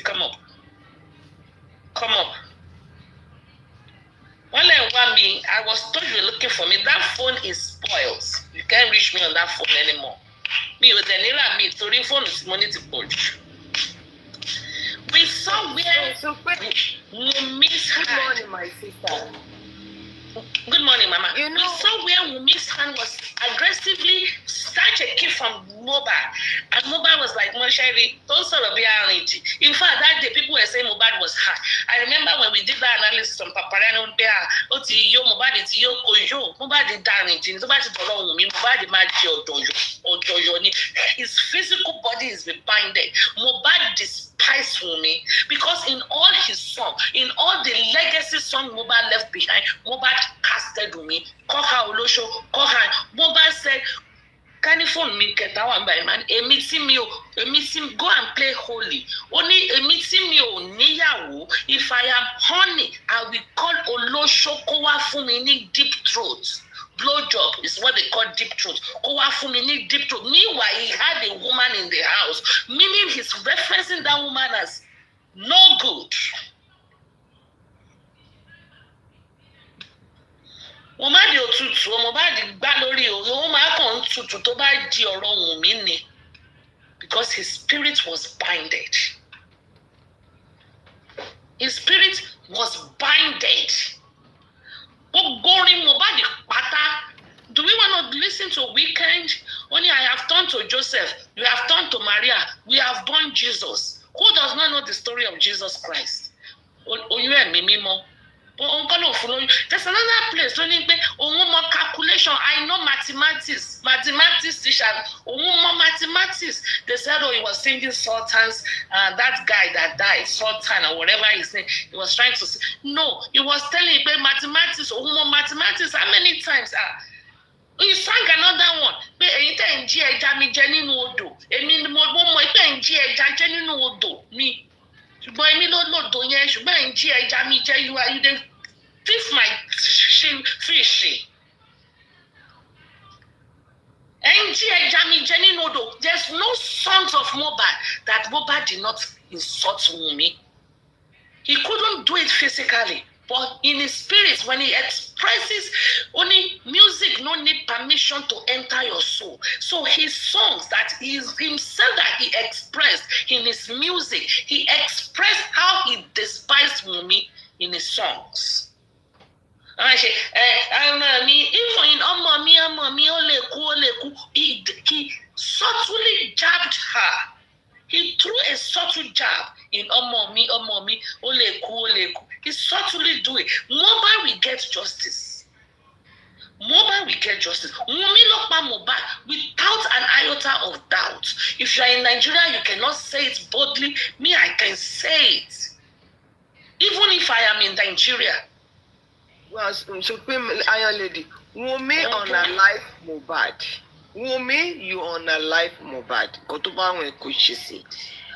Come up. Come up. When I want me, I was told you were looking for me. That phone is spoiled. You can't reach me on that phone anymore. Me with the Nira me, so the phone is money to push. We saw where Wummi's hand. Good morning, my sister. Good morning, Mama. You know, we saw where Wummi's hand was aggressively snatched a key from Mobile. And Mobile was like, Monshari, don't sort of be arranged. In fact, that day people were saying Mobile was hurt. I remember when we did that analysis on Paparano, Mobile did damage. His physical body is binded. Mobile despised Wummi because in all his song, in all the legacy song Mobile left behind, Mobile casted Wummi. Call her Olosho, call her. Mobile said, can you phone me? Get that one by man. A meeting me, go and play holy. Only a meeting me, niyawo. If I am honey, I will call Olosho Kowa Fumini deep throat. Blowjob is what they call deep throat. Kowa Fumini deep throat. Meanwhile, he had a woman in the house, meaning he's referencing that woman as no good. Di otutu, di gba lori o ma kan tutu tó bá di ọ̀rọ̀ Wummi ni, because his spirit was binded. His spirit was binded. Ogorin Mohbad pata. Do we want to listen to Weekend? Only I have turned to Joseph, you have turned to Maria, we have born Jesus. Who does not know the story of Jesus Christ? There's another place only more calculation. I know mathematics teacher, more mathematics. They said, oh, he was singing sultans, that guy that died, Sultan or whatever his name, he was trying to say. No, he was telling me mathematics, more mathematics. How many times? He sang another one. Boy, me no do yen. Ṣùgbọ́n nji ẹja mi jẹ you dey thief my fish. Nji ẹja mi jẹ nínú odò. There's no songs of Mohbad that Mohbad did not insult Wummi. He couldn't do it physically, but in his spirit, when he expresses, only music no need permission to enter your soul. So his songs that he is himself that he expressed in his music, he expressed how he despised Wummi in his songs. I say, even in he subtly jabbed her. He threw a subtle jab in Omomi, Oleku. He subtly do it. Mohbad will get justice. Mohbad will get justice. Wummi lokpa Mohbad without an iota of doubt. If you are in Nigeria, you cannot say it boldly. Me, I can say it. Even if I am in Nigeria. Well, Supreme Iron Lady, Wummi on a life Mohbad. Wummi, you on a life Mohbad. Kotoba when kuchisi.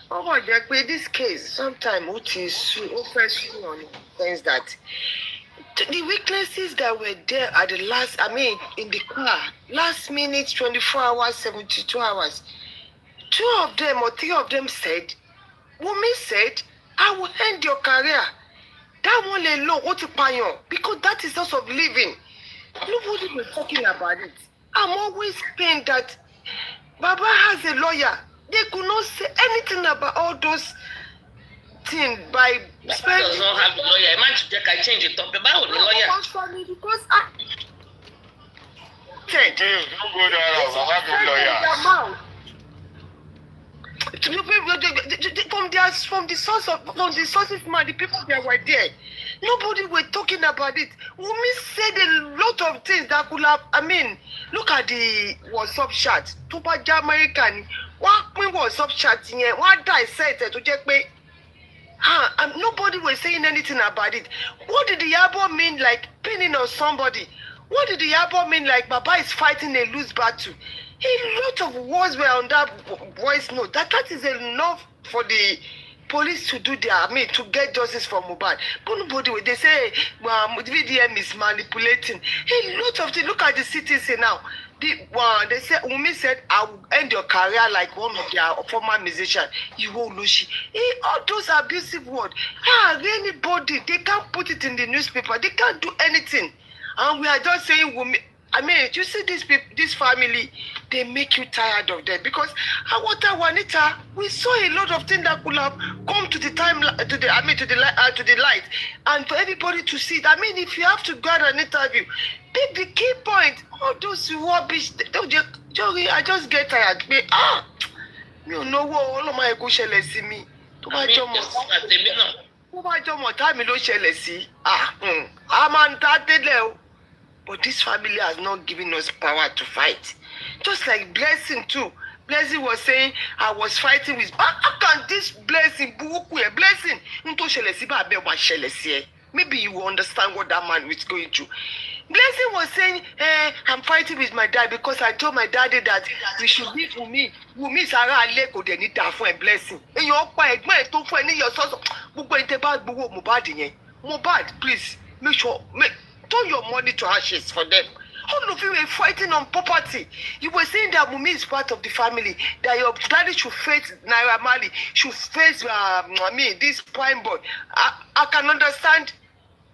Oh, this case, sometimes on things that the weaknesses that were there at the last, in the car, last minute, 24 hours, 72 hours, 2 of them or 3 of them said, Wummi said, I will end your career. That one alone, what to pay on? Because that is source of living. Nobody was talking about it. I'm always pained that Baba has a lawyer. They could not say anything about all those things by spending. Does not have a lawyer. Imagine I change it up. The Bible, the lawyer. Because from the sources, man, the people that were there, nobody were talking about it. Wummi said a lot of things that could have. Look at the WhatsApp chat. Tupa American. What WhatsApp chat here? What I said to check me. Nobody was saying anything about it. What did the Iyabo mean, like pinning on somebody? What did the Iyabo mean, like Baba is fighting a loose battle? A lot of words were on that voice note. That is enough for the police to do their, to get justice for Mohbad. But nobody, they say VDM is manipulating. A lot of things. Look at the CTC now. They said Wummi said, "I will end your career like one of their former musicians." Iwo Olushi. All those abusive words. Anybody, they can't put it in the newspaper. They can't do anything. And we are just saying Wummi. I mean, you see this people, this family, they make you tired of them because Juanita, we saw a lot of things that could have come to the to the light, and for everybody to see it. I mean, if you have to go an interview, the key point, all those rubbish, I just get tired. You know what? All of my go ṣẹlẹ̀ sí mi. Tó bá jọmọ tá mi ló ṣẹlẹ̀ sí. A máa ń ta délẹ̀ o. But this family has not given us power to fight. Just like Blessing too. Blessing was saying, I was fighting with... How can this Blessing, Blessing, maybe you will understand what that man was going through. Blessing was saying, I'm fighting with my dad because I told my daddy that we should leave Wummi. Wummi is ara aleko de ni da fún ẹ Blessing. Eyan pa ẹ̀gbọ́n ẹ tó fún ẹ ní your soso. Gbogbo ẹ tẹ́ bá gbowó Mohbad yẹn. Mohbad, please, make sure... Turn your money to ashes for them. All of you were fighting on property. You were saying that Wummi is part of the family, that your daddy should face Naira Marley, should face this prime boy. I can understand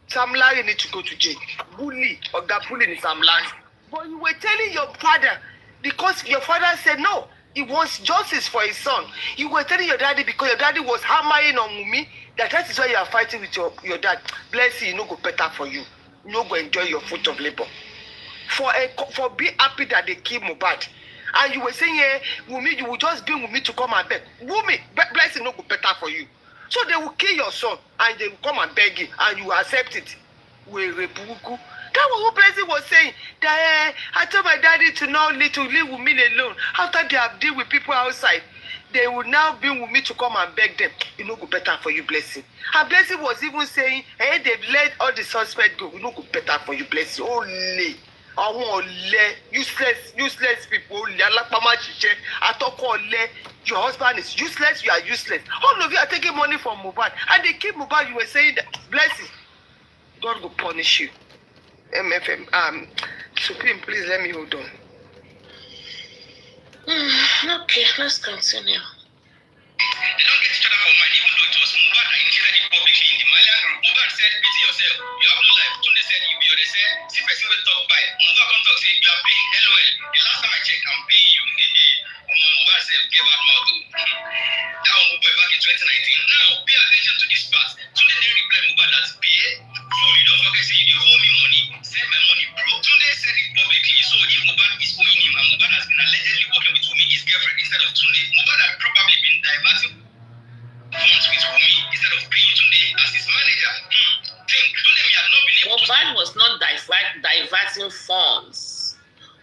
Sam Larry need to go to jail. Bully or bullying Sam Larry. But you were telling your father, because your father said no, he wants justice for his son. You were telling your daddy because your daddy was hammering on Wummi, that is why you are fighting with your dad. Bless you, no go better for you. No go enjoy your fruit of labor. For be happy that they kill Mohbad. And you were saying, Wummi, you will just bring Wummi to come and beg. Wummi, Blessing no go better for you. So they will kill your son and they will come and beg you and you accept it. That was what Blessing was saying. That I told my daddy to not leave Wummi alone. After they have dealt with people outside, they will now bring Wummi to come and beg them. It no go better for you, Blessing. And Blessing was even saying, they've let all the suspects go. It no go better for you, Blessing. Only. Useless people. Your husband is useless, you are useless. All of you are taking money from Mohbad. And they keep Mohbad, you were saying that, Blessing, God will punish you. MFM, Supreme, please let me hold on. Okay, let's continue. They don't get each other for mind, even though it was Mohbad that initiated it publicly in the Malian group. Mohbad said, "Pity yourself. You have no life." Tunde said, "You be your say." See person will talk by. Mohbad come talk say, "You are paying LOL. The last time I checked, I'm paying you." Mohbad said, "Give out mouth." That one Mohbad back in 2019. Now, pay attention to this part. Tunde then replied Mohbad that, "Pay. So you don't forget say you owe me money. Send my money, bro." Tunde said it publicly. So if Mohbad is owing him and Mohbad has been allegedly working with Wummi, his girlfriend, instead of Tunde, Mohbad had probably been diverting funds with Wummi instead of paying Tunde as his manager. Think Tunde may have not been able to... Mohbad was not diverting funds.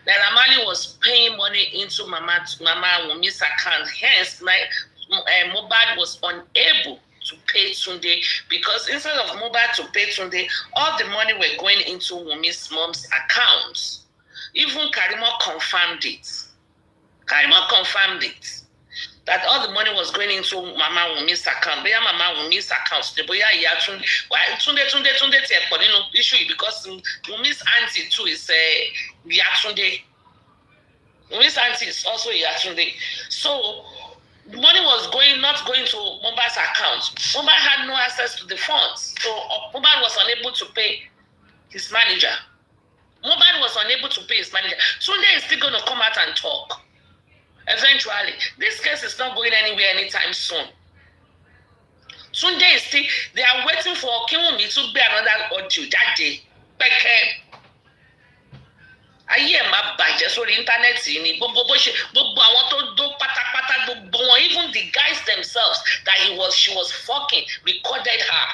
Naira Marley was paying money into Mama Wummi's account. Hence, Mohbad was unable to pay Tunde because instead of Mohbad to pay Tunde, all the money were going into Wummi's mom's accounts. Even Karimo confirmed it. That all the money was going into Mama Wummi's account. But Mama Wummi's account. Tunde issue because Wummi's auntie too is Yatunde. Wummi's auntie is also Yatunde. So the money was not going to Mohbad's account. Mohbad had no access to the funds. So Mohbad was unable to pay his manager. Tunde is still going to come out and talk. Eventually, this case is not going anywhere anytime soon. Tunde is still, they are waiting for Wummi to be another audio that day. Ayé ẹ̀ máa bàjẹ́ sórí íńtánẹ́ẹ̀tì ni gbogbo àwọn tó dó pátápátá gbogbo wọn, even the guys themselves that she was fucking recorded her.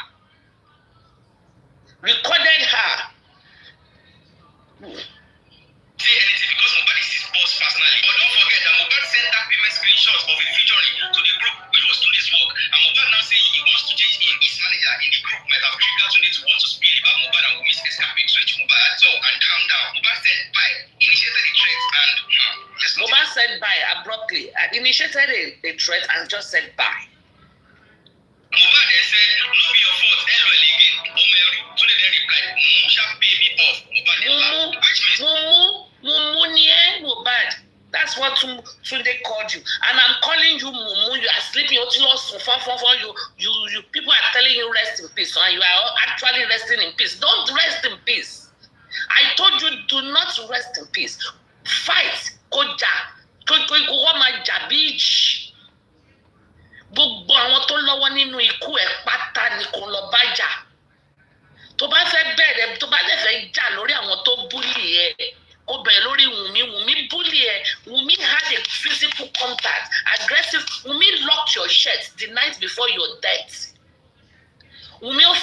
Say anything because Mohbad is his boss personally. But don't forget that Mohbad sent that payment screenshot of it featuring to the group, which was Tunde's work. And Mohbad now saying he wants to change him. His manager in the group might have triggered Tunde to want to spill about Mohbad and Wummi's escapade. So Mohbad saw and calm down. Mohbad said bye, initiated the threat and Mohbad said bye abruptly. Initiated a threat and just said bye. Mohbad then said, "No be your fault, LOL again. Omeru." Tunde then replied, "Mumu shall pay me off." Mohbad then laughed, which means Mohbad. That's what Tunde called you. And I'm calling you Mumu. You are sleeping. You people are telling you rest in peace. And you are actually resting in peace. Don't rest in peace. I told you do not rest in peace. Fight. Koja. Gbogbo àwọn tó lọ́wọ́ nínú ikú ẹ̀ pátá ni kò lọ bá jà. Tó bá fẹ́ bẹ̀rẹ̀, tó bá lè fẹ́ jà lórí àwọn tó búlì ẹ̀. Kó bẹ̀rẹ̀ lórí Wummi bully ẹ̀. Wummi had a physical contact, aggressive. Wummi locked your shirt the night before your death. Wummi ó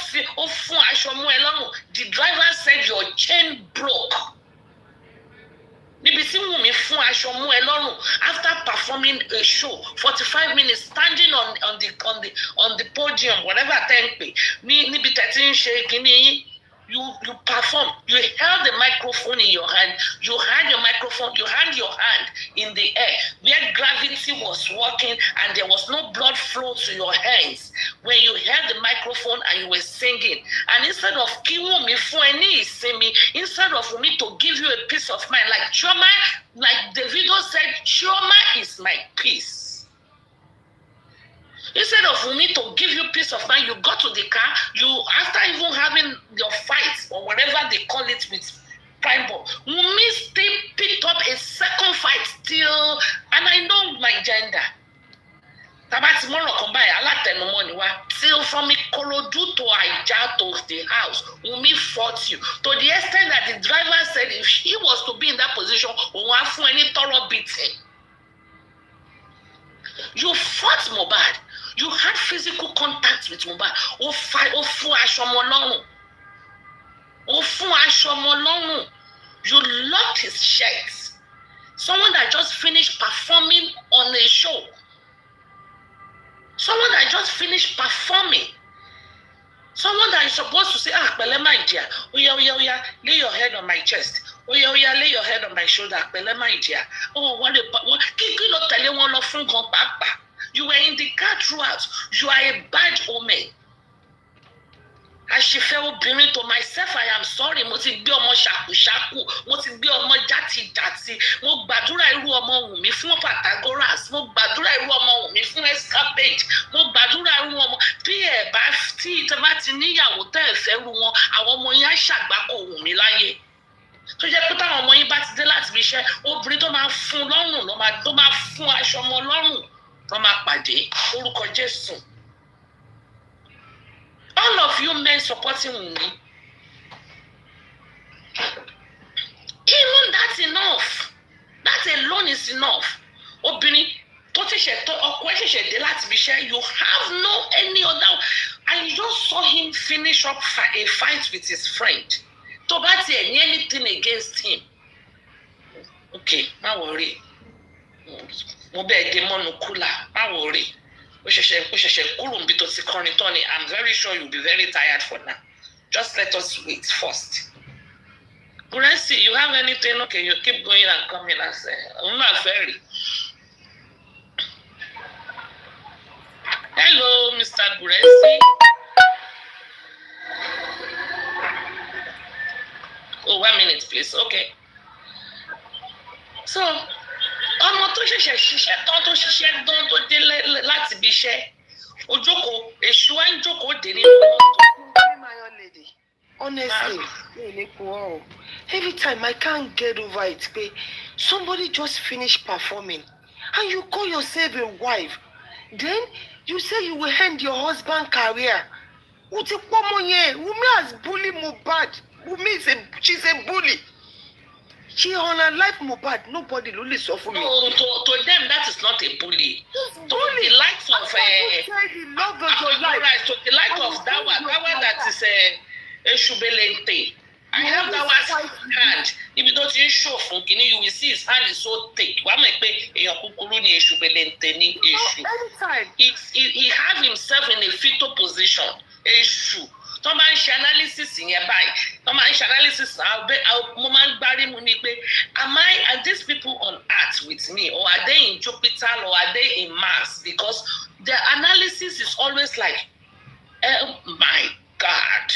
fún aṣọ mú ẹ lọ́rùn. The driver said your chain broke. Níbi tí Wummi fún aṣọ mú ẹ lọ́rùn after performing a show 45 minutes standing on the podium whatever ten pe níbi tẹ́tí ń ṣe kíní yín. You perform. You held the microphone in your hand. You had your microphone. You had your hand in the air where gravity was working and there was no blood flow to your hands when you held the microphone and you were singing. And instead of instead of me to give you a peace of mind, like Chioma, like Davido said, Chioma is my peace. Instead of Wummi to give you peace of mind, you got to the car, after even having your fight or whatever they call it with Prime Boy, Wummi still picked up a second fight still, and I know my gender. Tabati Moro Kombai, Alatenumoni, till from Ikorodu to Aija to the house, Wummi fought you. To the extent that the driver said if he was to be in that position, won't have any thorough beating. You fought Mohbad. You had physical contact with Mohbad. You locked his shirt. Someone that just finished performing on a show. Someone that just finished performing. Someone that is supposed to say, Pele my dear, oya, lay your head on my chest. Oya, lay your head on my shoulder. Pele my dear. Oh, what you were in the car throughout. You are a bad omen. As she fell obìnrin to myself, I am sorry. Mo ti gbé ọmọ ṣàkúṣàkú. Mo ti gbé ọmọ játijàti. Mo gbàdúrà irú ọmọ Wùnmí fún Pythagoras. Mo gbàdúrà irú ọmọ Wùnmí fún escapade. Mo gbàdúrà irú ọmọ bí ẹ bá tí ìtẹ́ bá ti níyàwó tẹ́ ẹ fẹ́ rú wọn, àwọn ọmọ yẹn á ṣàgbákò Wùnmí láyé. Tó jẹ́ pé táwọn ọmọ yín bá ti dé láti fi iṣẹ́, obìnrin tó máa fún lọ́rùn tó máa fún aṣọ ọmọ lọ́rùn tó máa pàdé orúkọ Jésù. All of you men supporting Wummi, even that's enough. That alone is enough. Obìnrin tó ṣẹ̀ṣẹ̀ ọkọ ẹ̀ ṣẹ̀ṣẹ̀ dé láti fi iṣẹ́, you have no any other. And you just saw him finish up a fight with his friend. Tó bá tiẹ̀ ní anything against him. Okay, má worry. Mo bẹ́ẹ̀ gé mọ́nu kúlà, má worry. I'm very sure you'll be very tired for now. Just let us wait first. Burensi, you have anything? Okay, you keep going and coming and say, I'm not very. Hello, Mr. Burensi. Oh, 1 minute, please. Okay. So, ọmọ tó ṣẹ̀ṣẹ̀ ṣiṣẹ́ tán tó ṣiṣẹ́ dán tó dé láti bí iṣẹ́ ojókòó èṣù wa ń jókòó dé nínú mọ́tò. Honestly, every time I can't get over it. Somebody just finished performing and you call yourself a wife. Then you say you will end your husband's career. Wummi has bullied Mohbad. She's a bully. She on her life Mohbad. Nobody really suffer me. No, to them that is not a bully. To the likes of to the likes of Dawa that is a Shubelente. I have Dawa's hand. If you don't show from Guinea, you will see his hand is so thick. Anytime. He have himself in a fetal position. Issue. Analysis in your analysis. Are these people on earth with me, or are they in Jupiter, or are they in Mars? Because the analysis is always like, oh my God.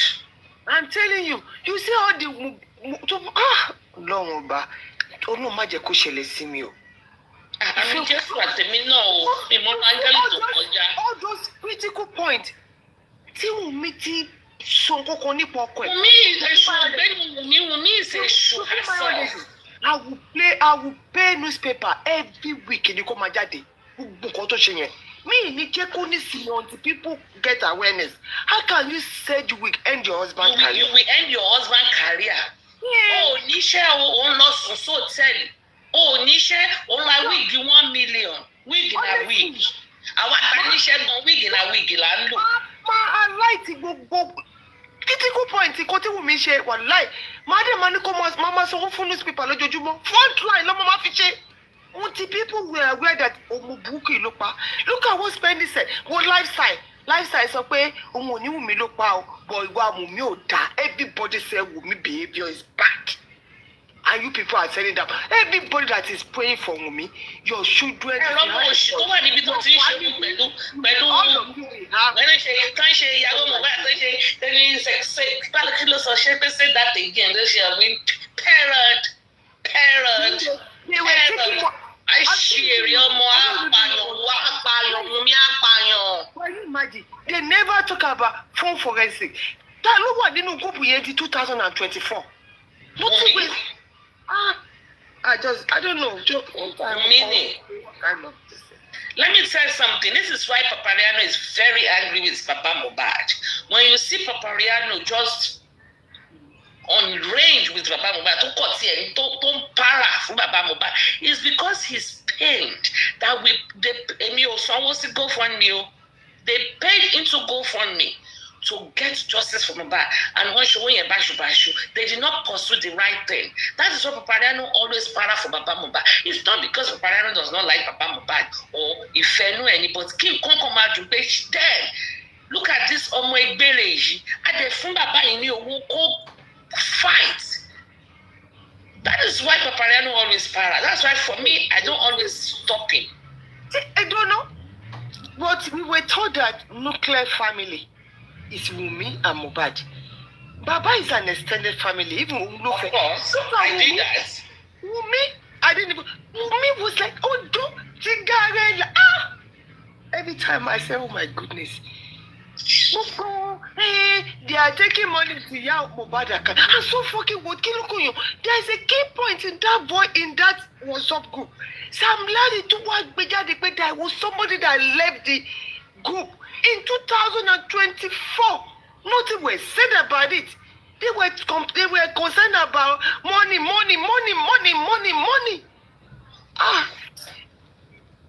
I'm telling you, you see how the Ọlọ́run má jẹ́ kó ṣẹlẹ̀ sí mi o. Àmì Jésù àtẹ̀mí náà o, mi mọ áńgẹ́lì tó kọjá. All those critical points tí Wùmí ti sọ kókó nípa ọkọ ẹ̀. Wùmí èṣù ọ̀gbẹ́ni Wùmí is èṣù herself. I will pay newspaper every week ní kó máa jáde. Gbogbo nǹkan tó ṣe yẹn. Me ní jẹ́ kó ní sí until people get awareness. How can you say you will end your husband career? You will end your husband career. O níṣẹ́ o ń lọ sùn sóòtẹ́ẹ̀lì. O níṣẹ́ o ń ra wíìgì 1 million. Wíìgì na wíìgì. Àwọn àtàníṣẹ́ gan wíìgì na wíìgì là ń lò. Máa aláìtí gbogbo critical point kó tí Wùmí ṣe wà láì. Máa dé máa ní kó máa sanwó fún newspaper lójoojúmọ́. Front line ló máa fi ṣe. Until people were aware that ọmọ burúkú yìí ló pa. Look at what Spendy said. Wo lifestyle sọ pé òun ò ní Wùmí ló pa o. But ìwà Wùmí ò dáa. Everybody say Wùmí behaviour is bad. And you people are telling them, everybody that is praying for Wùmí, your children. Ẹ lọ́mọ oṣù tó wà níbi tó ti ń ṣe pẹ̀lú wẹ́n ṣe kán ṣe ìyàwó mọ̀gbà tó ṣe tẹ́lẹ̀ ṣe kí ló sọ ṣe pé say that again ló ṣe àwìn parent. Àìṣèrè ọmọ apààyàn Wùmí apààyàn. Can you imagine? They never talk about phone forensic. Ta ló wà nínú gúúpù yẹn di 2024. Nothing with. I don't know. Meaning. Let me tell you something. This is why Papariano is very angry with Papa Mohbad. When you see Papariano just on range with Papa Mohbad, don't para for Papa Mohbad, it's because he's pained that they paid into GoFundMe to get justice for Mohbad. And they did not pursue the right thing. That is why Papariano always para for Papa Mohbad. It's not because Papariano does not like Papa Mohbad or if any, but Kim Konkomadu dead. Look at this Omo Egbereji. At the phone Baba in you fight. That is why Papariano always para. That's why for me, I don't always stop him. I don't know. But we were told that nuclear family is Wùmí and Mohbad. Baba is an extended family. Even of course, I did that. Wùmí was like, oh, don't every time I say, oh my goodness. They are taking money to Mohbad account. I'm so fucking what? There is a key point in that boy in that WhatsApp group. Sam Larry to work there was somebody that left the group in 2024. Nothing was said about it. They were concerned about money.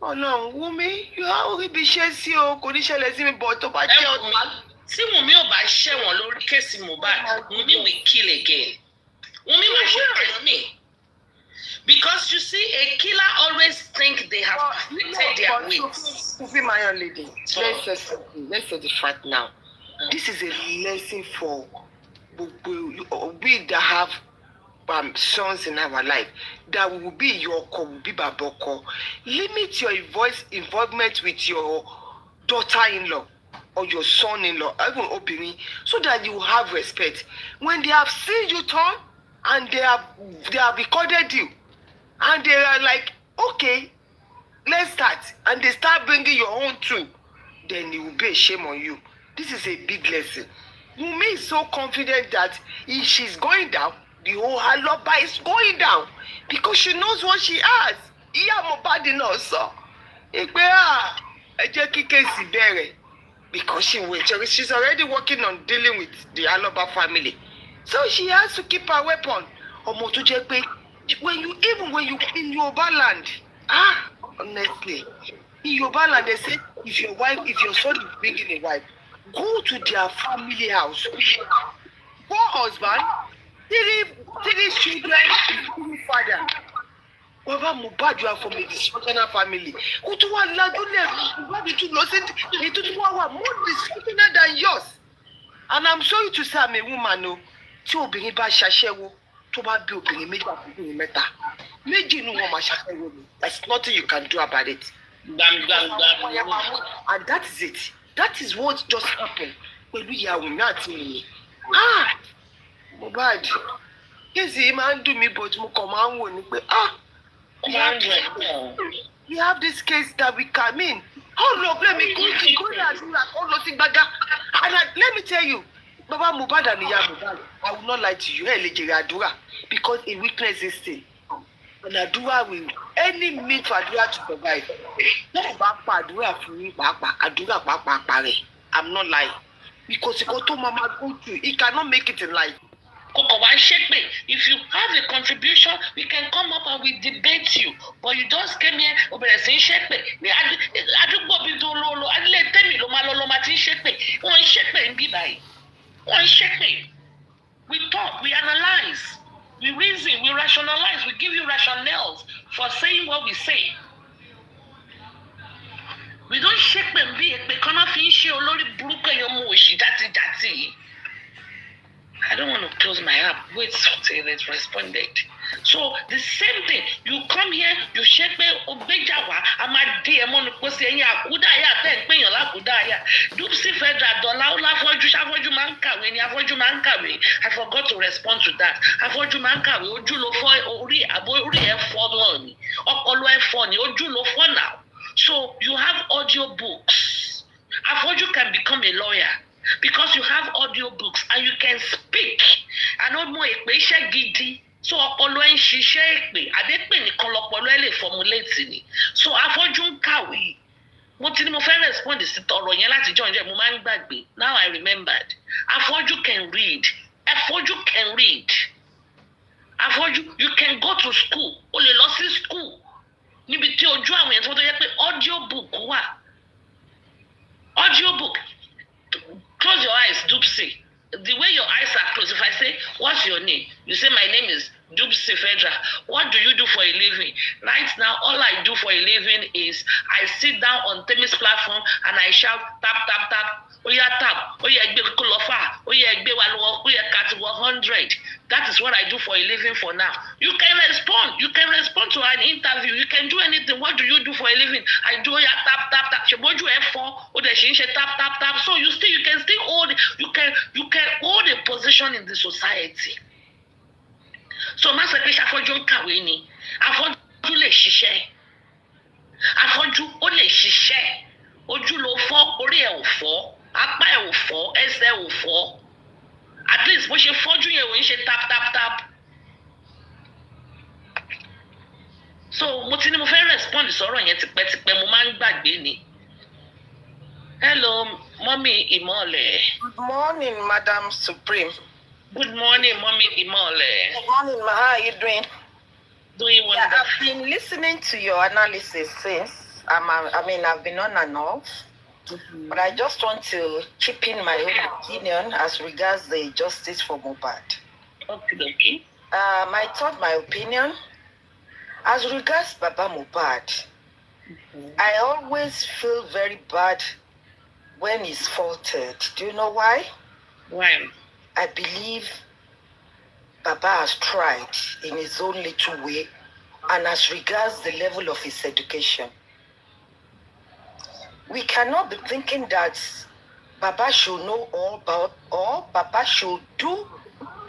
Oh no, Wùmí, you are already be chasing o. Kò ní ṣẹlẹ̀ sí mi but tó bá jẹ́ ọ̀tá. Tí Wùmí ò bá ṣẹ̀wọ̀n lórí kéèsì Mohbad, Wùmí will kill again. Wùmí máa ṣe pẹ̀lú mi. Because you see, a killer always think they have perfected their wits. Sufi, my young lady, let's say the fact now. This is a lesson for we that have sons in our life. That will be your call, will be baboko. Limit your involvement with your daughter-in-law or your son-in-law, even Obini, so that you have respect. When they have seen you turn and they have recorded you, and they are like, okay, let's start, and they start bringing your own too, then it will be a shame on you. This is a big lesson. Wùmí is so confident that if she's going down, the whole Aloba is going down because she knows what she has. Iyabo náà sọ because she's already working on dealing with the Aloba family, so she has to keep her weapon. When you in Yoruba land, honestly, in Yoruba land they say if your son is bringing a wife, go to their family house. 4 husbands, 3 children, 3 father. Baba Mohbad, you are from a dysfunctional family. More dysfunctional than yours. And I'm sorry to say I'm a woman. No, there's nothing you can do about it. And that is it. That is what just happened. Mohbad, Kéèsì máa ń dùn mí but mo kàn máa ń wò ní pé we have this case that we come in. Hold up, let me go to àdúrà kó lọ sí gbàgà. And let me tell you, Baba Mohbad and Iya Mohbad, I will not lie to you, ẹ lè jèrè àdúrà because a weakness is still. And àdúrà will any means for àdúrà to survive. Tó bá pa àdúrà fún yín pàápàá, àdúrà pàápàá parẹ́. I'm not lying. Because ìkọ́ tó máa go through, he cannot make it in life. If you have a contribution, we can come up and we debate you. But you just came here, we talk, we analyze, we reason, we rationalize, we give you rationales for saying what we say. We don't shake them be a I don't want to close my app. Wait till it responded. So the same thing. You come here, you shake me, obejawa. I'm a DM on the post here. Kudaya, then pay your la kudaya. Dupsi Fedra, Dola, Foju Manka, when you have Foju Manka. I forgot to respond to that. I Foju Manka, Ojulo for Ori, Abori F4 Okolo F4, Ojulo for now. So you have audio books. Afoju can become a lawyer. Because you have audio books and you can speak. I don't know if gidi. So ọpọlọ ń ṣiṣẹ́ èpè. Adépè nìkan lọpọlọ ẹ lè formulate ni. So afọ́jú ń kàwé. Mo ti ní mo fẹ́ respond sí ọ̀rọ̀ yẹn láti jọ́ ǹjẹ́ mo máa ń gbàgbé. Now I remembered. Afọ́jú can read. Afọ́jú can read. Afọ́jú you can go to school. O lè lọ sí school. Níbi tí ojú àwọn èèyàn tó yẹ pé audio book wà. Audio book. Close your eyes, Dupsi. The way your eyes are closed, if I say, what's your name? You say, my name is Dupsi Fedra. What do you do for a living? Right now, all I do for a living is I sit down on Temi's platform and I shout, tap, tap, tap. Oya tap. Oya egbe kulofa. Oya egbe walwo. Oya kat 100. That is what I do for a living for now. You can respond. You can respond to an interview. You can do anything. What do you do for a living? I do oya tap, tap, tap. Sheboju F4. Ode shinche tap, tap, tap. So you can still hold. You can hold a position in the society. So Master Kisha Afọ́jú ń kàwé ni. Afọ́jú lè ṣiṣẹ́. Afọ́jú ó lè ṣiṣẹ́. Ojú ló fọ́, orí ẹ̀ ò fọ́. Apá ẹ̀ ò fọ́, ẹsẹ̀ ò fọ́. At least bó ṣe fọ́jú yẹn ò ń ṣe tap tap tap. So mo ti ní mo fẹ́ respond sọ̀rọ̀ yẹn tipẹ́tipẹ́ mo máa ń gbàgbé ni. Hello, Mommy Imole. Good morning, Madam Supreme. Good morning, Mommy Imole. Good morning, Ma. How are you doing? Doing wonderful. Yeah, I've been listening to your analysis since. I've been on and off. Mm-hmm. But I just want to chip in my own opinion as regards the justice for Mohbad. Okay. My opinion. As regards Baba Mohbad, I always feel very bad when he's faulted. Do you know why? Why? I believe Baba has tried in his own little way, and as regards the level of his education. We cannot be thinking that Baba should know all about, or Baba should do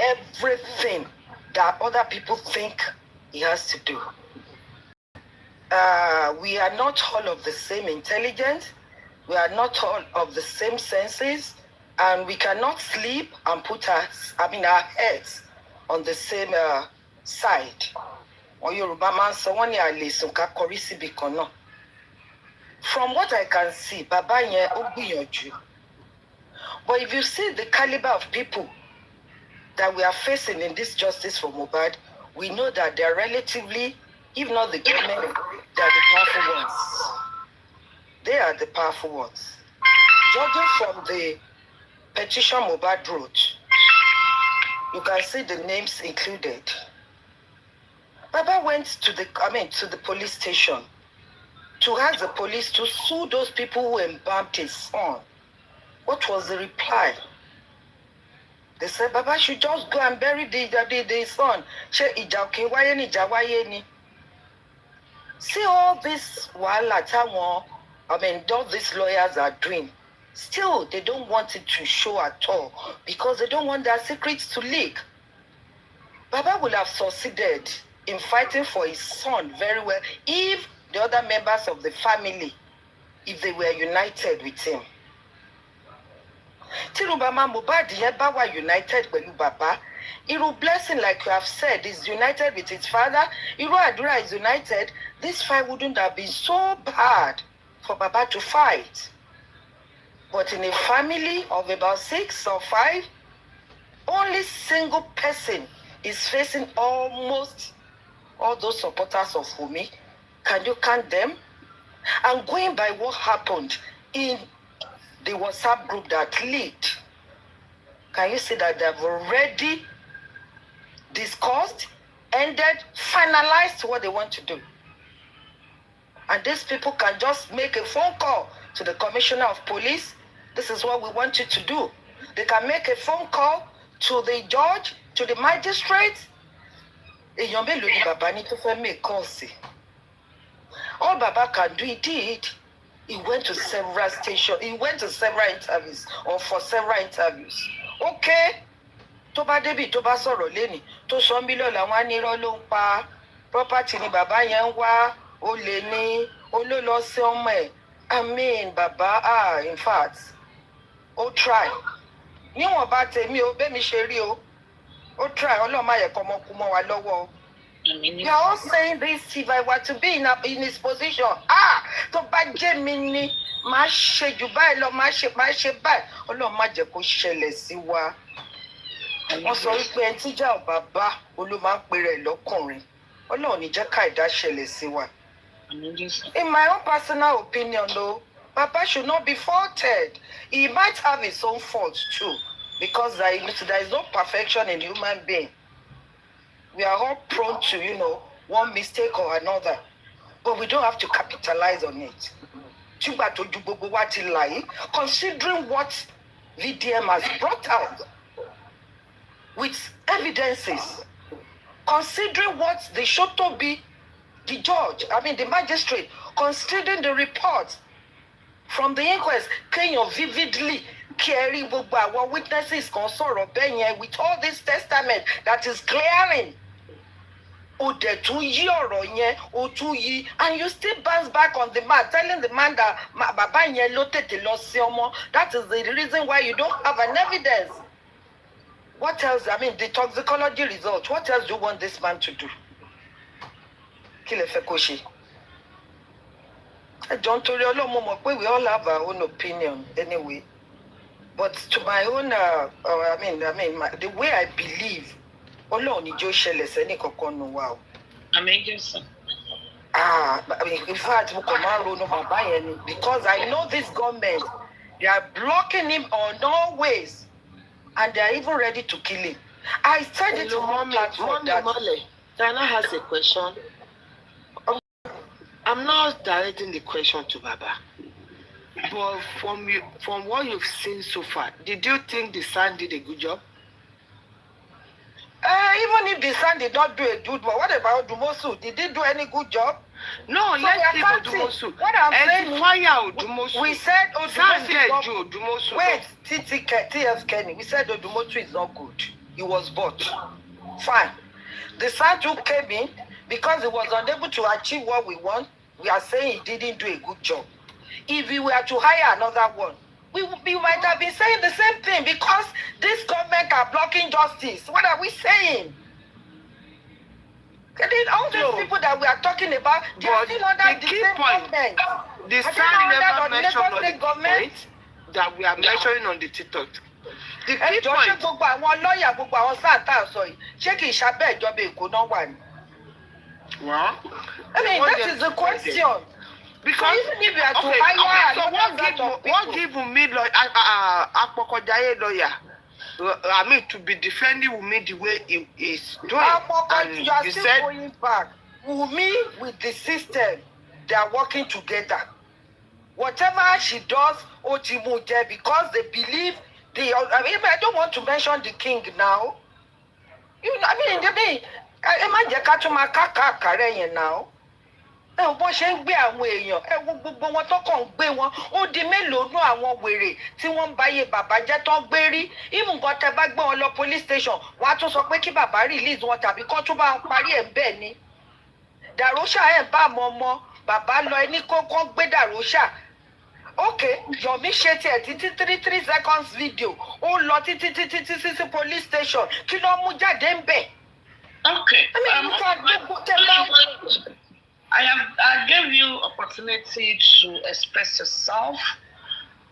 everything that other people think he has to do. We are not all of the same intelligence. We are not all of the same senses. And we cannot sleep and put our heads on the same side. Or Yoruba man, someone from what I can see, Baba yen ogbìyànjú. But if you see the caliber of people that we are facing in this justice for Mohbad, we know that they are relatively, if not the government, they are the powerful ones. They are the powerful ones. Judging from the petition Mohbad wrote, you can see the names included. Baba went to the police station to ask the police to sue those people who embalmed his son. What was the reply? They said, Baba should just go and bury the son. See all this all these lawyers are doing. Still, they don't want it to show at all because they don't want their secrets to leak. Baba would have succeeded in fighting for his son very well if the other members of the family, if they were united with him. Tí Mama Mohbad yẹn bá wà united pẹ̀lú bàbá, irú blessing like you have said is united with his father, irú àdúrà is united, this fight wouldn't have been so bad for Baba to fight. But in a family of about 6 or 5, only single person is facing almost all those supporters of Wummi. Can you count them? And going by what happened in the WhatsApp group that leaked, can you see that they've already discussed, ended, finalized what they want to do? And these people can just make a phone call to the commissioner of police. This is what we want you to do. They can make a phone call to the judge, to the magistrate. Èèyàn mélòó ni bàbá ní tó fẹ́ make call sí? All Baba can do, he did. He went to several stations. He went to several interviews, or for several interviews. Okay. Tó bá débi tó bá sọ̀rọ̀ lẹ́ni, tó sọ mílíọ̀nù làwọn anírọ́ ló ń pa. Property ni bàbá yẹn ń wá, ó lè ní, ó ló lọ sí ọmọ ẹ̀. I mean, Baba, in fact, ó try. Níwọ̀n bá tèmi o, bẹ́mi ṣe rí o. Ó try, Ọlọ́run má yẹ kó ọmọ kú mọ́ wa lọ́wọ́. You are all saying this, if I were to be in his position, tó bá jẹ́ mi ni, máa ṣe jù báyìí lọ, máa ṣe báyìí. Ọlọ́run má jẹ́ kó ṣẹlẹ̀ sí wa. Wọ́n sọ wípé ẹni tíjà ò bá bá olú máa ń pe rẹ̀ lọ́kùnrin. Ọlọ́run ní jẹ́ ká ìdá ṣẹlẹ̀ sí wa. In my own personal opinion, though, Papa should not be faulted. He might have his own faults too, because there is no perfection in human being. We are all prone to, one mistake or another. But we don't have to capitalize on it. Considering what VDM has brought out with evidences, considering what the Shotobi, the judge, the magistrate, considering the report from the inquest, can you vividly carry our witnesses with all this testament that is clearing? And you still bounce back on the man, telling the man that that is the reason why you don't have an evidence. What else? The toxicology results. What else do you want this man to do? John Toriolo, we all have our own opinion anyway. But to my own, the way I believe, in fact, because I know this government, they are blocking him on all ways, and they are even ready to kill him. I said it to Mommy that. Diana has a question. I'm not directing the question to Baba, but from what you've seen so far, did you think the son did a good job? Even if the son did not do a good job, what about Odumosu? Did he do any good job? No, so let's leave Odumosu. What I'm saying, we said Odumosu. Wait, TF Kenny. We said Odumosu is not good. He was bought. Fine. The son who came in, because he was unable to achieve what we want, we are saying he didn't do a good job. If we were to hire another one, we might have been saying the same thing, because this government are blocking justice. What are we saying? All these people that we are talking about, they are still under the same government. The son never mentioned on the government that we are measuring on the TikTok. The key point. Well, that is the question. Because so even if you are to hire, so what give me lawyer, to be defending Wummi the way he is doing? And you are still going back. Wummi with the system, they are working together. Whatever she does, because they believe I don't want to mention the king now. Now. ẹ ò bọ́ ṣe ń gbé àwọn èèyàn ẹ wo gbogbo wọn tó kàn ń gbé wọn ó di mélòó nú àwọn wèrè tí wọ́n ń báyé bàbá jẹ́ tó ń gbé rí even nǹkan tẹ bá gbé wọn lọ police station wọ́n á tún sọ pé kí bàbá release wọn tàbí kán tún bá wọn parí ẹ̀ bẹ́ẹ̀ ni dàrósà ẹ̀ bá àmọ́ ọmọ bàbá lọ ẹni kó gbé dàrósà ok Yomi ṣe tiẹ̀ títí 3 seconds video ó lọ títí sí police station kí ló mú jáde ń bẹ̀. Okay. I gave you opportunity to express yourself,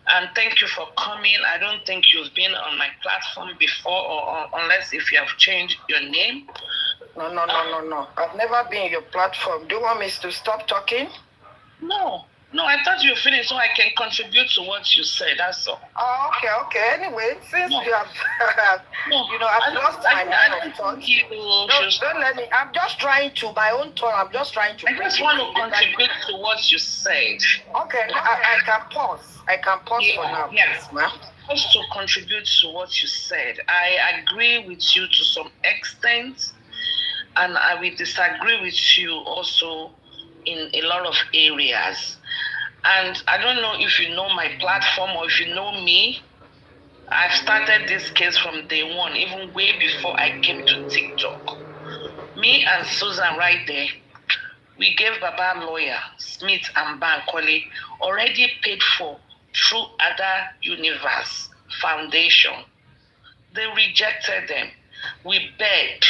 and thank you for coming. I don't think you've been on my platform before, or unless if you have changed your name. No. I've never been in your platform. Do you want me to stop talking? No, I thought you finished so I can contribute to what you said, that's all. Oh, okay. Anyway, since you have, I've lost my line of thought. Don't let me, I'm just trying to, my own turn, I'm just trying to. I just want to contribute to what you said. Okay, I can pause. I can pause for now. Yes, ma'am. Just to contribute to what you said. I agree with you to some extent, and I will disagree with you also in a lot of areas. And I don't know if you know my platform or if you know me. I've started this case from day one, even way before I came to TikTok. Me and Susan right there, we gave Baba lawyer, Smith and Bankole, already paid for through other universe foundation. They rejected them. We begged.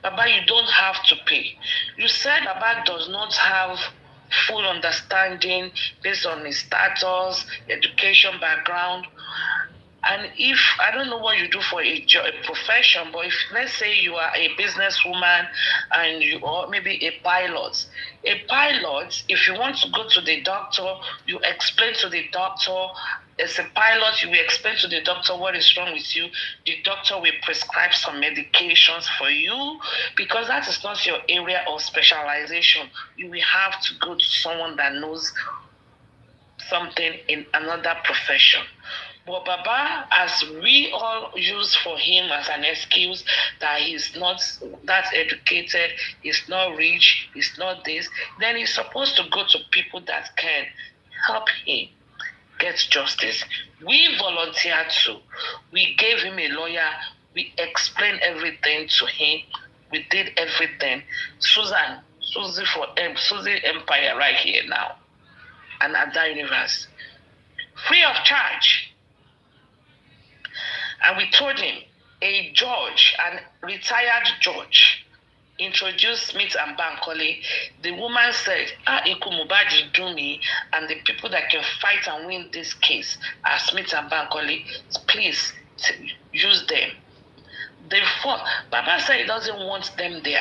Baba, you don't have to pay. You said Baba does not have full understanding based on his status, education background. And if, I don't know what you do for a profession, but if, let's say you are a businesswoman and you are maybe a pilot. A pilot, if you want to go to the doctor, you explain to the doctor. As a pilot, you will explain to the doctor what is wrong with you. The doctor will prescribe some medications for you because that is not your area of specialization. You will have to go to someone that knows something in another profession. But Baba, as we all use for him as an excuse that he's not that educated, he's not rich, he's not this, then he's supposed to go to people that can help him get justice. We volunteered to. We gave him a lawyer. We explained everything to him. We did everything. Susie Empire right here now. And at that universe. Free of charge. And we told him, a judge, an retired judge, introduced Smith and Bankole. The woman said, Ikumubadi do me, and the people that can fight and win this case are Smith and Bankole. Please use them. They fought. Baba said he doesn't want them there.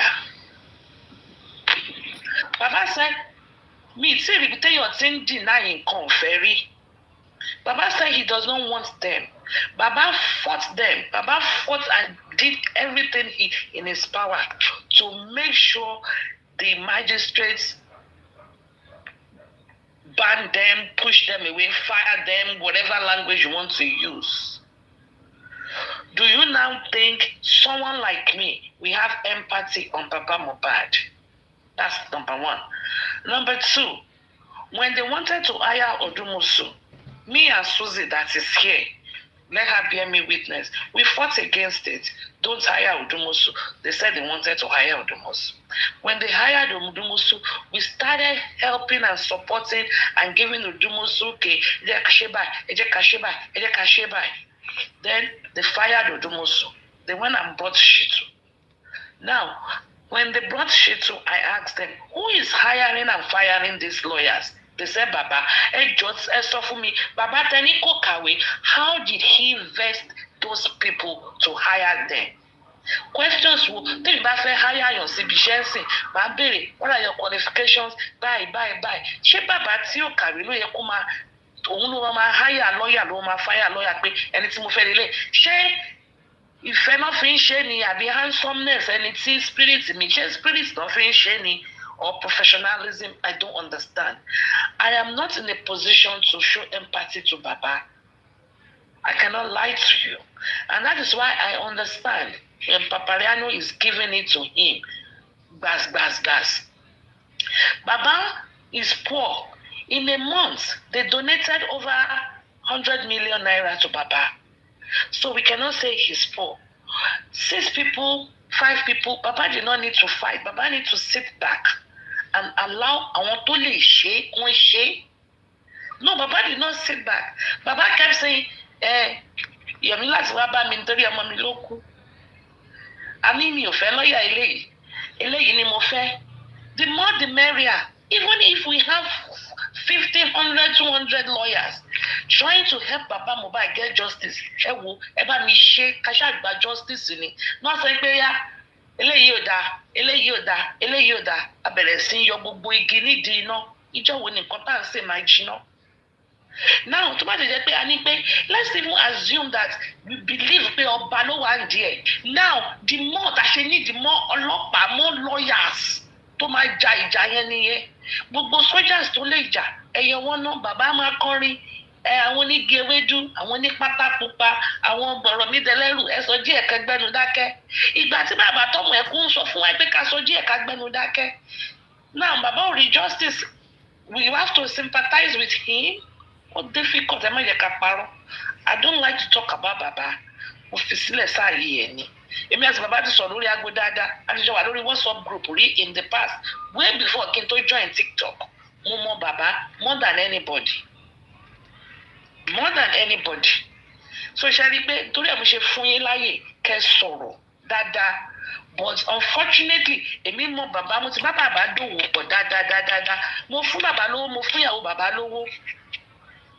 Baba said, me, say, you tell your thing denying conferry. Baba said he does not want them. Baba fought them. Baba fought and did everything in his power to make sure the magistrates ban them, push them away, fire them, whatever language you want to use. Do you now think someone like me, we have empathy on Papa Mohbad? That's number one. Number two, when they wanted to hire Odumosu, me and Susie that is here, let her bear me witness. We fought against it. Don't hire Odumosu. They said they wanted to hire Odumosu. When they hired Odumosu, we started helping and supporting and giving Odumosu, okay, then they fired Odumosu. They went and brought Shitu. Now, when they brought Shitu, I asked them, who is hiring and firing these lawyers? They said, Baba, just for me, Baba Taniko Kawe, how did he vest those people to hire them? Questions will tell you hire your CBSC, what are your qualifications? Bye. She Baba Tio Kawe, no Yakuma, Unuma hire lawyer, Loma fire lawyer, anything more fairly. She if nothing shiny, I be handsomeness and it's spirit in me, spirit's nothing shiny. Or professionalism, I don't understand. I am not in a position to show empathy to Baba. I cannot lie to you. And that is why I understand when Papariano is giving it to him, gas. Baba is poor. In a month, they donated over 100 million naira to Baba. So we cannot say he's poor. 6 people, 5 people, Baba did not need to fight. Baba need to sit back and allow àwọn tó lè ṣe wọ́n ṣe. No, Baba did not sit back. Baba kept saying, Yomi láti wá bá mi nítorí ọmọ mi ló kú. A ní mi ò fẹ́ lọ́ọ̀yà eléyìí. Eléyìí ni mo fẹ́. The more the merrier. Even if we have 50, 100, 200 lawyers trying to help Baba Mohbad get justice, ẹ wo, ẹ bá mi ṣe káṣá gba justice ni. Náà sọ pé yá, eléyìí ò dáa, eléyìí ò dáa, eléyìí ò dáa. A bẹ̀rẹ̀ sí yọ gbogbo igi nídìí iná. Ìjọ wo ni nǹkan tá à ń sè máa jiná? Now, tó bá ti jẹ́ pé a ní pé let's even assume that we believe pé ọba ló wà díẹ̀. Now, the more that she need, the more ọlọ́pàá, more lawyers tó máa ja ìjà yẹn nìyẹn. Gbogbo soldiers tó lè jà, ẹyẹ wọn náà bàbá máa kọrin. Àwọn onígi ewédú, àwọn onípátá pupa, àwọn gbọ̀rọ̀ mídẹ́lẹ́rù, ẹ sọ díẹ̀ ká gbẹ́nu dákẹ́. Ìgbà tí bàbá tọmọ ẹ̀kún sọ fún wa pé ká sọ díẹ̀ ká gbẹ́nu dákẹ́. Now, bàbá ò rí justice. We have to sympathize with him. What difficult, ẹ má jẹ́ ká parọ́. I don't like to talk about Baba. Mo fi sílẹ̀ sáàyè ẹ̀ ni. Èmi àti Baba ti sọ lórí aago dáadáa. A ti jọ wà lórí WhatsApp group rí in the past. Way before kí n tó join TikTok. Mo mọ Baba more than anybody. More than anybody. So ṣe rí pé torí ẹ̀ mo ṣe fún yín láyè kẹ́ sọ̀rọ̀ dáadáa. But unfortunately, èmi mọ Baba, mo ti bá Baba dòwò pọ̀ dáadáa. Mo fún Baba lówó, mo fún ìyàwó Baba lówó.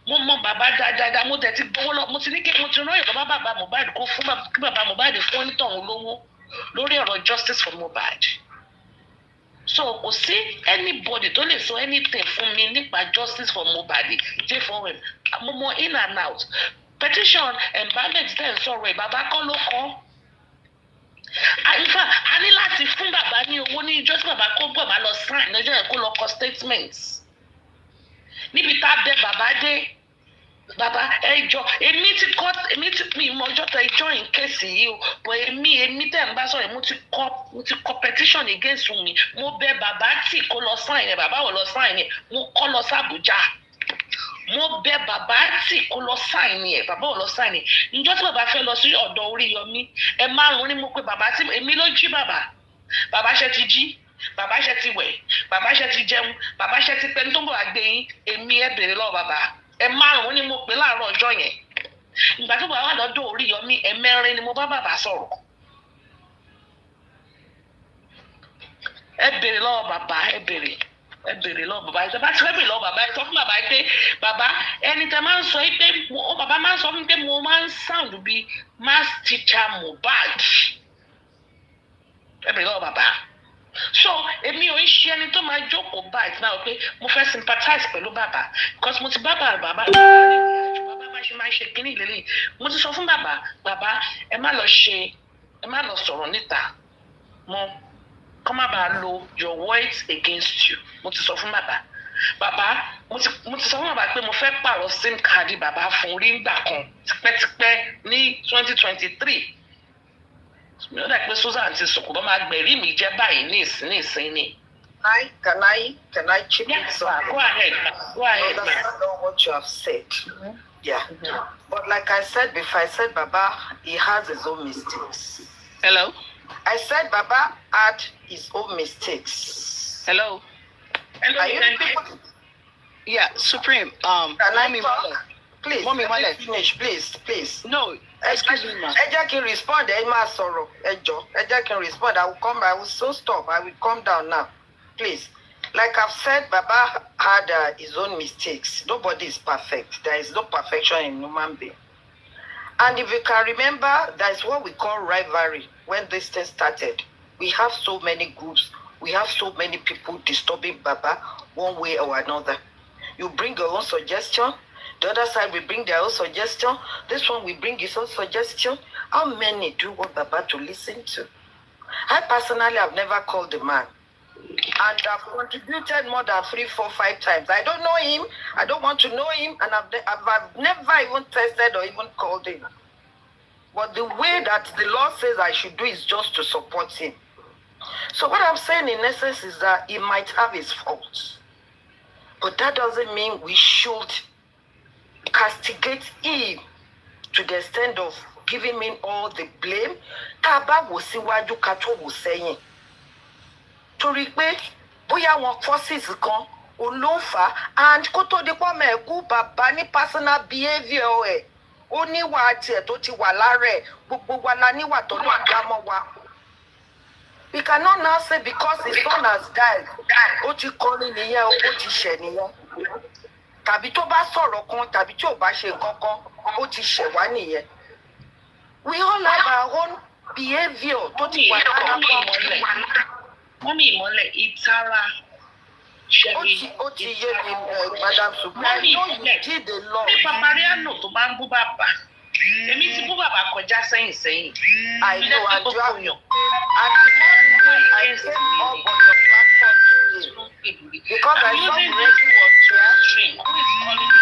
Mo mọ Baba dáadáa, mo tẹ̀ ti gbowó lọ, mo ti ní kí mo ti rán ìbọn Baba Mohbad kó fún kí Baba Mohbad fún onítọ̀hún lówó lórí ọ̀rọ̀ justice for Mohbad. So kò sí anybody tó lè sọ anything fún mi nípa justice for Mohbad jẹ́ fún ẹ̀. Mo mọ in and out. Petition empowerment tẹ̀ ń sọ̀rọ̀ ẹ̀, Baba kọ́ ló kọ́. In fact, a ní láti fún Baba ní owó ní ìjọ tí Baba kó Baba lọ sign lọ́jọ́ yẹn kó lọ kọ statements. Níbi tá a bẹ Baba dé, Baba ẹjọ́ èmi ti mi mọ ọjọ́ tó ẹjọ́ in case yìí o, but èmi tẹ̀ ń bá sọ̀rọ̀ mo ti kọ petition against Wummi. Mo bẹ Baba tí kó lọ sign ẹ̀, Baba ò lọ sign ẹ̀, mo kọ́ lọ sí Abuja. Mo bẹ Baba tí kó lọ sign ẹ̀, Baba ò lọ sign ẹ̀. Níjọ́ tí Baba fẹ́ lọ sí ọ̀dọ̀ Oríyọmí, ẹ márùn-ún ni mo pe Baba tí èmi ló jí Baba. Baba ṣe ti jí. Baba ṣe ti wẹ̀, Baba ṣe ti jẹun, Baba ṣe ti pẹ́ ní tó ń bọ̀ wá gbé yín, èmi ẹ bèrè lọ́wọ́ Baba. Ẹ márùn-ún ni mo pè láàárọ̀ ọjọ́ yẹn. Ìgbà tó bá wà lọ́dọ̀ Oríyọmí, ẹ mẹ́rin ni mo bá Baba sọ̀rọ̀. Ẹ bèrè lọ́wọ́ Baba, ẹ bèrè lọ́wọ́ Baba. Ìjọba ti fẹ́ bèrè lọ́wọ́ Baba, ẹ sọ fún Baba pé Baba ẹni tẹ máa ń sọ pé Baba máa ń sọ fún pé mo máa ń sound bí mass teacher Mohbad. Ẹ bèrè lọ́wọ́ Baba. So èmi ò ń ṣe ẹni tó máa jókòó báyìí náà pé mo fẹ́ sympathize pẹ̀lú Baba because mo ti Baba bá ṣe máa ń ṣe kínní ìlélẹ́yìn. Mo ti sọ fún Baba ẹ má lọ sọ̀rọ̀ níta mọ́ kọ́ má bàa lo your words against you. Mo ti sọ fún Baba mo ti sọ fún Baba pé mo fẹ́ pààrọ̀ sim card Baba fún rí ńgbà kan tipẹ́tipẹ́ ní 2023. Mi ò dà pé Susan ti sọ̀kò bá máa gbẹ̀rí mi jẹ́ báyìí ní ìsín ni. Can I chip in something? Go ahead. I understand what you have said. Mm-hmm. Yeah. Mm-hmm. But like I said before, I said Baba, he has his own mistakes. Hello? I said Baba had his own mistakes. Hello? Are you people? Yeah, Supreme. Can I talk? Please, Mommy, let me finish, please. No, excuse me, ma'am. Ẹ jẹ́ kí n respond, ẹ máa sọ̀rọ̀, ẹ jọ̀ọ́. Ẹ jẹ́ kí n respond, I will soon stop, I will calm down now. Please. Like I've said, Baba had his own mistakes. Nobody is perfect. There is no perfection in human being. And if you can remember, that's what we call rivalry when this thing started. We have so many groups, we have so many people disturbing Baba one way or another. You bring your own suggestion, the other side will bring their own suggestion, this one will bring his own suggestion. How many do you want Baba to listen to? I personally have never called the man. And I've contributed more than 3, 4, 5 times. I don't know him. I don't want to know him. And I've never even tested or even called him. But the way that the law says I should do is just to support him. So what I'm saying in essence is that he might have his faults, but that doesn't mean we should castigate him to the extent of giving him all the blame. Tá a bá wò síwájú ká tó wò sẹ́yìn. Torí pé bóyá wọn forces kan ló ń fà á, and kó tó di pọ́ mẹ́ẹ̀kú bàbá ní personal behaviour ẹ̀ ó níwà tiẹ̀ tó ti wà lára ẹ̀, gbogbo wa la níwà tó lè dá mọ́ wa. We cannot now say because his son has died, ó ti kọrin nìyẹn, ó ti ṣẹ̀ nìyẹn. Tàbí tó bá sọ̀rọ̀ kan, tàbí tí ò bá ṣe nǹkan kan, ó ti ṣẹ̀ wá nìyẹn. We all have our own behaviour tó ti wà lára wa. Mọ́mí ìmọ́lẹ̀ ìtara ṣẹ̀rí. Ó ti yé mi, Madam Supreme. I know you did a lot. Bí Papariano tó bá ń bú bàbá, èmi ti bú bàbá kọjá sẹ́yìn. I know, and you have, and the more I came up on the platform today, because I saw the lady was there. Who is calling me?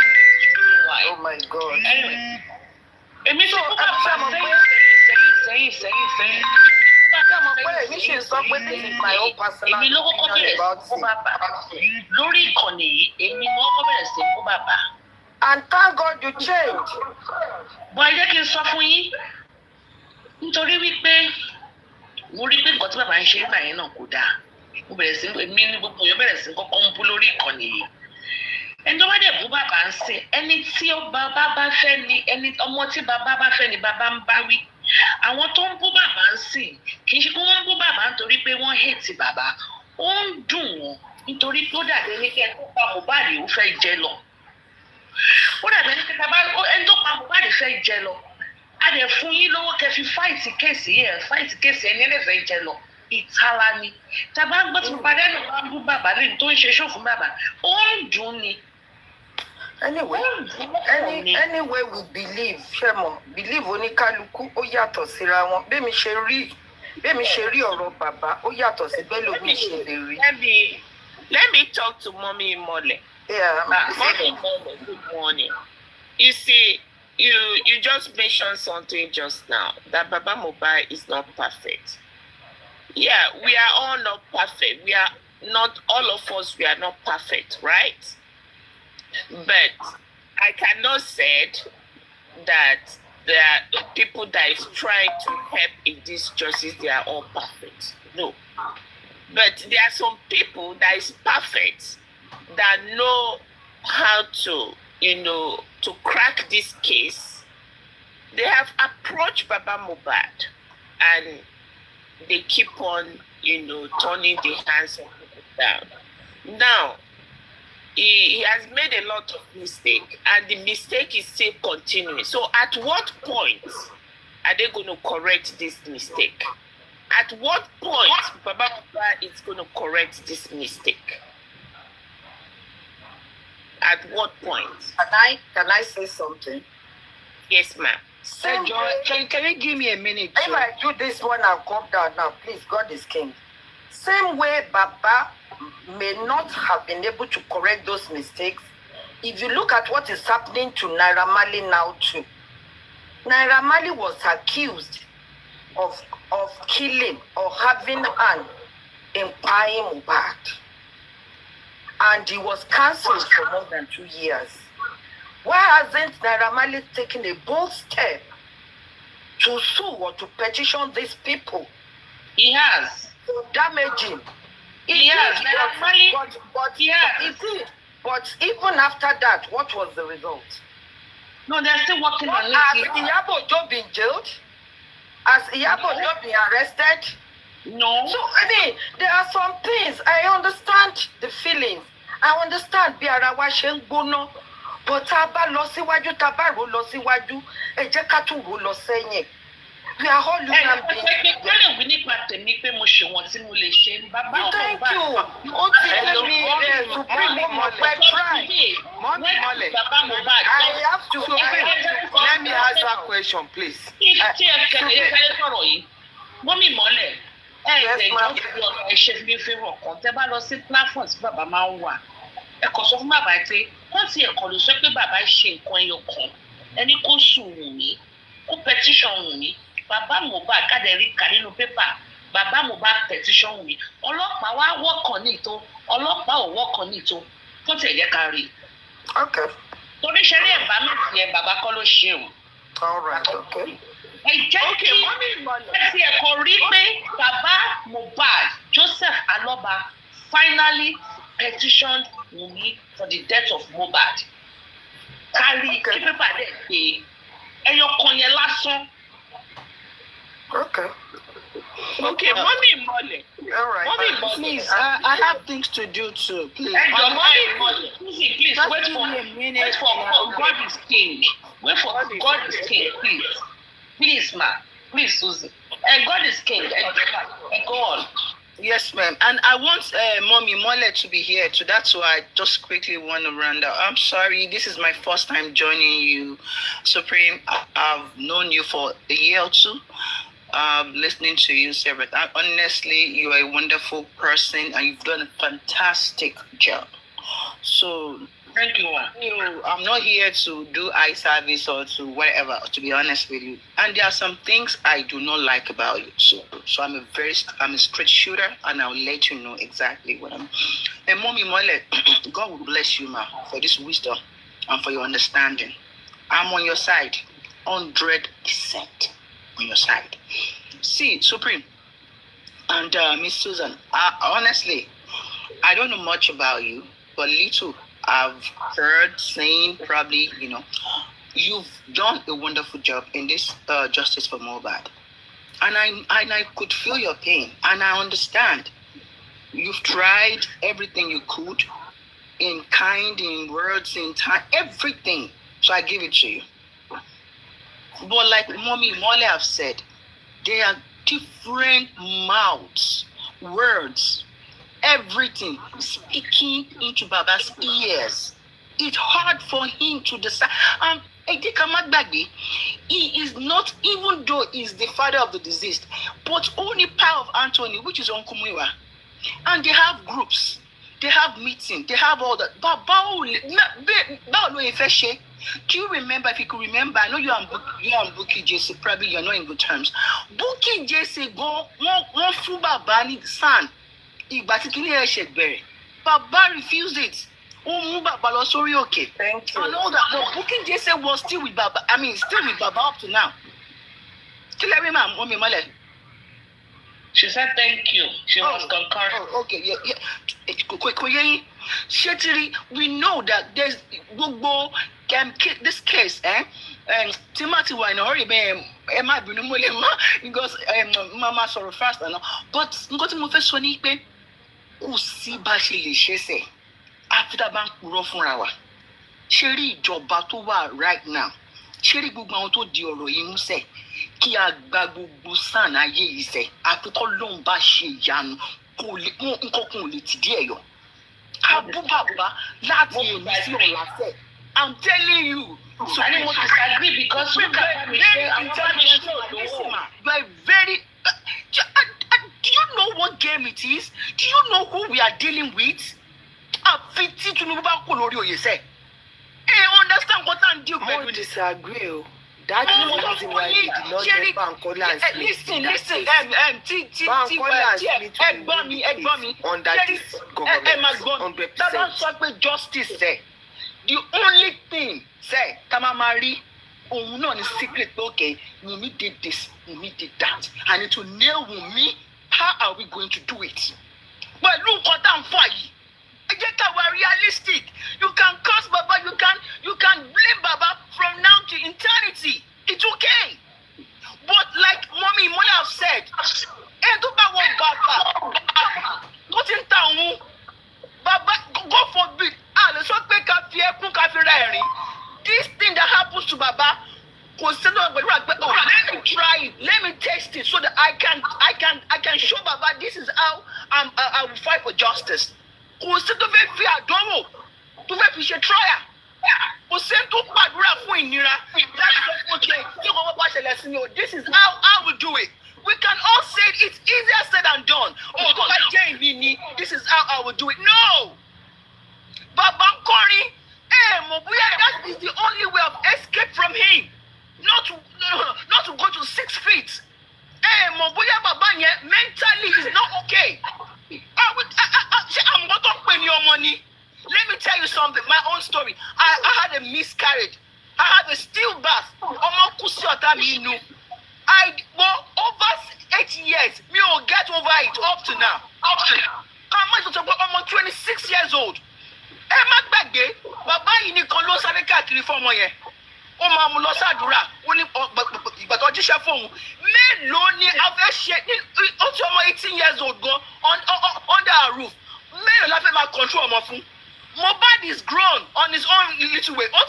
Oh my God. Anyway, èmi ti bú bàbá sẹ́yìn. Èmi ṣì ń sọ pé this is my own personal èmi ló kọ́kọ́ opinion bẹ̀rẹ̀ about sí bú it. bàbá. Lórí ìkànnì yìí, èmi ni wọ́n kọ́ bẹ̀rẹ̀ sí bú bàbá. And thank God you changed. Bọ̀ ẹ jẹ́ kí n sọ fún yín, nítorí wípé mo rí pé nǹkan tí bàbá ń ṣe nígbà yẹn náà kò dáa. Mo bẹ̀rẹ̀ sí èmi ní gbogbo èèyàn bẹ̀rẹ̀ sí kọ́kọ́ ń bú lórí ìkànnì yìí. Ẹni tó bá dẹ̀ bú bàbá ń sìn, ẹni tí bàbá bá fẹ́ ni, ẹni ọmọ tí bàbá bá fẹ́ ni bàbá ń bá wí. Àwọn tó ń bú bàbá ń sìn, kì í ṣe pé wọ́n ń bú bàbá nítorí pé wọ́n hate bàbá. Ó ń dùn wọ́n nítorí pé ó dàbí ẹni kí ẹni tó pa Mohbad ó fẹ́ jẹ lọ. Ó dàbí ẹni kí ẹni tó pa Mohbad fẹ́ jẹ lọ. A dẹ̀ fún yín lówó kẹ́ fi fáìtì kéèsì yẹn, fáìtì kéèsì ẹni ẹlẹ́fẹ̀ẹ́ jẹ lọ. Ìtara ni. Tàbá gbọ́ tí Papariano bá ń bú bàbá lẹ́yìn tó ń ṣe ṣó fún bàbá, ó ń dùn ni. Anyway, anyway we believe, Shemo, believe oníkálukú ó yàtọ̀ síra wọn. Bẹ́mi ṣe rí ọ̀rọ̀ bàbá ó yàtọ̀ sí bẹ́lòmí ṣe lè rí. Let me talk to Mommy Imole. Yeah. Mommy Imole, good morning. You see, you just mentioned something just now, that Baba Mohbad is not perfect. Yeah, we are all not perfect. We are not, all of us, we are not perfect, right? But I cannot say that there are people that is trying to help in this justice, they are all perfect. No. But there are some people that is perfect, that know how to, to crack this case. They have approached Baba Mohbad and they keep on, turning the hands of people down. Now, he has made a lot of mistakes, and the mistake is still continuing. So at what point are they going to correct this mistake? At what point Baba Mohbad is going to correct this mistake? At what point? Can I say something? Yes, ma'am. Can you give me a minute? If I do this one, I'll come down now. Please, God is king. Same way Baba may not have been able to correct those mistakes. If you look at what is happening to Naira Marley now too. Naira Marley was accused of killing or having hand in buying Mohbad. And he was cancelled for more than 2 years. Why hasn't Naira Marley taken a bold step to sue or to petition these people? He has. To damage him. He has. He did. But even after that, what was the result? No, they're still working on it. Has Iyabo Joe been jailed? Has Iyabo Joe been arrested? No. So, there are some things. I understand the feelings. I understand bí ara wa ṣe ń gbóná. But tá a bá lọ síwájú, tá a bá rò lọ síwájú, ẹ jẹ́ ká tún rò lọ sẹ́yìn. We are all human beings. Thank you. Ó ti tell me Supreme Mohbad try. I have to. Let me ask that question, please. Mọ́mí ìmọ́lẹ̀ ẹ̀ẹ́dẹ̀ẹ́dẹ́ ẹ̀ṣẹ̀ fi fẹ́ràn kan tẹ́ bá lọ sí platform tí bàbá máa ń wà ẹ kàn sọ fún bàbá pé wọ́n ti ẹ̀kọ́ ló sọ pé bàbá ṣe nǹkan ẹyọ kan ẹni kó sùn Wùmí kó petition Wùmí bàbá Mohbad kádẹ́rì kà nínú pépà Baba Mohbad petition me. Ọlọ́pàá wá work on it o. Ọlọ́pàá ò work on it o. Kó tẹ̀ yẹ ká rí. Okay. Torí ṣe rí environment yẹn bàbá kọ́ ló ṣe o. All right. Okay. Ẹ jẹ́ kí ẹ ti ẹ̀kọ́ rí pé bàbá Mohbad Joseph Aloba finally petitioned Wummi for the death of Mohbad. Kárí kí pépà dẹ̀ pé ẹyọ kan yẹn lásán. Okay. Okay, Mommy Mole. All right. Mommy Mole. Please, I have things to do too. Please. Ẹjọ Mommy Mole. Susie, please Just wait give for me a minute. wait for God is king. Wait for God is king, please. Please, ma. Please, Susie. God is king. Go on. Yes, ma'am. And I want Mommy Mole to be here too. That's why I just quickly want to round out. I'm sorry, this is my first time joining you, Supreme. I've known you for a year or two. Listening to you, Sarah. Honestly, you are a wonderful person and you've done a fantastic job. So, Thank you, ma. I'm not here to do eye service or to whatever, to be honest with you. And there are some things I do not like about you. So I'm a straight shooter, and I'll let you know exactly what I'm. And Mommy Mole, God will bless you, ma, for this wisdom and for your understanding. I'm on your side, 100% on your side. See, Supreme and Miss Susan, honestly, I don't know much about you, but little I've heard saying probably, you've done a wonderful job in this justice for Mohbad. And I could feel your pain, and I understand. You've tried everything you could in kind, in words, in time, everything. So I give it to you. But like Mommy Mole have said, there are different mouths, words, everything speaking into Baba's ears. It's hard for him to decide. He is not, even though he's the father of the deceased, but only part of Anthony, which is Uncle Muiwa. And they have groups, they have meetings, they have all that. Do you remember, if you could remember, I know you and Buki JC, probably you're not in good terms. Buki JC go one full Baba ni son. Baba refused it. Thank you. I know that, but Buki JC was still with Baba. I mean, still with Baba up to now. She said thank you. She was concurring. Oh, okay, yeah. Shetiri, we know that there's this case, Timothy were in a hurry, because Mama sorrow fast, but got to first one see Bashi say after the bank rough hour. Sherry job battle right now. Sherry Bugmanto Dioro, you say, Kia Babu Busan, I ye say, after Colum Bashi Yan, Kolit, Abu Baba, I'm telling you. So I didn't want to disagree because you are very intelligent. You are very. Do you know what game it is? Do you know who we are dealing with? Understand what I'm doing? I disagree. That's the reason why he did not get Bankola and listen, under this government. That's justice say. The only thing say, Tamamari, no is secret. Okay, Wummi did this, Wummi did that. I need to nail Wummi. How are we going to do it? But look what I'm for you. We're realistic. You can curse Baba, you can blame Baba from now to eternity. It's okay. But like Mommy Mole have said, not in town. Baba, God forbid. This thing that happens to Baba, let me try it. Let me test it so that I can show Baba this is how I will fight for justice. This is how I will do it. We can all say it's easier said than done. This is how I will do it. No! Baba Kori, that is the only way of escape from him. Not to go to 6 feet. Baba mentally kú sí ọ̀tá mi inú. I go over 8 years, me will get over it up to now. How much was I'm 26 years old? Ẹ má gbàgbé, bàbá yìí nìkan ló sáré káàkiri fún ọmọ yẹn. Ó máa mú lọ sàdúrà, ó ní ìgbà tó jíṣẹ́ fóun. Mélòó ni a fẹ́ ṣe ní ó ti ọmọ 18 years old gan under our roof. Mélòó la fẹ́ máa control ọmọ fún? Mohbad is grown on his own little way. Ó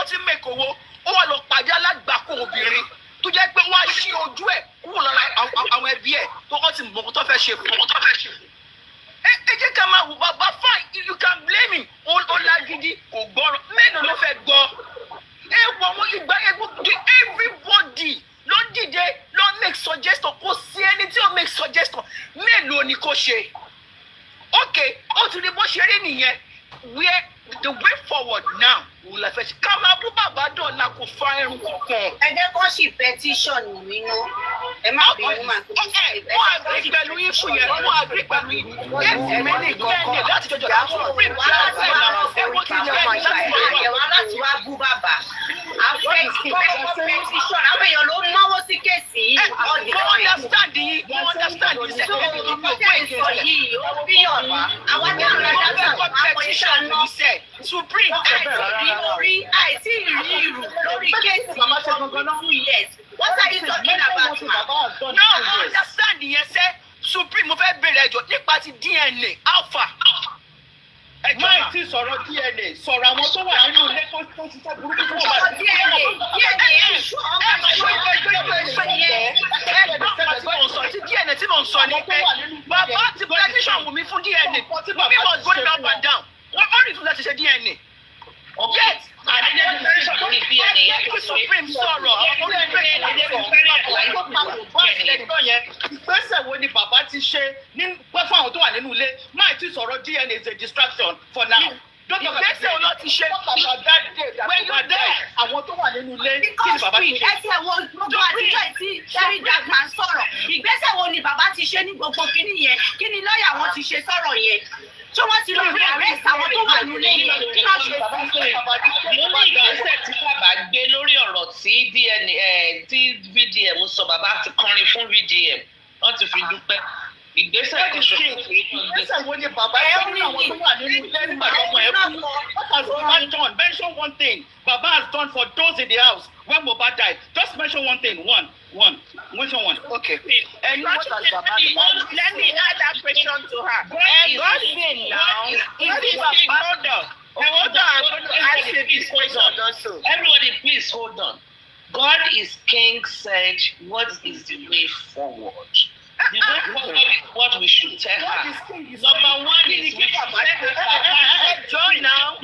ti make owó, ó wà lọ pàdé alágbàkó obìnrin. Tó jẹ́ pé wọ́n á ṣí ojú ẹ̀ kúrò lára àwọn ẹbí ẹ̀ tó wọ́n ti mọ̀ tó fẹ́ ṣe fún. Ẹ jẹ́ ká máa wù bàbá fine, you can blame him. Ó lágídí kò gbọ́rọ̀, mélòó ló fẹ́ gbọ́? Ẹ wọ àwọn ìgbà ẹgbẹ́ everybody ló dìde ló make suggestion, kò sí ẹni tí ó make suggestion, mélòó ni kò ṣe? Okay, ó ti rí bó ṣe rí nìyẹn. Where the way forward now wò la fẹ́ ṣe ká máa bú bàbá dọ̀la kò fa ẹrù kankan. Ẹ jẹ́ kó ṣì petition mi ná. Ẹ má bínú mà. Wọ́n àgbẹ̀ pẹ̀lú yín fún yẹn, wọ́n àgbẹ̀ pẹ̀lú yín. Ẹ̀sìn mi ní ìkọ̀kọ̀ láti jọjọ láti wọ́n rí Wàhálà láti wá bú bàbá. Àfẹ́ ìkọ́kọ́ petition. Àwọn èèyàn ló náwó sí kéèsì yìí. Wọ́n understand yìí, wọ́n understand yìí sẹ́yìn. Sọ yìí, ó bí ọ̀nà. Àwọn tí àwọn ẹ̀dá sọ̀rọ̀ máa ń petition náà. Supreme. Àìsí ìrí ìrù lórí kéèsì for 2 years. What are you talking about, ma? No, I understand yẹn sẹ́. Supreme mo fẹ́ bèrè ẹjọ́ nípa ti DNA alpha. Máì tí sọ̀rọ̀ DNA sọ̀rọ̀ àwọn tó wà nínú ilé tó ṣiṣẹ́ burúkú tó wà nínú ilé. DNA tí mo ń sọ ni pé bàbá ti petition Wùmí fún DNA. Wùmí was going up and down. Wọ́n rí fún láti ṣe DNA. Yet, Supreme sọ̀rọ̀ ìgbésẹ̀ wo ni bàbá ti ṣe pẹ́ fún àwọn tó wà nínú ilé máì tí sọ̀rọ̀ DNA is a distraction for now. Ìgbésẹ̀ wo ló ti ṣe? When you there, àwọn tó wà nínú ilé kí ni bàbá ti ṣe? Ẹsẹ̀ wo gbogbo àtijọ́ tí Sherry Jackman sọ̀rọ̀? Ìgbésẹ̀ wo ni bàbá ti ṣe ní gbogbo kíní yẹn? Kí ni lọ́ọ̀yà wọn ti ṣe sọ̀rọ̀ yẹn? Ṣé wọ́n ti lọ rí arrest àwọn tó wà nílé yẹn? Kí ló ṣe? Mo ní ìgbésẹ̀ tí bàbá gbé lórí ọ̀rọ̀ tí VDM sọ, bàbá ti kọrin fún VDM, wọ́n ti fi dúpẹ́. Ìgbésẹ̀ kan ṣe ìgbésẹ̀ wo ni bàbá yẹn ní àwọn tó wà nínú ilé nígbà tó mọ̀ ẹ́ kú? What has Baba done? Mention one thing Baba has done for those in the house when Mohbad died. Just mention one thing. One. Mention one. Okay. And what has Baba done? Let me add that question to her. God saying now, is this hold on. Hold on, I'm going to ask you this question also. Everybody, please hold on. God is King said, what is the way forward? The way forward is what we should tell her. Number one is we should tell her. Join now.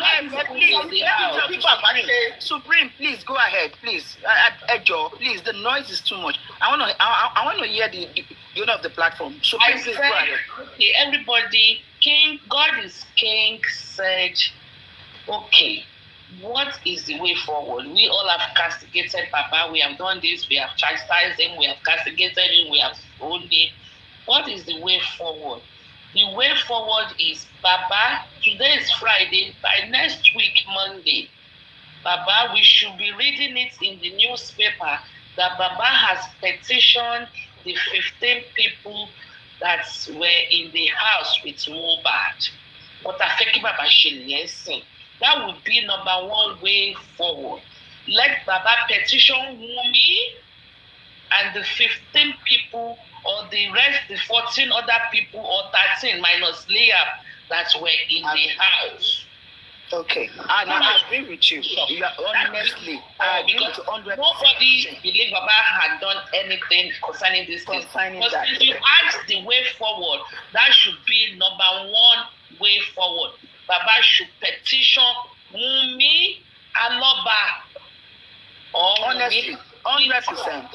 Supreme, please go ahead, please. Ejo, please. The noise is too much. I want to hear the owner of the platform. Supreme, please go ahead. Okay, everybody. God is King said, okay, what is the way forward? We all have castigated Papa. We have done this. We have chastised him. We have castigated him. We have owned him. What is the way forward? The way forward is, Baba, today is Friday. By next week, Monday, Baba, we should be reading it in the newspaper that Baba has petitioned the 15 people that were in the house with Mohbad. But I think Baba should listen. That would be number one way forward. Let Baba petition Wummi and the 15 people or the rest, the 14 other people or 13 minus Liam that were in the house. Okay, I agree with you. You are honestly, I agree with 100%. Nobody believe Baba had done anything concerning this thing. But if you ask the way forward, that should be number one way forward. Baba should petition Wummi Aloba or honestly, 100%.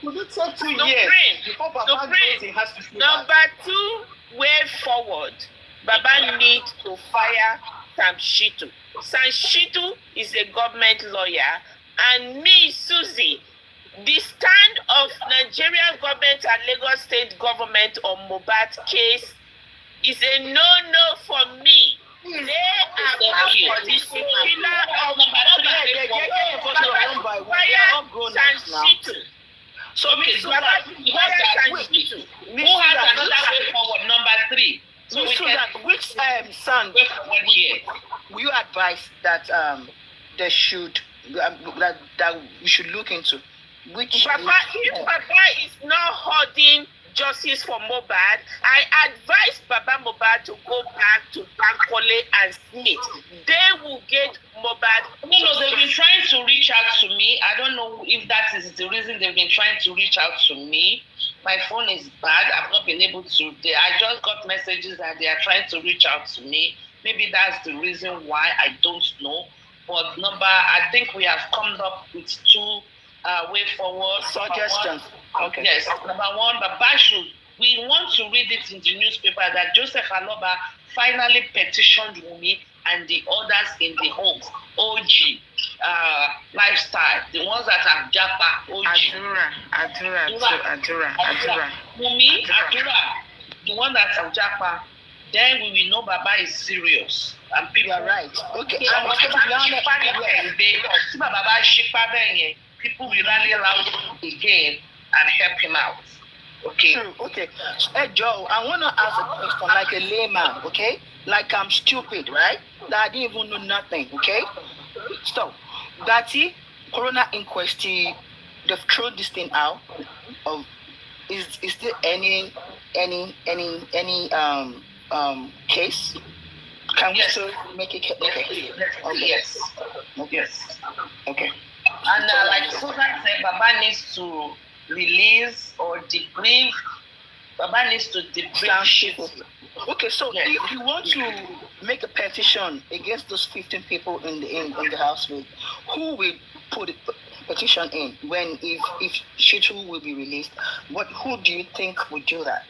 Could it take 2 years before Baba knows he has to do that? Number two way forward, Baba needs to fire Sam Shitu. Sam Shitu is a government lawyer, and me, Susie, the stand of Nigerian government and Lagos state government on Mohbad case is a no-no for me. They are for the killer of now. So Okay, Miss so Susan, that who has another way forward? Number 3. So Miss we Susan, can which son way forward here. will you advise that they should that we should look into? Which Papa, if Papa is not holding justice for Mohbad, I advise Baba Mohbad to go back to Bankole and Smith. They will get Mohbad. No, they've been trying to reach out to me. I don't know if that is the reason they've been trying to reach out to me. My phone is bad. I've not been able to. I just got messages that they are trying to reach out to me. Maybe that's the reason why. I don't know. But I think we have come up with 2 way forward suggestions? Okay. Yes. Number 1, Baba should. We want to read it in the newspaper that Joseph Aloba finally petitioned Wummi and the others in the homes. OG lifestyle, the ones that have Japa, OG. Adura. Wummi, Adura, the one that have Japa. Then we will know Baba is serious. And people are right. Okay. People will rally around again and help him out. Okay. True. Okay. Hey Joe, I want to ask a question like a layman, okay? Like I'm stupid, right? That I didn't even know nothing, okay? So, Betty, Corona inquest, they've thrown this thing out. Is there any case? Can we still make it? Okay. Yes. Yes. Okay. And like Susan said, Baba needs to release or debrief. Baba needs to debrief shit. Okay, so if you want to make a petition against those 15 people in the house, who will put a petition in if Shitu will be released? Who do you think would do that?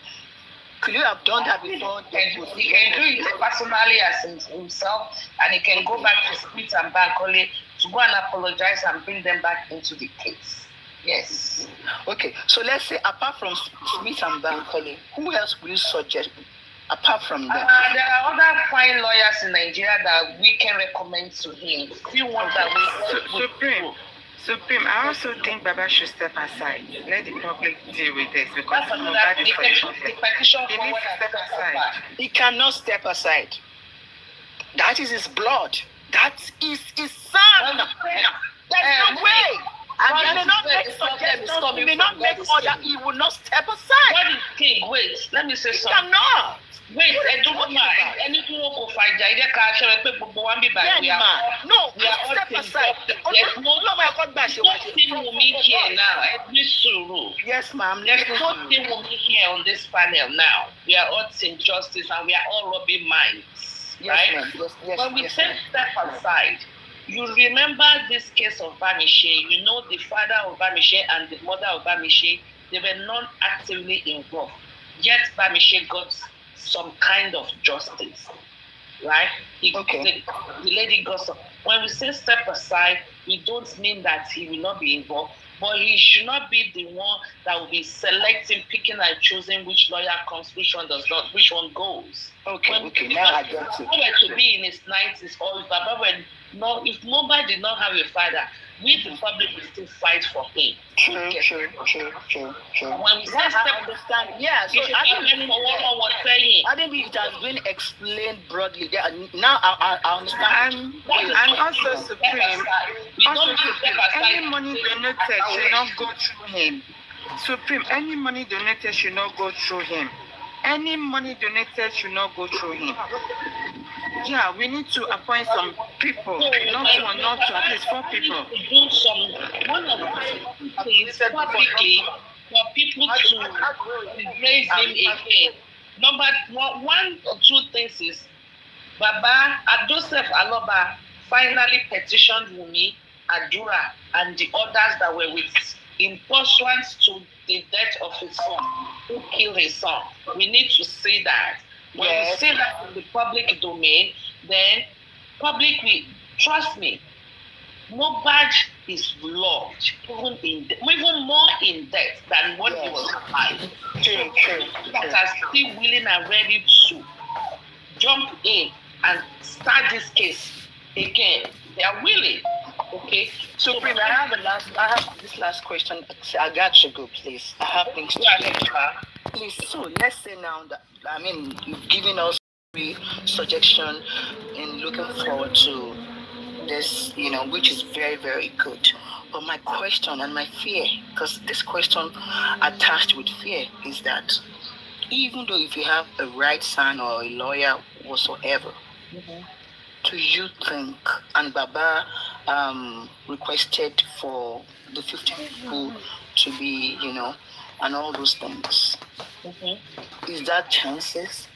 Could you have done that before? He can do it personally as himself, and he can go back to Smith and Bankole to go and apologize and bring them back into the case. Yes. Okay, so let's say apart from Smith and Bankole, who else will you suggest apart from them? There are other fine lawyers in Nigeria that we can recommend to him. Few ones that we Supreme, I also think Baba should step aside. Let the public deal with this because Mohbad is for the public. He needs to step aside. He cannot step aside. That is his blood. That is his son. There's no way. And he may not make suggestions. He may not make order. He will not step aside. What is king? Wait, let me say He something. cannot. Wait, anything will go fight. We are no, we are all step aside. There's no thing Wummi here now. Yes, ma'am. There's no thing Wummi here on this panel now. We are all team justice and we are all rubbing minds. Yes, right? ma'am. Yes, when we say step aside, you remember this case of Bamishe. You know the father of Bamishe and the mother of Bamishe, they were not actively involved. Yet Bamishe got some kind of justice, right? The lady got some. When we say step aside, we don't mean that he will not be involved, but he should not be the one that will be selecting, picking and choosing which lawyer comes, which one does not, which one goes. Okay, now I got it. Were to be in his 90s, or if Mohbad did not have a father, we the public will still fight for him. True. When we say step, understand. Yeah, so I think it has been explained broadly. Now I understand. And also Supreme, any money donated should not go through him. Supreme, any money donated should not go through him. Any money donated should not go through him. Yeah, we need to appoint some people, not one, not two, at least 4 people. Do some one of the things publicly for people to raise him again. Number 1 or 2 things is Baba Joseph Aloba finally petitioned Wummi, Adura, and the others that were with in pursuant to the death of his son, who killed his son. We need to see that. When we see that in the public domain, then public will trust me. Mohbad is loved, even more in death than what he was alive. That are still willing and ready to jump in and start this case again. They are willing. Okay. Supreme, I have this last question. I got to go, please. I have things to do. Please, so let's say now that, I mean, you've given us a suggestion in looking forward to this, which is very, very good. But my question and my fear, because this question attached with fear, is that even though if you have a right son or a lawyer whatsoever, do you think, and Baba requested for the 50 people to be, and all those things, is that chances?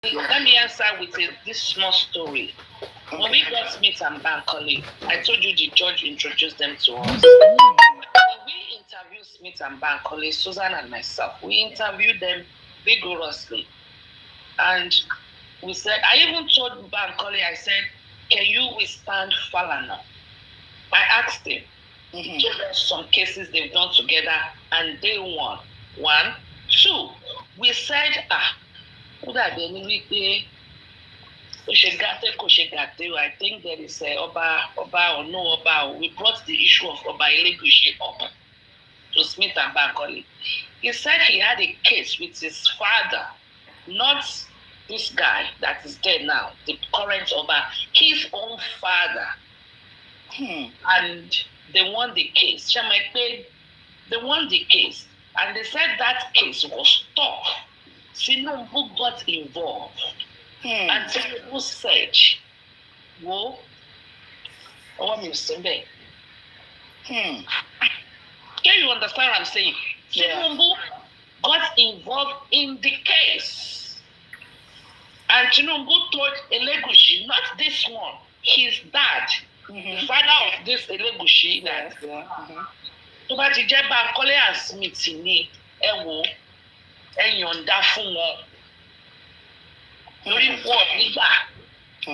Let me answer with this small story. When we got Smith and Bankole, I told you the judge introduced them to us. When we interviewed Smith and Bankole, Susan and myself, we interviewed them vigorously. And we said, I even told Bankole, I said, can you withstand Falana? I asked him. He told us some cases they've done together and they won. 1, 2, we said, I think there is Oba or no Oba. We brought the issue of Oba Elegushi up to Smith and Bankole. He said he had a case with his father, not this guy that is dead now, the current Oba, his own father. And they won the case. They won the case. And they said that case was tough. Tinubu got involved. And Tinubu said, "Whoa, what am I saying?" Can you understand what I'm saying? Tinubu got involved in the case. And Tinubu told Elegushi, not this one, his dad, the father of this Elegushi, that tó bá ti jẹ́ Bankole and Smith ni ẹ wò ẹ yọ̀ǹda fún wọn lórí wọ́ọ̀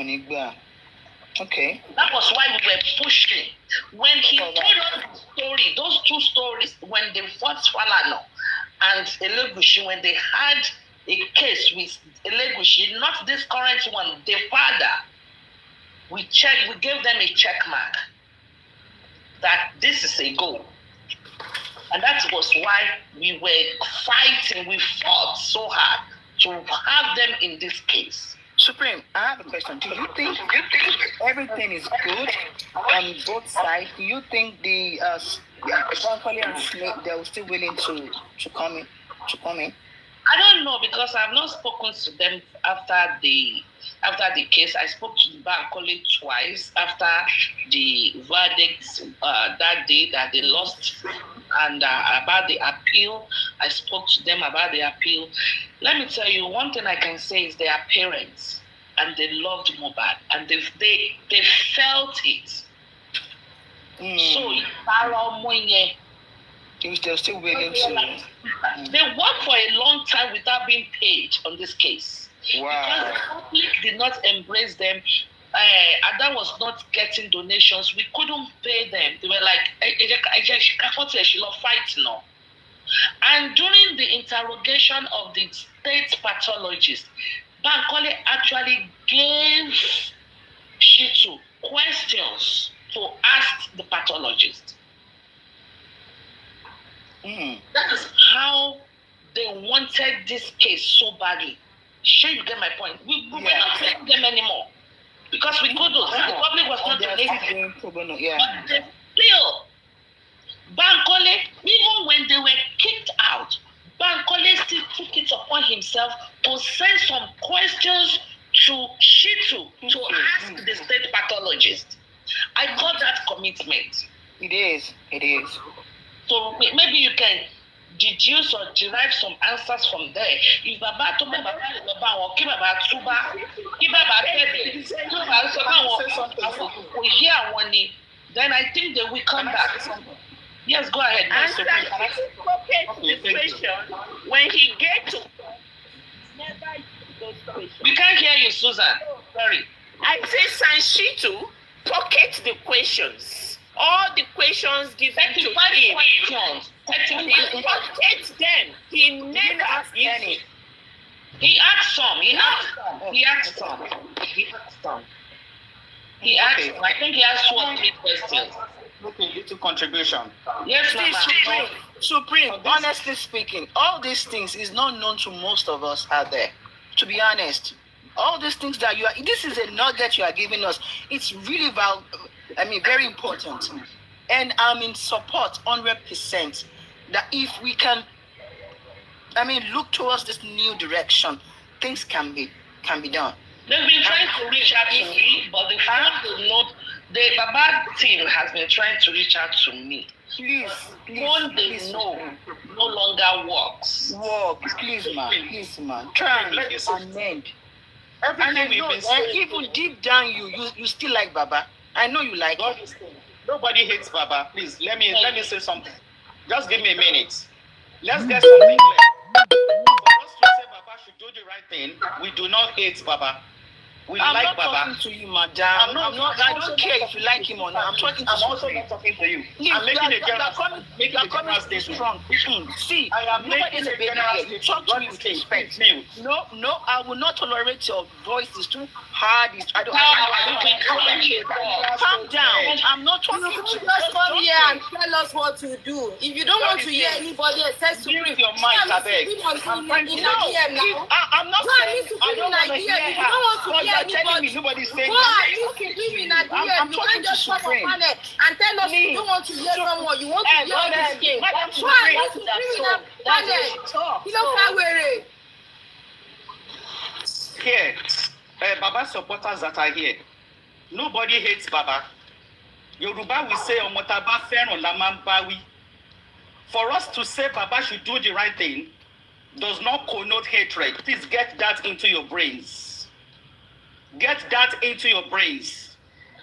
nígbà. Okay. That was why we were pushing. When he told us the story, those 2 stories, when they fought Falana and Elegushi, when they had a case with Elegushi, not this current one, the father, we gave them a check mark that this is a goal. And that was why we were fighting, we fought so hard to have them in this case. Supreme, I have a question. Do you think everything is good on both sides? Do you think the Bankole and Smith, they were still willing to come in? I don't know, because I've not spoken to them after the case. I spoke to Bankole twice after the verdict that day that they lost, and about the appeal. I spoke to them about the appeal. Let me tell you, one thing I can say is they are parents, and they loved Mohbad, and they felt it. So they're still willing to. They worked for a long time without being paid on this case. Wow. Because the public did not embrace them. Ada was not getting donations. We couldn't pay them. They were like, fight now. And during the interrogation of the state pathologist, Bankole actually gave Shitu questions to ask the pathologist. That is how they wanted this case so badly. Sure, you get my point. We were not paying them anymore because we couldn't. The public was not donating. But they still, Bankole, even when they were kicked out, Bankole still took it upon himself to send some questions to Shitu to ask the state pathologist. I call that commitment. It is. So maybe you can deduce or derive some answers from there. If Baba to Baba or keep about Tuba, keep about we hear one, then I think they will come back. Yes, go ahead. Answer the question when he get to never use those questions. We can't hear you, Susan. Sorry. I say Sanshitu pocket the questions. All the questions given to him. Questions. He pockets them. He never asked any. He asked some. He asked some. He asked, I think he asked 2 or 3 questions. Okay, little contribution. Yes, See, Mama. Supreme, honestly speaking, all these things is not known to most of us out there. To be honest, all these things that this is a nugget you are giving us. It's really very important. And I'm in support 100% that if we can, look towards this new direction, things can be done. They've been trying to reach out to me, but the Baba team has been trying to reach out to me. Please, They know no longer works. Please, man. Try and amend. Everything we've been saying, even deep down, you still like Baba. I know you like him. Nobody hates Baba. Please, let me say something. Just give me a minute. Let's get something clear. For us to say Baba should do the right thing, we do not hate Baba. I'm not Baba. talking to you, madam. I don't care if you like him or not. I'm talking to also not talking to you. I'm making a general statement. Strong. See, I am making a general statement. Talk to me with respect. No, I will not tolerate your voice. It's too hard. Calm down. I'm not talking to you. Just come here and tell us what to do. If you don't want to hear anybody except Supreme, your mic, I beg. I'm not. I don't want to hear her. If you don't want to hear anybody, nobody's saying go and listen to him in a DM. You can't just come on panel and tell us you don't want to hear someone. You want to hear this game. Go and listen to him in a panel. You don't care where it. Here, Baba supporters that are here. Nobody hates Baba. Yoruba will say, Omotaba Fẹ́ràn la máa ń bá wí. For us to say Baba should do the right thing does not connote hatred. Please get that into your brains. Get that into your brains.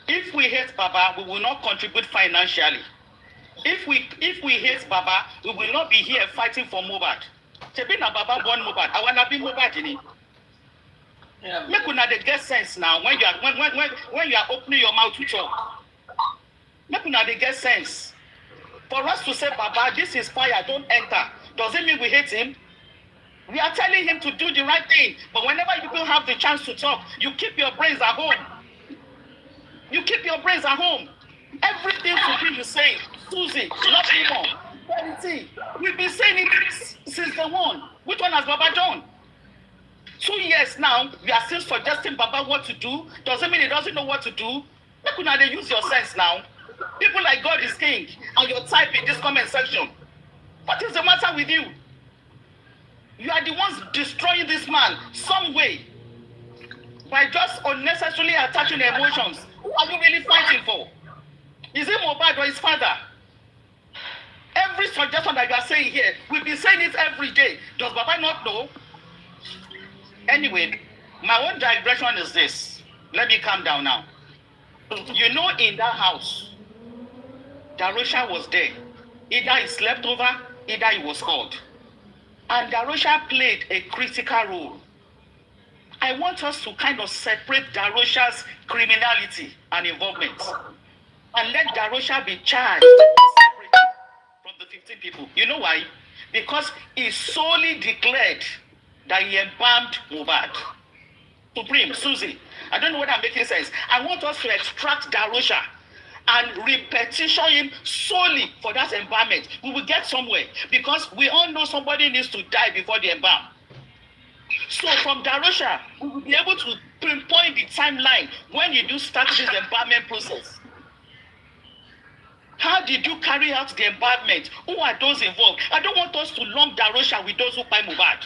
If we hate Baba, we will not contribute financially. If we hate Baba, we will not be here fighting for Mohbad. Tebina Baba born Mohbad. I wanna be Mohbad in it. Make una dey get sense now when you are opening your mouth to talk. Make una dey get sense. For us to say, Baba, this is fire, don't enter, doesn't mean we hate him. We are telling him to do the right thing. But whenever you people have the chance to talk, you keep your brains at home. You keep your brains at home. Everything Supreme is saying, Susie, nothing more. Charity, we've been saying it since the one. Which one has Baba done? 2 years now, we are still suggesting Baba what to do. Doesn't mean he doesn't know what to do. Make una dey use your sense now. People like God is king, and you're typing this comment section. What is the matter with you? You are the ones destroying this man some way by just unnecessarily attaching emotions. Who are you really fighting for? Is it Mohbad or his father? Every suggestion that you are saying here, we've been saying it every day. Does Baba not know? Anyway, my own digression is this. Let me calm down now. You know, in that house, Darusha was there. Either he slept over, either he was called. And Darusha played a critical role. I want us to kind of separate Darusha's criminality and involvement and let Darusha be charged separately from the 15 people. You know why? Because he solely declared that he embalmed Mohbad. Supreme, Susie, I don't know whether I'm making sense. I want us to extract Darusha and repetition him solely for that embalmment. We will get somewhere because we all know somebody needs to die before the embalm. So from Darusha, we will be able to pinpoint the timeline when you do start this embalmment process. How did you carry out the embalmment? Who are those involved? I don't want us to lump Darusha with those who buy Mohbad.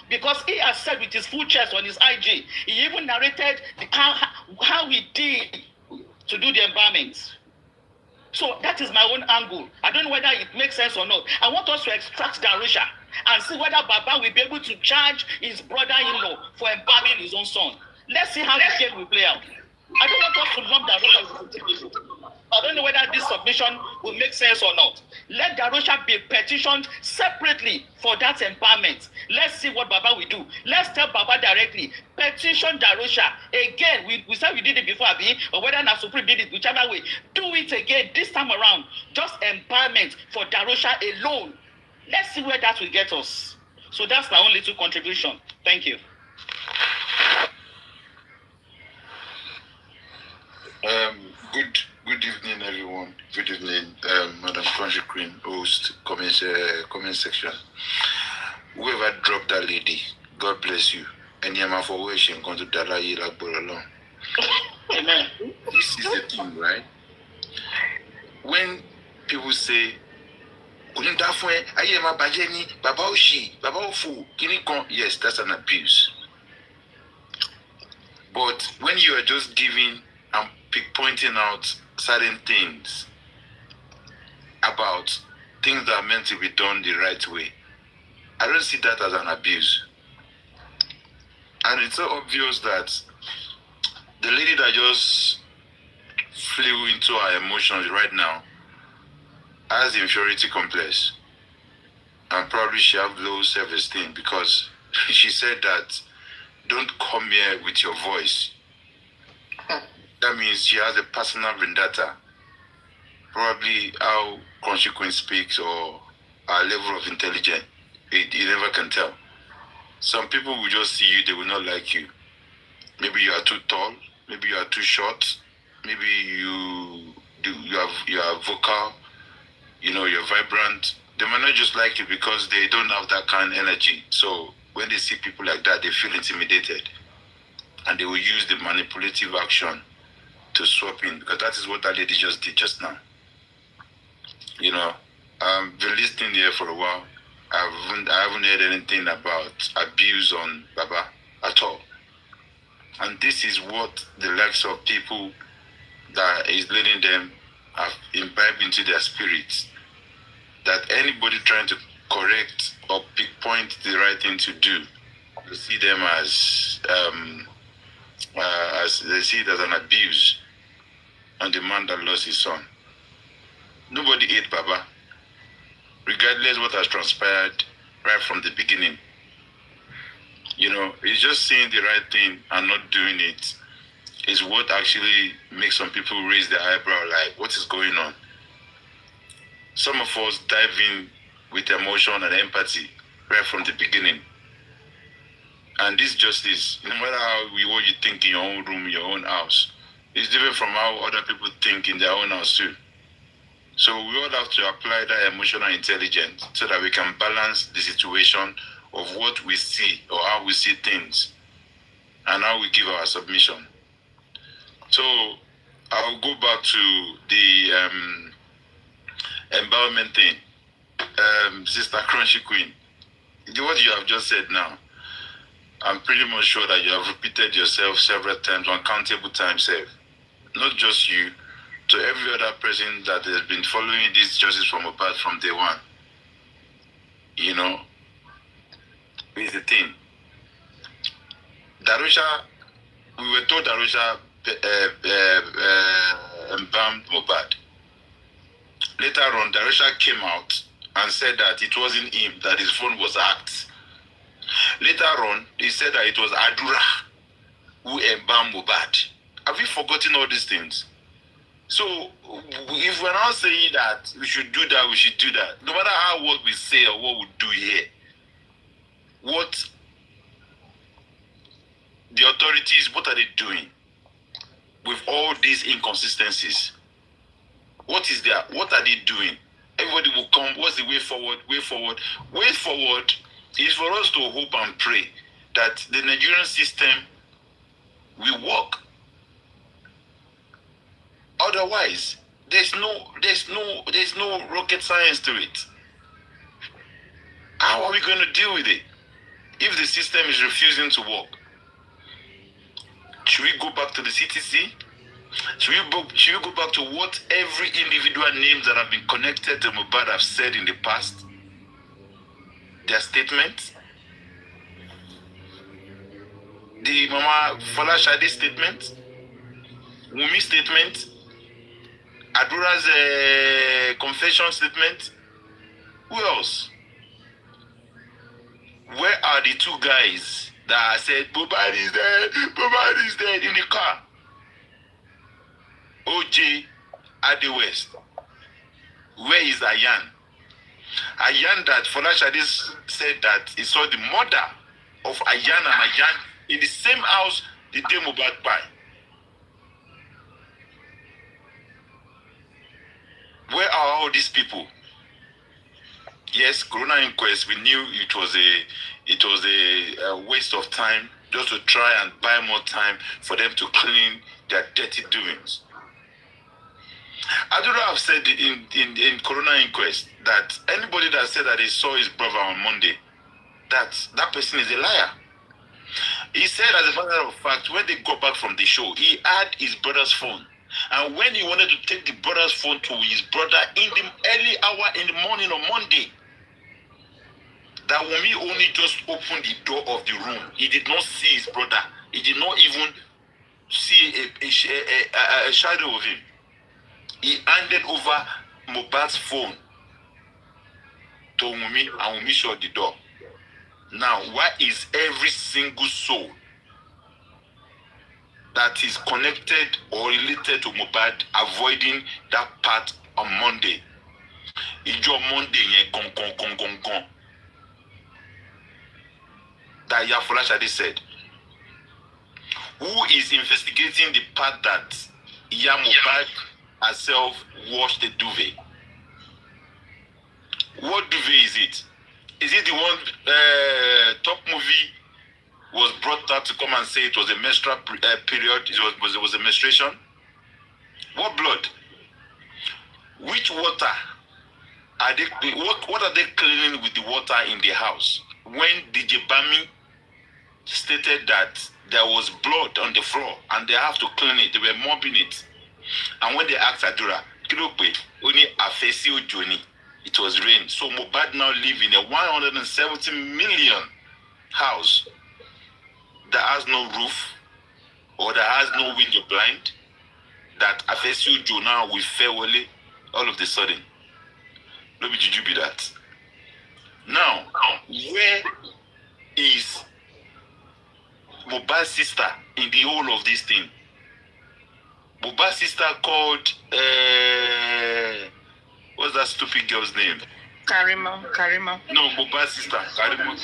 Because he has said with his full chest on his IG, he even narrated how he did to do the embalmment. So that is my own angle. I don't know whether it makes sense or not. I want us to extract Darusha and see whether Baba will be able to charge his brother-in-law for embalming his own son. Let's see how the game will play out. I don't want us to lump Darusha with the people. I don't know whether this submission will make sense or not. Let Darusha be petitioned separately for that empowerment. Let's see what Baba will do. Let's tell Baba directly, petition Darusha. Again, we said we did it before, or whether Na Supreme did it, whichever way. Do it again this time around. Just empowerment for Darusha alone. Let's see where that will get us. So that's my only little contribution. Thank you. Good evening, everyone. Good evening, Madam Country Queen, host, comment section. Whoever dropped that lady, God bless you. And Yama for wishing going to Dalai like Borolon. Amen. This is the thing, right? When people say, yes, that's an abuse. But when you are just giving and pointing out certain things about things that are meant to be done the right way, I don't see that as an abuse. And it's so obvious that the lady that just flew into her emotions right now has inferiority complex. And probably she has low self-esteem because she said that don't come here with your voice. That means she has a personal vendetta. Probably how consequence speaks or our level of intelligence. You never can tell. Some people will just see you, they will not like you. Maybe you are too tall, maybe you are too short, maybe you are vocal, you're vibrant. They might not just like you because they don't have that kind of energy. So when they see people like that, they feel intimidated. And they will use the manipulative action to swap in, because that is what that lady just did just now. I've been listening here for a while. I haven't heard anything about abuse on Baba at all. And this is what the likes of people that is leading them have imbibed into their spirits. That anybody trying to correct or pinpoint the right thing to do, they see them as they see it as an abuse on the man that lost his son. Nobody ate Baba, regardless what has transpired right from the beginning. It's just saying the right thing and not doing it is what actually makes some people raise their eyebrow like, what is going on? Some of us dive in with emotion and empathy right from the beginning. And this justice, no matter what you think in your own room, in your own house, is different from how other people think in their own house too. So we all have to apply that emotional intelligence so that we can balance the situation of what we see or how we see things and how we give our submission. So I'll go back to the empowerment thing. Sister Crunchy Queen, what you have just said now, I'm pretty much sure that you have repeated yourself several times, uncountable times, not just you, to every other person that has been following this justice from apart from day one. Is the thing. Darusha, we were told Darusha embalmed Mohbad. Later on, Darusha came out and said that it wasn't him, that his phone was hacked. Later on, he said that it was Adura who embalmed Mohbad. Have you forgotten all these things? So, if we're not saying that we should do that, we should do that. No matter what we say or what we do here, what the authorities, what are they doing with all these inconsistencies? What are they doing? Everybody will come. What's the way forward? Way forward. Way forward is for us to hope and pray that the Nigerian system will work. Otherwise, there's no rocket science to it. How are we going to deal with it if the system is refusing to work? Should we go back to the CTC? Should we go back to what every individual names that have been connected to Mohbad have said in the past? Their statements? The Mama Folashade statement? Wummi statement? Adura's confession statement? Who else? Where are the two guys that said Mohbad is dead in the car? OJ at the West. Where is Ayan? Ayan that Folashade said that he saw the mother of Ayan and Ayan in the same house the day Mohbad died. Where are all these people? Yes, Corona inquest, we knew it was a waste of time just to try and buy more time for them to clean their dirty doings. Adura have said in Corona inquest that anybody that said that he saw his brother on Monday, that person is a liar. He said, as a matter of fact, when they got back from the show, he had his brother's phone. And when he wanted to take the brother's phone to his brother in the early hour in the morning on Monday, that Wummi only just opened the door of the room. He did not see his brother. He did not even see a shadow of him. He handed over Mohbad's phone to Wummi, and Wummi shut the door. Now, why is every single soul that is connected or related to Mohbad avoiding that part on Monday? Ijo Monday, gong. That Yafolashade said. Who is investigating the part that Mohbad herself washed the duvet? What duvet is it? Is it the one Top Movie was brought out to come and say it was a menstrual period? It was a menstruation? What blood? Which water are they? What are they cleaning with the water in the house? When DJ Bami stated that there was blood on the floor and they have to clean it, they were mopping it. And when they asked Adura, only Afesi Ojoni, it was rain. So Mohbad now live in a 170 million house that has no roof or that has no window blind, that Afesi Ojo now will farewell all of the sudden. No be juju be that. Now, where is Mohbad's sister in the whole of this thing? Mohbad's sister called what's that stupid girl's name? Karima. No, Mohbad's sister, Karima.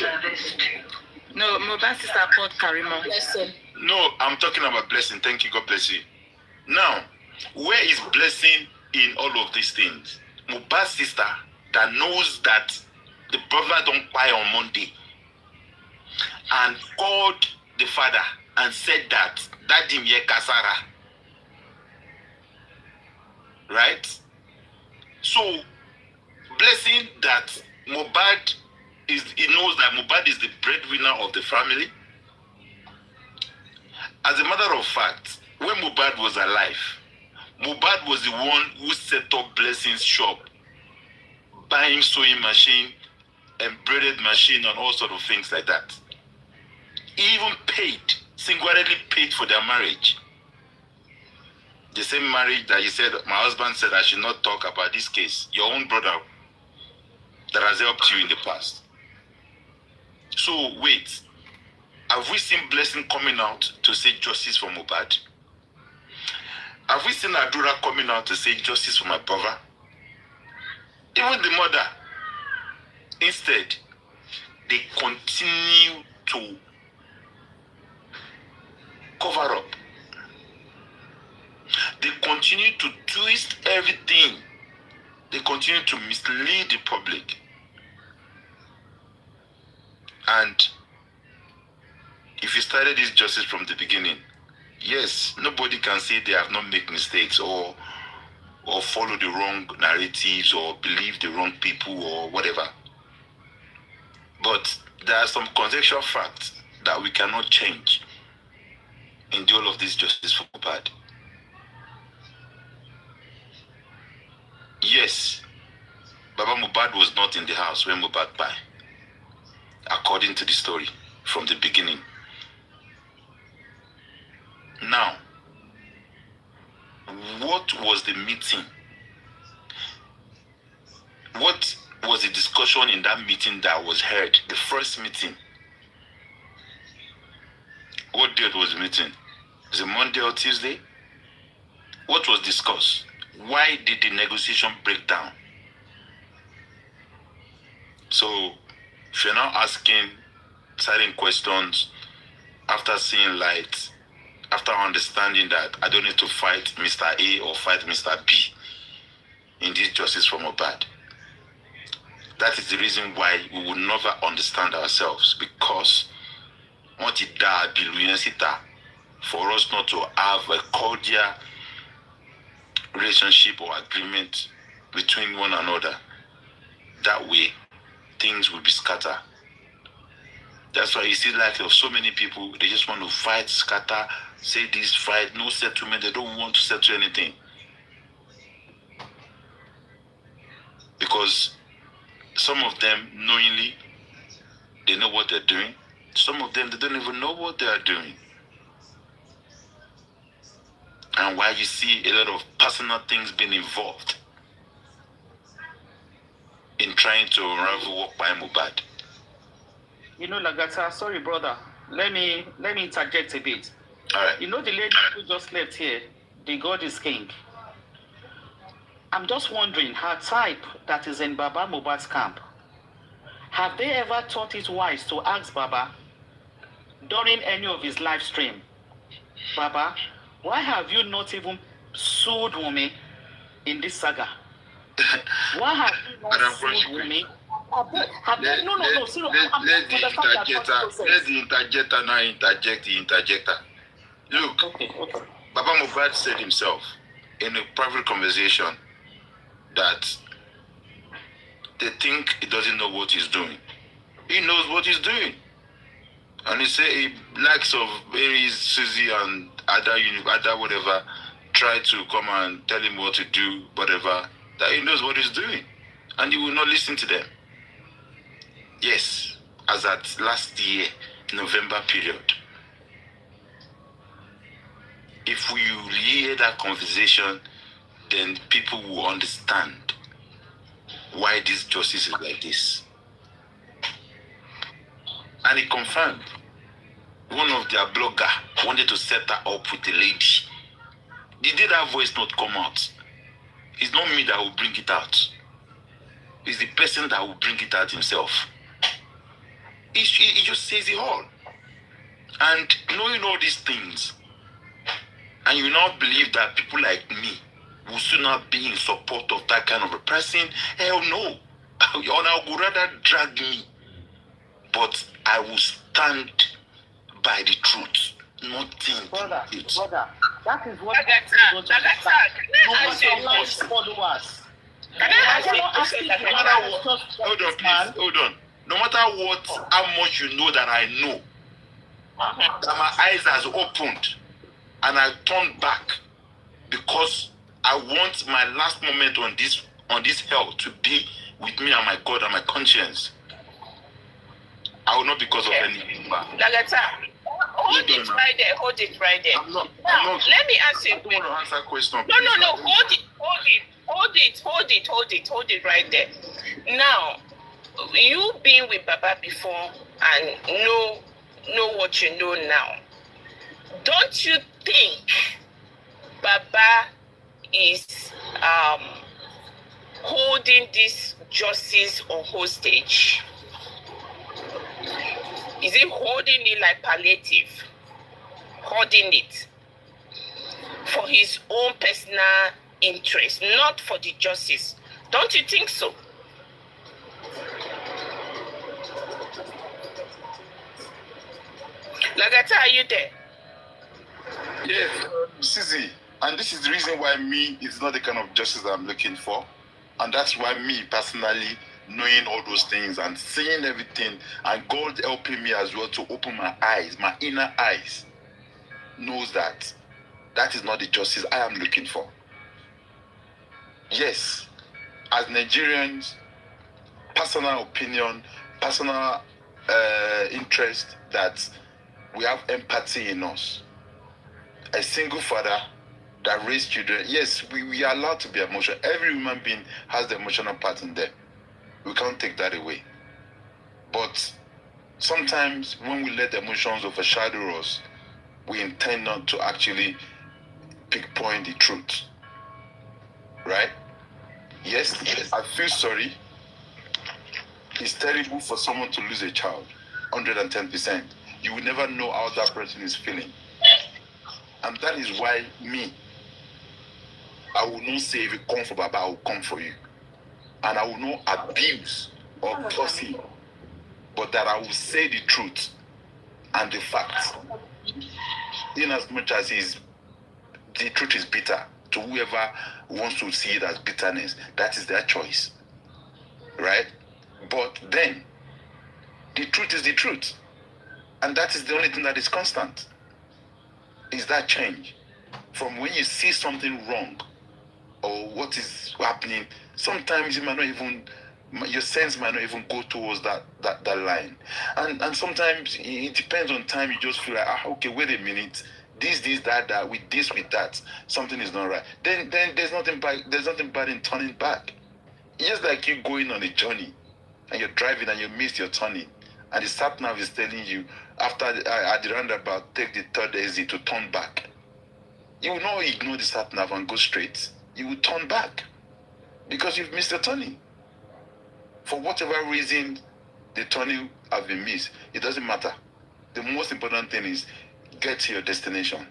No, Mohbad's sister called Karima. Blessing. No, I'm talking about Blessing. Thank you, God bless you. Now, where is Blessing in all of these things? Mohbad's sister that knows that the brother don't buy on Monday and called the father and said that Daddy Mie Kasara. Right? So, Blessing that Mohbad he knows that Mohbad is the breadwinner of the family. As a matter of fact, when Mohbad was alive, Mohbad was the one who set up Blessing's shop, buying sewing machine, embroidered machine, and all sort of things like that. He even singularly paid for their marriage. The same marriage that he said, my husband said I should not talk about this case. Your own brother that has helped you in the past. So wait, have we seen Blessing coming out to say justice for Mohbad? Have we seen Adura coming out to say justice for my brother? Even the mother. Instead, they continue to cover up. They continue to twist everything. They continue to mislead the public. And if you started this justice from the beginning, yes, nobody can say they have not made mistakes or follow the wrong narratives or believe the wrong people or whatever. But there are some contextual facts that we cannot change in the whole of this justice for Mohbad. Yes, Baba Mohbad was not in the house when Mohbad died, according to the story from the beginning. Now, what was the meeting? What was the discussion in that meeting that was heard? The first meeting. What date was the meeting? Was it Monday or Tuesday? What was discussed? Why did the negotiation break down? So, if you're now asking certain questions after seeing light, after understanding that I don't need to fight Mr. A or fight Mr. B, in this justice for Mohbad. That is the reason why we will never understand ourselves, because for us not to have a cordial relationship or agreement between one another. That way, things will be scattered. That's why you see like of so many people, they just want to fight, scatter, say this, fight, no settlement. They don't want to settle anything. Because some of them, knowingly, they know what they're doing. Some of them, they don't even know what they are doing. And why you see a lot of personal things being involved in trying to unravel what by Mohbad. You know, Lagata, sorry, brother. Let me interject a bit. All right. You know the lady who just left here, the God is King. I'm just wondering, her type that is in Baba Mohbad's camp, have they ever thought it wise to ask Baba during any of his live stream, Baba, why have you not even sued Wummi in this saga? Why have you not sued Wummi? Let the interjector now interject the interjector. Look, okay. Baba Mohbad said himself in a private conversation that they think he doesn't know what he's doing. He knows what he's doing. And he said he likes of Aries, Susie, and other whatever, try to come and tell him what to do, whatever, that he knows what he's doing. And he will not listen to them. Yes, as at last year, November period. If you hear that conversation, then people will understand why this justice is like this. And he confirmed. One of their blogger wanted to set her up with a lady. Did that voice not come out? It's not me that will bring it out. It's the person that will bring it out himself. He just says it all. And knowing all these things, and you now believe that people like me will sooner be in support of that kind of a person? Hell no. I would rather drag me. But I will stand by the truth. Nothing. Brother, that is what Hold on. No matter what, how much you know that I know, that my eyes has opened and I turned back because I want my last moment on this hell to be with me and my God and my conscience. I will not because of anything. Lagata, hold it right there. I'm not, let me ask you. I don't want to answer question. No. Hold it right there. Now, you being with Baba before and know what you know now, don't you think Baba is holding this justice on hostage? Is he holding it like palliative? Holding it for his own personal interest, not for the justice. Don't you think so? Lagata, are you there? Yes, Susie. And this is the reason why it's not the kind of justice I'm looking for. And that's why me personally, knowing all those things and seeing everything, and God helping me as well to open my eyes, my inner eyes, knows that is not the justice I am looking for. Yes, as Nigerians, personal opinion, personal interest, that we have empathy in us. A single father that raised children, yes, we are allowed to be emotional. Every human being has the emotional part in them. We can't take that away. But sometimes when we let the emotions overshadow us, we intend not to actually pinpoint the truth. Right? Yes, I feel sorry. It's terrible for someone to lose a child, 110%. You will never know how that person is feeling. And that is why I will not say if you come for Baba, I will come for you. And I will not abuse or curse him, but that I will say the truth and the facts. In as much as the truth is bitter, to whoever wants to see it as bitterness, that is their choice. Right? But then, the truth is the truth. And that is the only thing that is constant. Is that change. From when you see something wrong, or what is happening, sometimes you might not even, your sense might not even go towards that line. And sometimes it depends on time, you just feel like, okay, wait a minute, this, that, with this, with that, something is not right. Then there's nothing bad in turning back. It's just like you going on a journey, and you're driving and you miss your turning, and the sat nav is telling you, after at the roundabout, take the third exit to turn back. You will not ignore the sat nav and go straight. You will turn back because you've missed the turning. For whatever reason the turning has been missed, it doesn't matter. The most important thing is get to your destination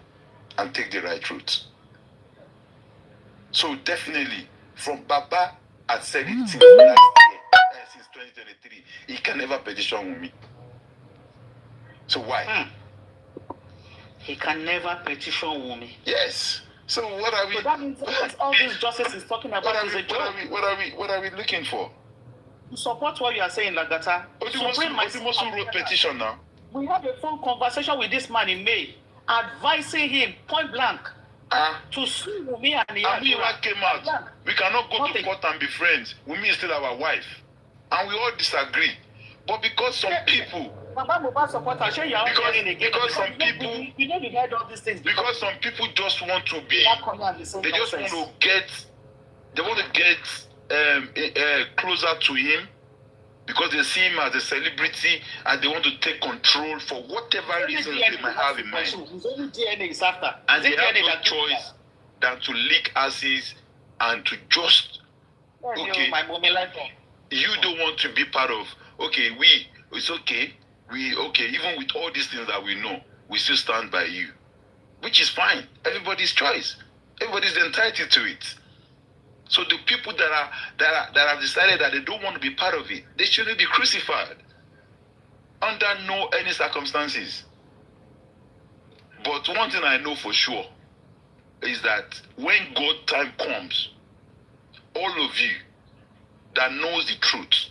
and take the right route. So definitely, from Baba had said it since last year, since 2023, he can never petition Wummi. So why? He can never petition Wummi. Yes. So what are we? So that means all this justice is talking about is a joke. What are we looking for? To support what you are saying, Lagata. Odimosu wrote petition now. We had a phone conversation with this man in May, advising him point blank to sue Wummi and Iyabo. And we came out. We cannot go to court and be friends. Wummi is still our wife, and we all disagree. But because some people. Because some people, you know, we heard all these things. Because some people just want to be, they just want to get, closer to him because they see him as a celebrity and they want to take control for whatever reasons they might have in mind. And they have no choice than to lick asses and to just, okay, you don't want to be part of, okay, it's okay. Even with all these things that we know, we still stand by you, which is fine. Everybody's choice. Everybody's entitled to it. So the people that have decided that they don't want to be part of it, they shouldn't be crucified under no any circumstances. But one thing I know for sure is that when God time comes, all of you that knows the truth,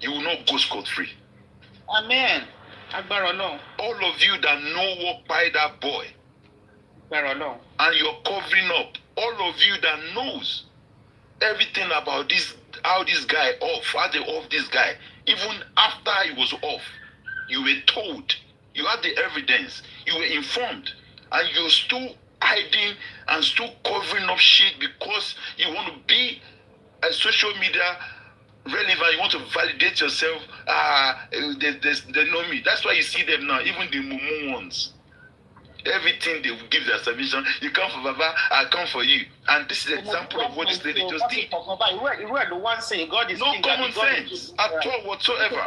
you will not go scot-free. Amen. All of you that know what by that boy, and you're covering up, all of you that knows everything about this, how this guy how they off this guy, even after he was off, you were told, you had the evidence, you were informed, and you're still hiding and still covering up shit because you want to be a social media relevant, you want to validate yourself. They know me. That's why you see them now, even the mumu ones. Everything they will give their submission. You come for Baba, I come for you. And this is an example of what this lady just did. You were the one saying God is no common sense at all whatsoever.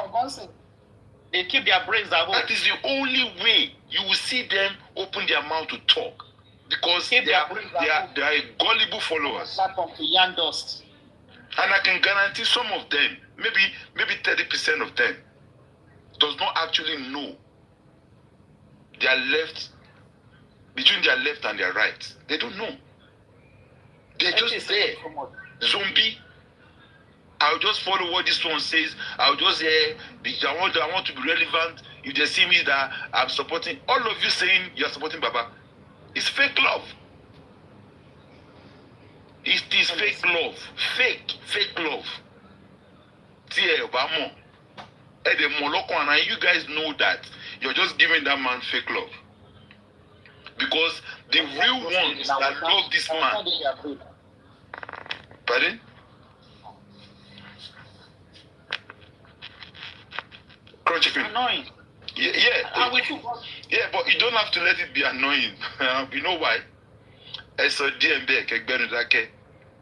They keep their brains at home. That is the only way you will see them open their mouth to talk. Because they are gullible followers. And I can guarantee some of them, maybe 30% of them, does not actually know their left, between their left and their right. They don't know. They're just there. Zombie. I'll just follow what this one says. I'll just say, I want to be relevant. If they see me that I'm supporting, all of you saying you're supporting Baba, it's fake love. It is fake love. Fake love. And you guys know that you're just giving that man fake love. Because the real ones that love this man. Pardon? Crunchy. Annoying. Yeah, but you don't have to let it be annoying. You know why? Ẹ̀sọ́ díẹ̀ ń bẹ̀ kẹgbẹ́nu dákẹ́.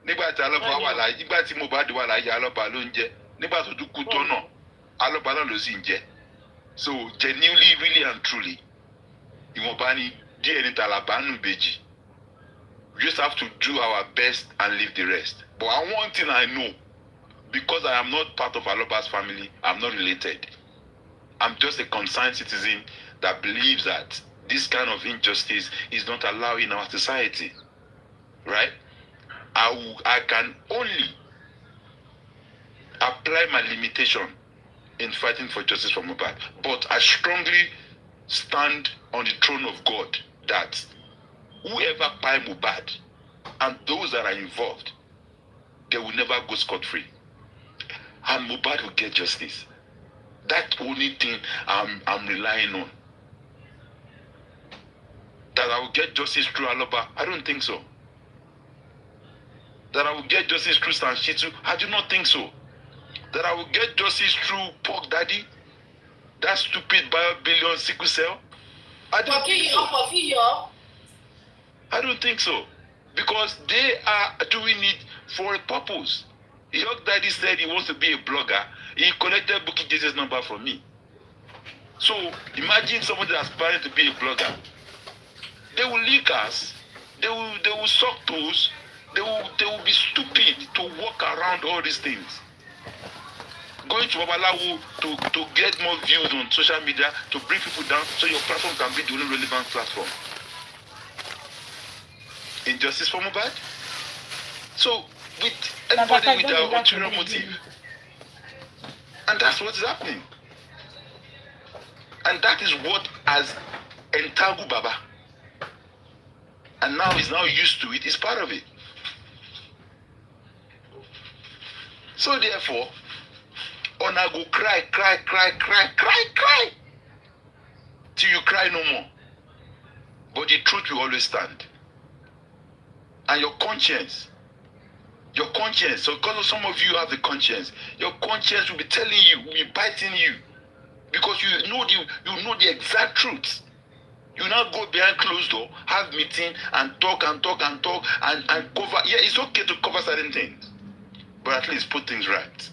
Nígbà tí alọ́ba wà láyé, nígbà tí Mohbad wà láyé, alọ́ba ló ń jẹ. Nígbà tó dúkú tó náà, alọ́ba náà ló sì ń jẹ. So genuinely, really and truly, ìwọ̀nba ni díẹ̀ ní tàlàbà nù bèjì. We just have to do our best and leave the rest. But one thing I know, because I am not part of Aloba's family, I'm not related. I'm just a concerned citizen that believes that this kind of injustice is not allowed in our society. Right? I can only apply my limitation in fighting for justice for Mohbad. But I strongly stand on the throne of God that whoever buy Mohbad and those that are involved, they will never go scot-free. And Mohbad will get justice. That's the only thing I'm relying on. That I will get justice through Aloba? I don't think so. That I will get justice through Sanshitu? I do not think so. That I will get justice through Pork Daddy? That stupid billion sickle cell? I don't think so. I don't think so. Because they are doing it for a purpose. Young Daddy said he wants to be a blogger. He collected Bukky Jesus' number from me. So imagine somebody that's planning to be a blogger. They will leak us. They will suck toes. They will be stupid to walk around all these things. Going to Babalawo to get more views on social media, to bring people down so your platform can be the only relevant platform. Injustice for Mohbad? So, with anybody with their ulterior motive. And that's what's happening. And that is what has entangled Baba. And now he's now used to it, he's part of it. So therefore, Ona go cry till you cry no more. But the truth will always stand. And your conscience, so because some of you have the conscience, your conscience will be telling you, will be biting you. Because you know the exact truth. You now go behind closed door, have meeting and talk and cover. Yeah, it's okay to cover certain things. But at least put things right.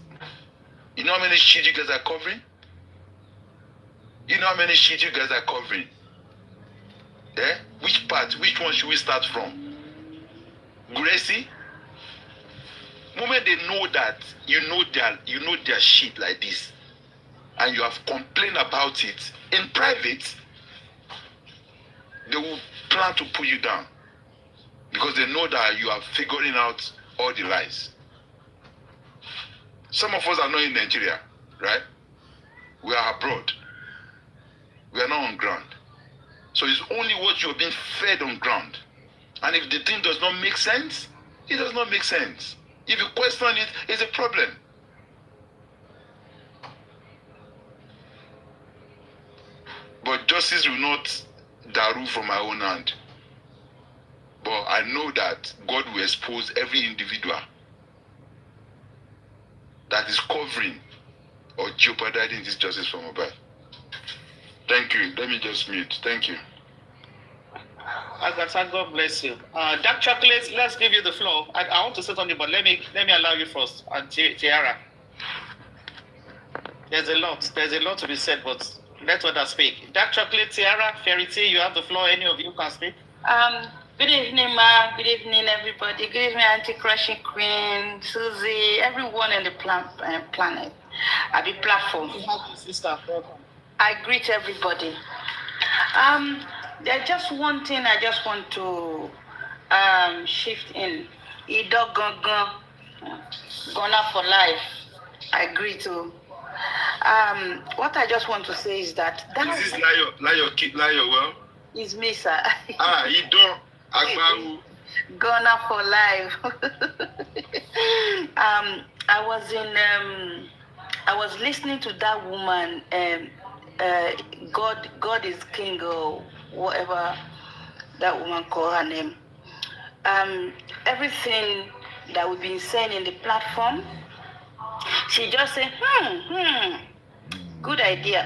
You know how many shit you guys are covering? Yeah? Which part? Which one should we start from? Gracie? Moment they know that you know their shit like this, and you have complained about it in private, they will plan to put you down. Because they know that you are figuring out all the lies. Some of us are not in Nigeria, right? We are abroad. We are not on ground. So it's only what you're being fed on ground. And if the thing does not make sense, it does not make sense. If you question it, it's a problem. But justice will not daru from my own hand. But I know that God will expose every individual that is covering or jeopardizing this justice for Mohbad. Thank you. Let me just mute. Thank you. Agatha, God bless you. Dark Chocolate, let's give you the floor. I want to say something, but let me allow you first. Tiara. There's a lot to be said, but let others speak. Dark Chocolate, Tiara, Fairy Tea, you have the floor. Any of you can speak. Good evening, Ma. Good evening, everybody. Good evening, Auntie Crushing Queen, Susie, everyone in the planet. At the platform. Sister, welcome. I greet everybody. There's just one thing I just want to shift in. Ido Gongon, Gonna for life. I agree to. What I just want to say is that is this Layo, well? Is me, sir. Ido Agbawu. Gonna for life. I was listening to that woman. God is king or whatever that woman called her name. Everything that we've been saying in the platform, she just said, good idea.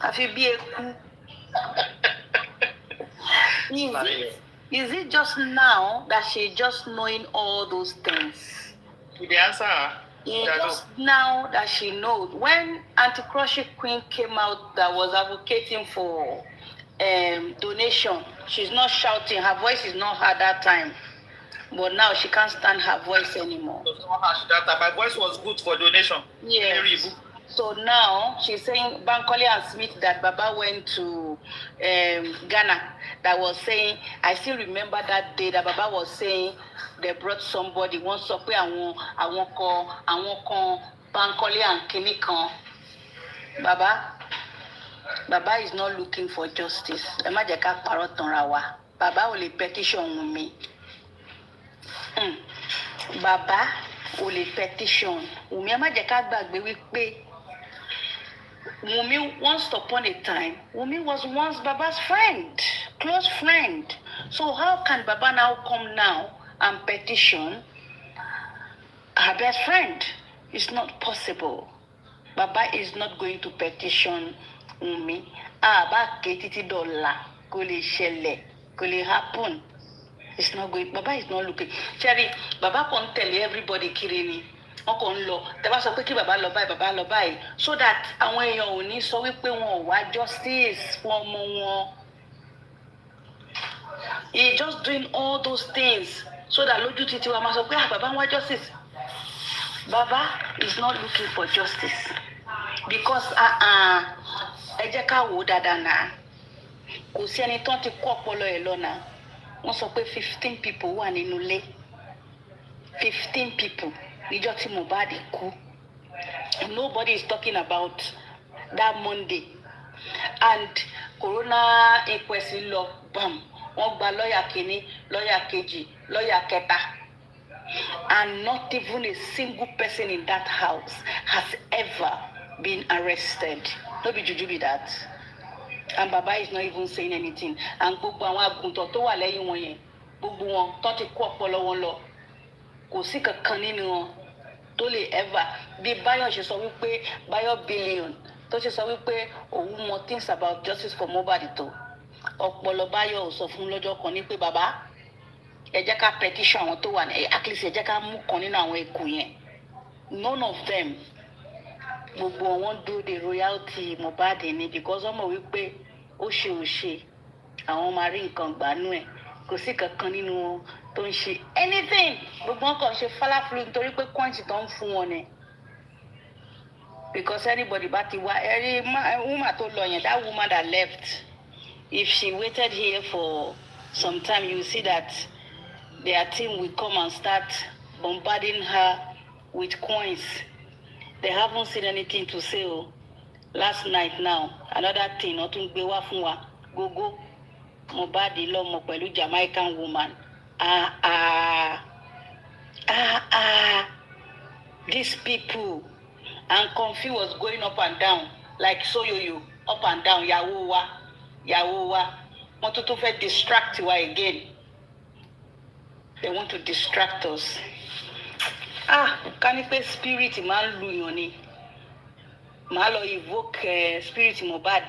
Have you be Is it just now that she's just knowing all those things? The answer. Just now that she knows. When Anti-Crushing Queen came out that was advocating for donation. She's not shouting. Her voice is not heard that time. But now she can't stand her voice anymore. My voice was good for donation. Yes. So now she's saying Bankole and Smith that Baba went to Ghana. That was saying, I still remember that day that Baba was saying they brought somebody. One sọ pé àwọn kan Bankole and Kini kan. Baba is not looking for justice. Ẹ má jẹ́ ká parọ́ tanra wa. Baba ò lè petition Wunmi. Baba ò lè petition Wunmi. Ẹ má jẹ́ ká gbàgbé wípé Wunmi, once upon a time, Wunmi was once Baba's friend, close friend. So how can Baba now come now and petition her best friend? It's not possible. Baba is not going to petition Wunmi. Ba ketiti dola kò lè ṣẹlẹ̀, kò lè happen. It's not going. Baba is not looking. Cherry, Baba can't tell everybody kiri ni. Wọ́n kàn ń lọ. Tẹ́ bá sọ pé kí bàbá lọ báyìí, so that àwọn èèyàn ò ní sọ wípé wọn ò wá justice fún ọmọ wọn. He just doing all those things so that lójú títí wa máa sọ pé bàbá ń wá justice. Baba is not looking for justice because ẹ jẹ́ ká wò ó dáadáa náà. Kò sí ẹni tán ti kó ọpọlọ ẹ̀ lọ́nà. Wọ́n sọ pé 15 people wà nínú ilé. 15 people. Níjọ́ tí Mohbad kú. Nobody is talking about that Monday. And corona inquest lọ bam. Wọ́n gba lọ́ọ̀yà kìíní, lọ́ọ̀yà kejì, lọ́ọ̀yà kẹta. And not even a single person in that house has ever been arrested. No be juju be that. And Baba is not even saying anything. And gbogbo àwọn àgùntàn tó wà lẹ́yìn wọn yẹn, gbogbo wọn tó ti kó ọpọlọ wọn lọ. Kò sí kankan nínú wọn tó lè ever bí Báyọ̀ ṣe sọ wípé Báyọ̀ billion tó ṣe sọ wípé òun mọ things about justice for Mohbad tó ọpọlọ Báyọ̀ ò sọ fún lọ́jọ́ kan ní pé bàbá ẹ jẹ́ ká petition àwọn tó wà ní at least ẹ jẹ́ ká mú kan nínú àwọn ikú yẹn. None of them gbogbo wọn dúró de royalty Mohbad ni because wọ́n mọ̀ wípé ó ṣe àwọn máa rí nǹkan gbánú ẹ̀ kò sí kankan nínú wọn tó ń ṣe anything. Gbogbo wọn kàn ṣe falafel nítorí pé kọ́ńtì tó ń fún wọn ni because anybody bá ti wá every woman tó lọ yẹn, that woman that left, if she waited here for some time, you see that their team will come and start bombarding her with coins. They haven't seen anything to say. Last night now, another thing, ó tún gbé wá fún wa, gogo Mohbad lọ́mọ pẹ̀lú Jamaican woman. These people, and Comfy was going up and down like soyoyo, up and down. Yawowa. Want to fẹ́ distract wa again. They want to distract us. Ká ní pé spirit máa ń lu yàn ni. Màá lọ evoke spirit Mohbad.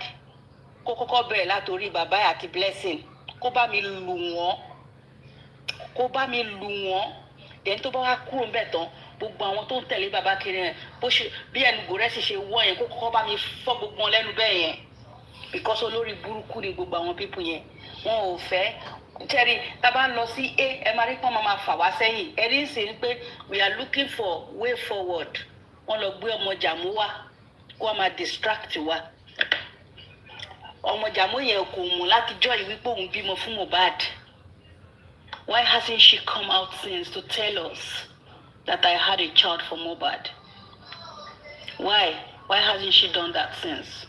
Kó kọ́kọ́ bẹ̀rẹ̀ látorí bàbá àti blessing. Kó bá mi lù wọ́n. Then tó bá wá kúrò ń bẹ̀ tán, gbogbo àwọn tó ń tẹ̀lé bàbá kiri yẹn, bó ṣe bí ẹnu gòrẹ́sì ṣe wọ́ yẹn, kó kọ́kọ́ bá mi fọ́ gbogbo wọn lẹ́nu bẹ́ẹ̀ yẹn. Because olórí burúkú ni gbogbo àwọn pípù yẹn. Wọn ò fẹ́. Tẹ́rí, tá bá ń lọ sí ẹ máa rí pọ́n máa fà wá sẹ́yìn. Ẹ̀rí ń sìn pé we are looking for way forward. Wọ́n lọ gbé ọmọ Jàmú wá kó wọ́n máa distract wa. Ọmọ Jàmú yẹn kò mú látijọ́ yìí wípé òun bímọ fún Mohbad. Why hasn't she come out since to tell us that I had a child for Mohbad? Why hasn't she done that since?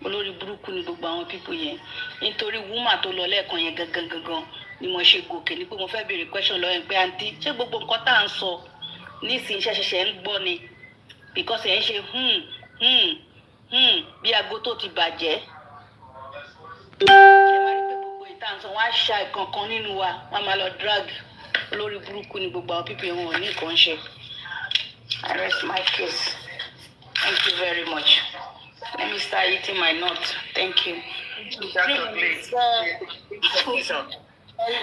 Olórí burúkú ni gbogbo àwọn pípù yẹn. Nítorí woman tó lọ lẹ́ẹ̀kan yẹn gangan ni mo ṣe gòkè ní pé mo fẹ́ béèrè question lọ́wọ́ ẹ̀ pé àǹtí ṣé gbogbo nǹkan tá à ń sọ nísìnyí ṣẹ̀ṣẹ̀ ń gbọ́ ni because ẹ̀ ń ṣe bí aago tó ti bàjẹ́. Ṣé wàá rí pé gbogbo ìtàn sọ wọ́n á ṣa ìkankan nínú wa wọ́n á máa lọ drag. Olórí burúkú ni gbogbo àwọn pípù yẹn wọn ò ní nǹkan ṣe. I rest my case. Thank you very much. Let me start eating my nut. Thank you. Please.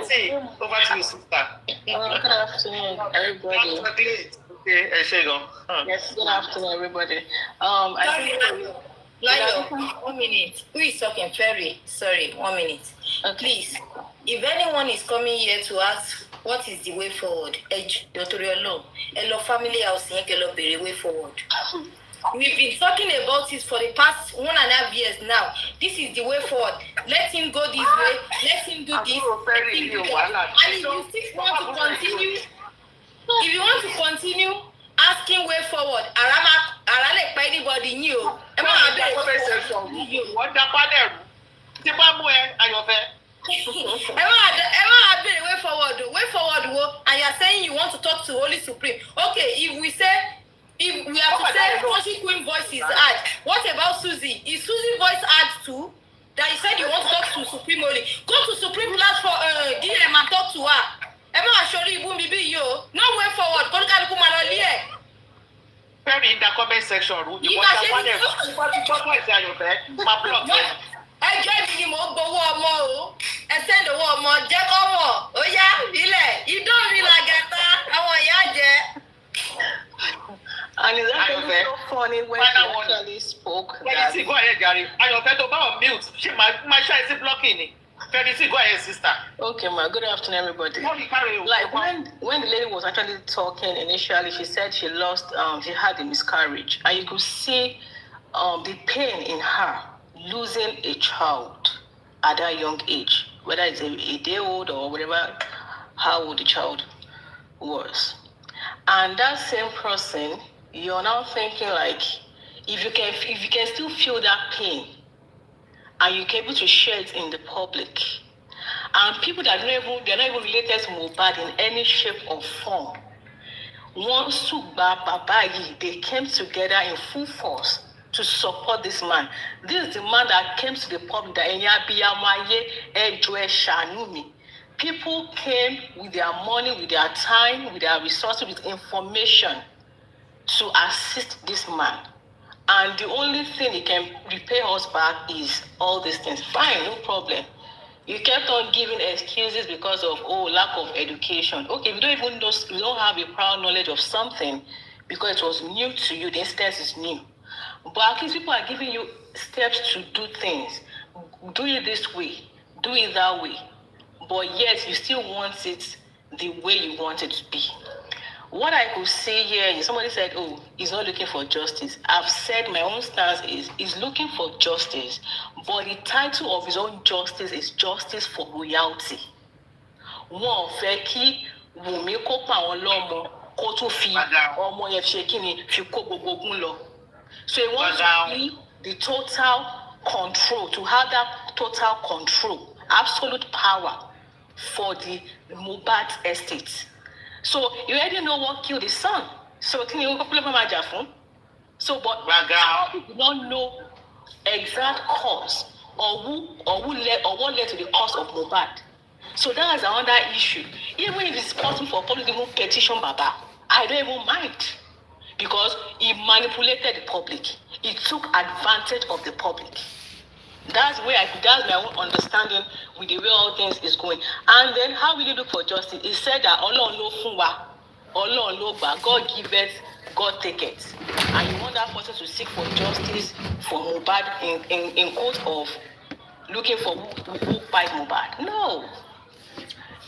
See, over to you, sister. Good afternoon, everybody. Okay, Yes, good afternoon, everybody. I think Lion, 1 minute. Who is talking? Ferry. Sorry, 1 minute. Please, if anyone is coming here to ask what is the way forward, hello family house, hello way forward. We've been talking about it for the past 1.5 years now. This is the way forward. Let him go this way. Let him do this. Let him do that. And if you still want to continue, if you want to continue asking way forward, Arale by anybody new. What way forward, and you're saying you want to talk to Holy Supreme. Okay, if we have to say Country Queen voice is hard, what about Susie? Is Susie voice hard too? That you said you want to talk to Supreme Holy. Go to Supreme platform, DM and talk to her. No way forward. Very in the comment section. You want ẹjọ́ ìbí ni mò ń gbowó ọmọ o ẹ sẹ́ndì owó ọmọ jẹ́ kọ́ mọ̀ ó yá ilẹ̀ idán mi làgàtà àwọn ìyá jẹ́. And it's actually so funny when she actually spoke. Go ahead, Gary. And your pet about mute. She my child is blocking. Go ahead, sister. Okay, ma. Good afternoon, everybody. Like when the lady was actually talking initially, she said she lost, she had a miscarriage, and you could see the pain in her losing a child at that young age, whether it's a day old or whatever, how old the child was. And that same person, you're now thinking like, if you can still feel that pain, and you're able to share it in the public, and people that they're not even related to Mohbad in any shape or form, once they came together in full force to support this man. This is the man that came to the public that people came with their money, with their time, with their resources, with information to assist this man. And the only thing he can repay us back is all these things. Fine, no problem. You kept on giving excuses because of lack of education. Okay, we don't even know, we don't have a prior knowledge of something because it was new to you. The instance is new. But at least people are giving you steps to do things. Do it this way, do it that way. But yet you still want it the way you want it to be. What I could say here is somebody said, he's not looking for justice. I've said my own stance is he's looking for justice, but the title of his own justice is justice for royalty. Wọ́n fẹ́ kí Wummi kó pa àwọn lọ́mọ kó tún fi ọmọ yẹn ṣe kíni fi kó gbogbo ogun lọ. So he wants to be the total control, to have that total control, absolute power for the Mohbad estate. So you already know what killed his son. So can you go? So but people don't know exact cause or what led to the cause of Mohbad. So that is another issue. Even if it's possible for public to even petition Baba, I don't even mind. Because he manipulated the public. He took advantage of the public. That's my own understanding with the way all things is going. And then how will you look for justice? He said that God giveth, God taketh. And you want that person to seek for justice for Mohbad in quote of looking for who fight Mohbad. No.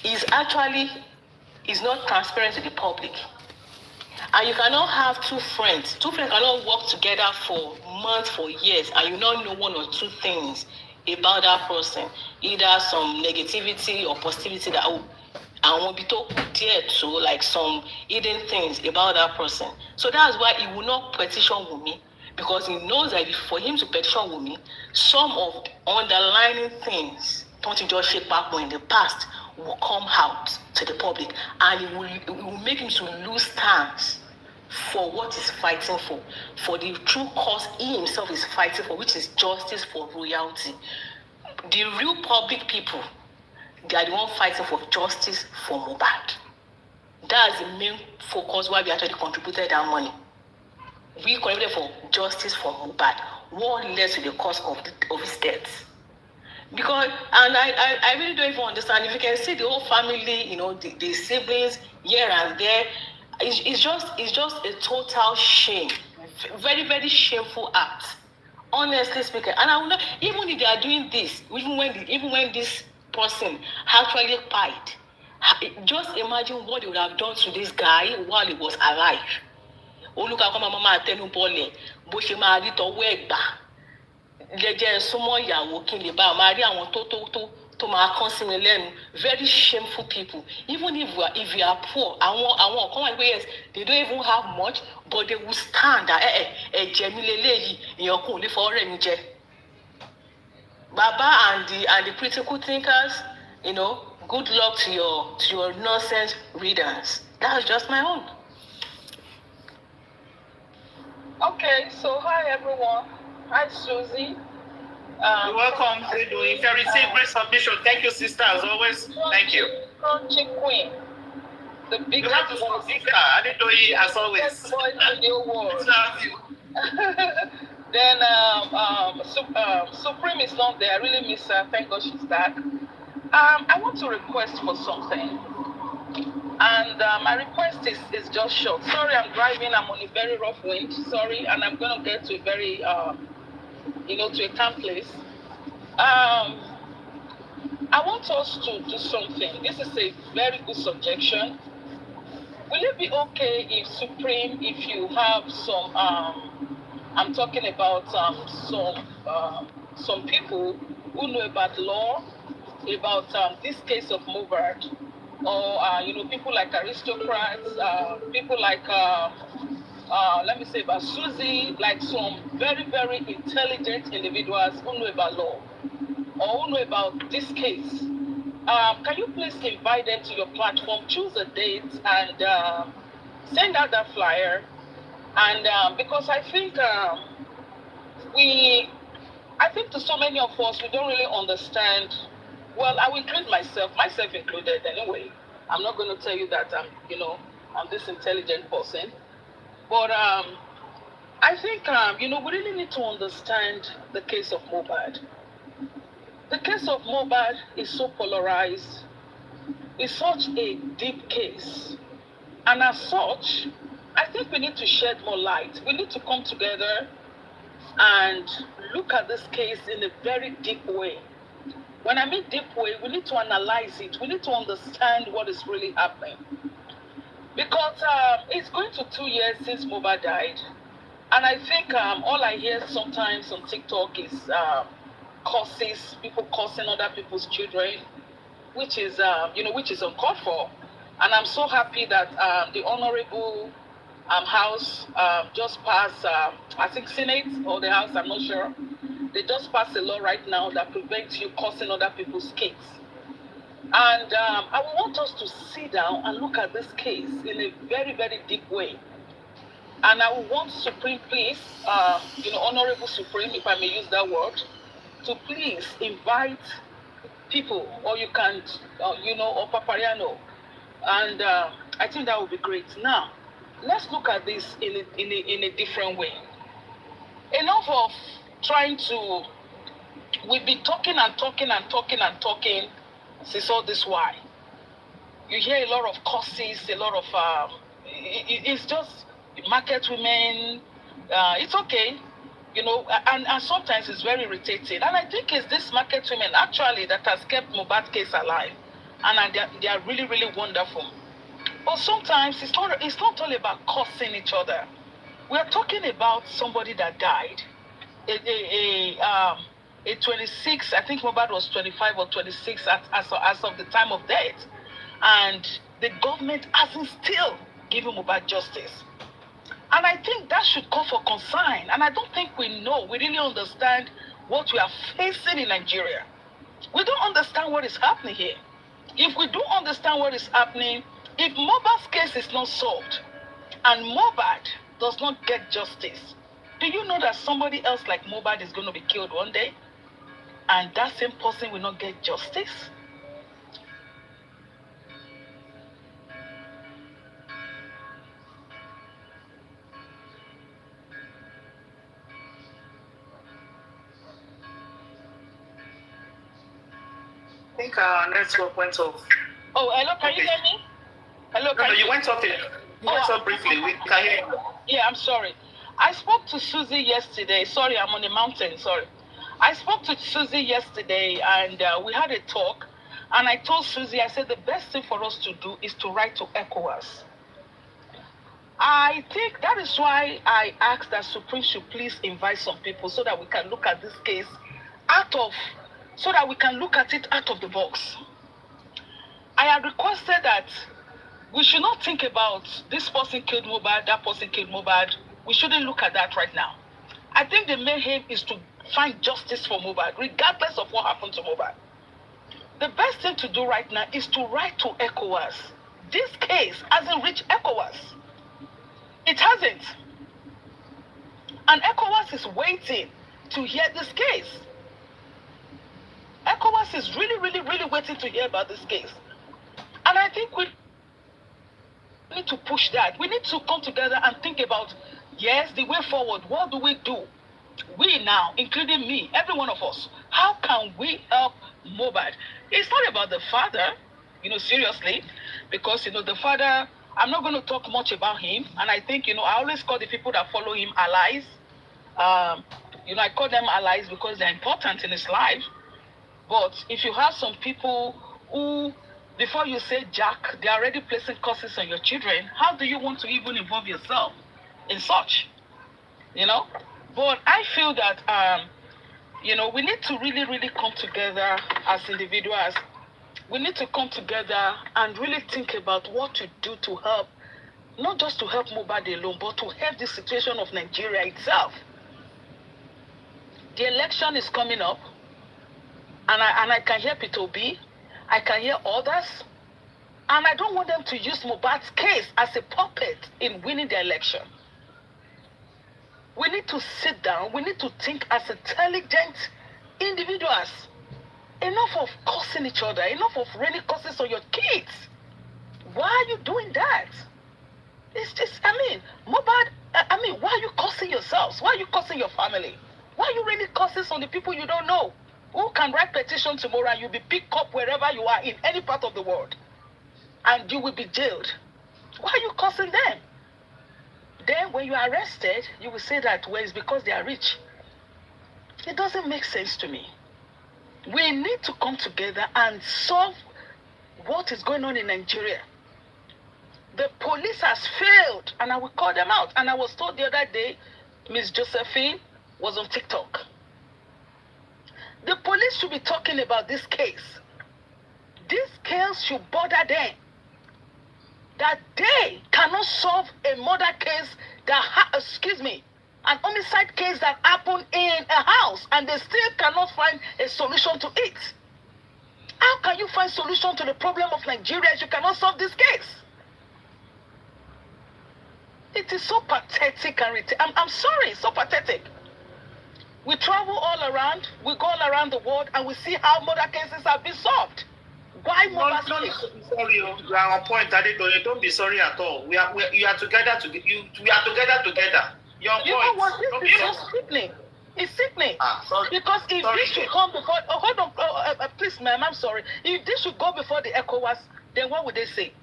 He's not transparent to the public. And you cannot have two friends. Two friends cannot work together for months, for years, and you not know one or two things about that person. Either some negativity or positivity that I won't be talking there to, like some hidden things about that person. So that's why he will not petition Wummi, because he knows that for him to petition Wummi, some of the underlying things, don't you just shake back in the past, will come out to the public, and it will make him to lose stance for what he's fighting for the true cause he himself is fighting for, which is justice for royalty. The real public people, they are the one fighting for justice for Mohbad. That's the main focus why we actually contributed that money. We contributed for justice for Mohbad. What led to the cause of his death? Because, and I really don't even understand. If you can see the whole family, the siblings here and there, it's just a total shame. Very, very shameful act Honestly speaking, and I will not, even if they are doing this, even when this person actually fight, just imagine what they would have done to this guy while he was alive. Olùkọ́ àkọ́mọ́ máa tẹnu bọ́lẹ̀ bó ṣe máa rí tọwọ́ ẹ̀ gbà. Jẹ́jẹ́ súnmọ́ ìyàwó kí n lè bá a máa rí àwọn tó máa kán sí mi lẹ́nu. Very shameful people. Even if we are poor, àwọn kan wà pé yes, they don't even have much, but they will stand. Ẹ̀jẹ̀ mi leléyìí, èèyàn kò lè fọwọ́ rẹ̀ mi jẹ. Baba and the critical thinkers, good luck to your nonsense readers. That's just my own. Okay, so hi everyone. Hi Susie. You're welcome. If you receive great submission, thank you, sister, as always. Thank you. Crunchy Queen. The You biggest have to support sister. I didn't know you as always. biggest voice in the world. Love you. Then Supreme is not there. I really miss her. Thank God she's back. I want to request for something. And my request is just short. Sorry, I'm driving. I'm on a very rough wind. Sorry, and I'm going to get to a very, to a calm place. I want us to do something. This is a very good suggestion. Will it be okay if Supreme, if you have some, I'm talking about some people who know about law, about this case of Mohbad, or people like aristocrats, people like let me say about Susie, like some very, very intelligent individuals who know about law or who know about this case. Can you please invite them to your platform, choose a date, and send out that flyer? And because I think I think to so many of us, we don't really understand. Well, I will include myself included anyway. I'm not going to tell you that I'm this intelligent person. But I think, we really need to understand the case of Mohbad. The case of Mohbad is so polarized. It's such a deep case. And as such, I think we need to shed more light. We need to come together and look at this case in a very deep way. When I mean deep way, we need to analyze it. We need to understand what is really happening. Because it's going to 2 years since Mohbad died. And I think all I hear sometimes on TikTok is curses, people cursing other people's children, which is uncalled for. And I'm so happy that the Honorable House just passed, I think Senate or the House, I'm not sure. They just passed a law right now that prevents you cursing other people's kids. And I want us to sit down and look at this case in a very, very deep way. And I want Supreme, please, Honorable Supreme, if I may use that word, to please invite people, or you can, or Papariano. And I think that would be great. Now, let's look at this in a different way. Enough of trying to, we've been talking and talking and talking and talking since all this while. You hear a lot of curses, a lot of, it's just market women, it's okay, and sometimes it's very irritating. And I think it's this market women actually that has kept Mohbad case alive. And they are really, really wonderful. But sometimes it's not all about cursing each other. We are talking about somebody that died. A 26, I think Mohbad was 25 or 26 as of the time of death. And the government hasn't still given Mohbad justice. And I think that should call for concern. And I don't think we really understand what we are facing in Nigeria. We don't understand what is happening here. If we do understand what is happening, if Mohbad's case is not solved, and Mohbad does not get justice, do you know that somebody else like Mohbad is going to be killed one day? And that same person will not get justice? I think our network went off. Oh, hello, can you hear me? Hello, No, you went off it. You went off briefly. We can hear you. Yeah, I'm sorry. I spoke to Susie yesterday. Sorry, I'm on the mountain. Sorry. I spoke to Susie yesterday and we had a talk. And I told Susie, I said, the best thing for us to do is to write to ECOWAS. I think that is why I asked that Supreme should please invite some people so that we can look at this case so that we can look at it out of the box. I had requested that we should not think about this person killed Mohbad, that person killed Mohbad. We shouldn't look at that right now. I think the main aim is to find justice for Mohbad, regardless of what happened to Mohbad. The best thing to do right now is to write to ECOWAS. This case hasn't reached ECOWAS. It hasn't. And ECOWAS is waiting to hear this case. ECOWAS is really, really, really waiting to hear about this case. And I think we need to push that. We need to come together and think about, yes, the way forward. What do we do? We now, including me, every one of us, how can we help Mohbad? It's not about the father, seriously, because, the father, I'm not going to talk much about him. And I think, I always call the people that follow him allies. I call them allies because they're important in his life. But if you have some people who, before you say Jack, they're already placing curses on your children, how do you want to even involve yourself in such? But I feel that, we need to really, really come together as individuals. We need to come together and really think about what to do to help, not just to help Mohbad alone, but to help the situation of Nigeria itself. The election is coming up, and I can hear Peter Obi, I can hear others, and I don't want them to use Mohbad's case as a puppet in winning the election. We need to sit down, we need to think as intelligent individuals. Enough of cursing each other, enough of raining curses on your kids. Why are you doing that? It's just, Mohbad, why are you cursing yourselves? Why are you cursing your family? Why are you raining curses on the people you don't know? Who can write petition tomorrow and you'll be picked up wherever you are in any part of the world? And you will be jailed. Why are you cursing them? Then when you are arrested, you will say that, well, it's because they are rich. It doesn't make sense to me. We need to come together and solve what is going on in Nigeria. The police has failed, and I will call them out. And I was told the other day, Miss Josephine was on TikTok. The police should be talking about this case. This case should bother them. That they cannot solve a murder case an homicide case that happened in a house, and they still cannot find a solution to it. How can you find solution to the problem of Nigeria if you cannot solve this case? It is so pathetic and I'm sorry, so pathetic. We travel all around, we go all around the world, and we see how murder cases have been solved. Why murder cases? Sorry, you are on point, Adedoye. Don't be sorry at all. We are together together. We are together. You're on point. You know what? This is so sickening. It's sickening. Because if this should come before, hold on, please, ma'am, I'm sorry. If this should go before the ECOWAS, then what would they say?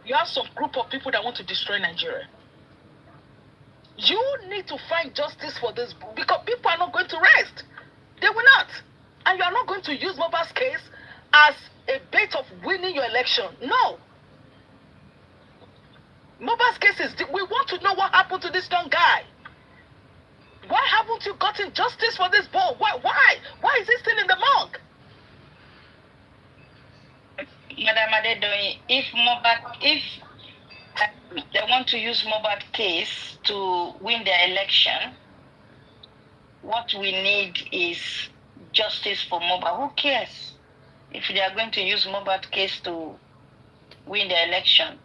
You have some group of people that want to destroy Nigeria. You need to find justice for this, because people are not going to rest. They will not. And you are not going to use Mohbad's case as a bait of winning your election. No. Mohbad's case is, we want to know what happened to this young guy. Why haven't you gotten justice for this boy? Why is he still in the morgue? Madam Adedoye, if they want to use Mohbad case to win their election, what we need is justice for Mohbad. Who cares if they are going to use Mohbad case to win the election?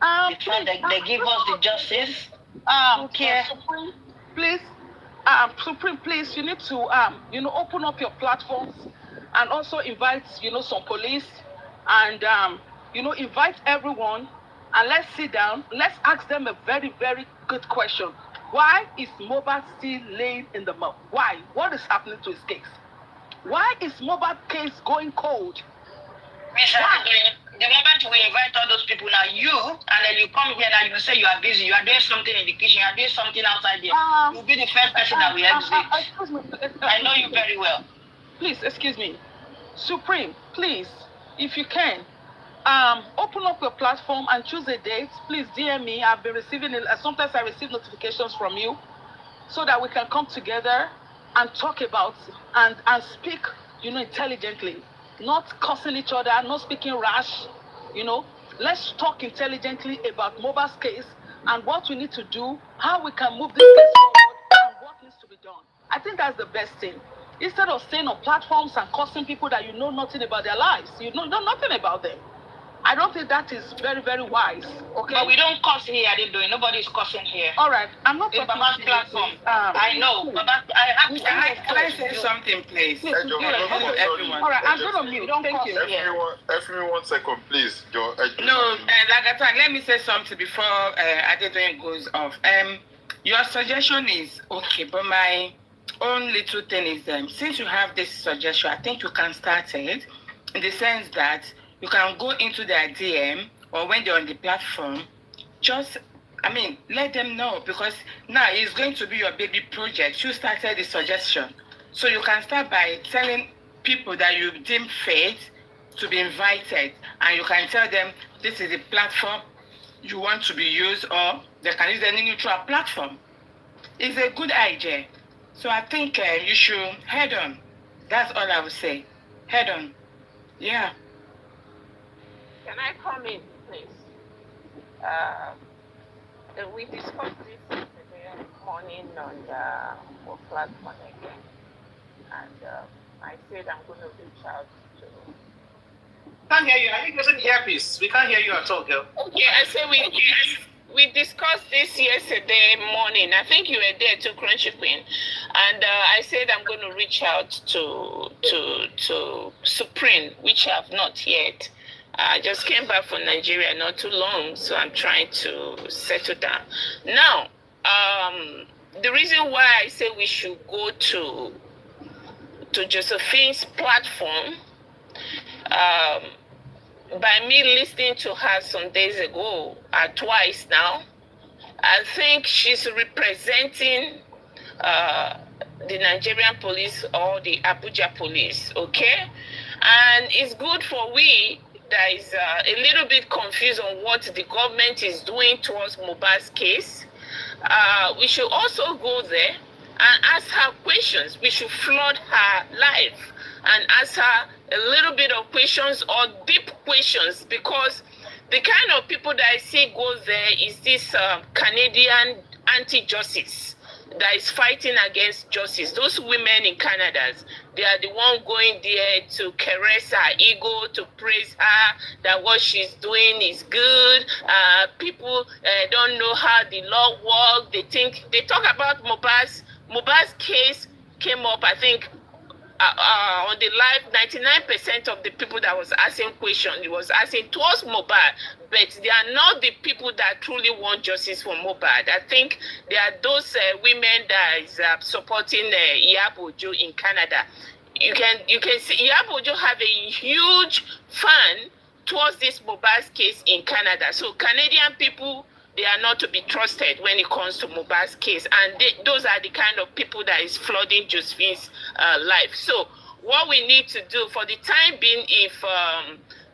They give us the justice. Who cares? Supreme, please, you need to open up your platforms and also invite some police and invite everyone, and let's sit down. Let's ask them a very, very good question. Why is Mohbad still laying in the mud? Why? What is happening to his case? Why is Mohbad case going cold? The moment we invite all those people now, you, and then you come here now, you say you are busy, you are doing something in the kitchen, you are doing something outside there. You'll be the first person that we exit. Excuse me. I know you very well. Please, excuse me. Supreme, please, if you can, open up your platform and choose a date. Please DM me. I've been receiving it. Sometimes I receive notifications from you, so that we can come together and talk about and speak, intelligently, not cussing each other, not speaking rash. Let's talk intelligently about Moba's case and what we need to do, how we can move this case forward, and what needs to be done. I think that's the best thing. Instead of staying on platforms and cussing people that you know nothing about their lives, you know nothing about them. I don't think that is very, very wise. Okay. But we don't cuss here, Nobody's cussing here. All right. I'm not talking about platform. I know. Can I say something, please? Everyone. All right. I'm going to mute. Thank you. Everyone, 1 second, please. No, Lagatwa, let me say something before Adedoyin goes off. Your suggestion is okay, but my own little thing is since you have this suggestion, I think you can start it in the sense that you can go into their DM or when they're on the platform, let them know, because now it's going to be your baby project. You started the suggestion. So you can start by telling people that you deem fit to be invited, and you can tell them this is the platform you want to be used, or they can use any neutral platform. It's a good idea. So I think you should head on. That's all I would say. Head on. Yeah. Can I come in, please? We discussed this yesterday morning on the platform again, and I said I'm going to reach out to. Can't hear you. I think there's an earpiece. We can't hear you at all, girl. Okay, I said we discussed this yesterday morning. I think you were there too, Crunchy Queen, and I said I'm going to reach out to Supreme, which I have not yet. I just came back from Nigeria not too long, so I'm trying to settle down. Now, the reason why I say we should go to Josephine's platform, by me listening to her some days ago, twice now, I think she's representing the Nigerian police or the Abuja police, okay? And it's good for we that is a little bit confused on what the government is doing towards Mohbad's case. We should also go there and ask her questions. We should flood her life and ask her a little bit of questions or deep questions, because the kind of people that I see go there is this Canadian anti-justice that is fighting against justice. Those women in Canada, they are the one going there to caress her ego, to praise her, that what she's doing is good. People don't know how the law works. They talk about Mohbad's case came up, I think, on the live, 99% of the people that was asking questions, it was asking towards Mohbad, but they are not the people that truly want justice for Mohbad. I think they are those women that is supporting Iyabo in Canada. You can see Iyabo have a huge fan towards this Mohbad's case in Canada. So Canadian people, they are not to be trusted when it comes to Mohbad's case. And those are the kind of people that is flooding Josephine's life. So what we need to do for the time being, if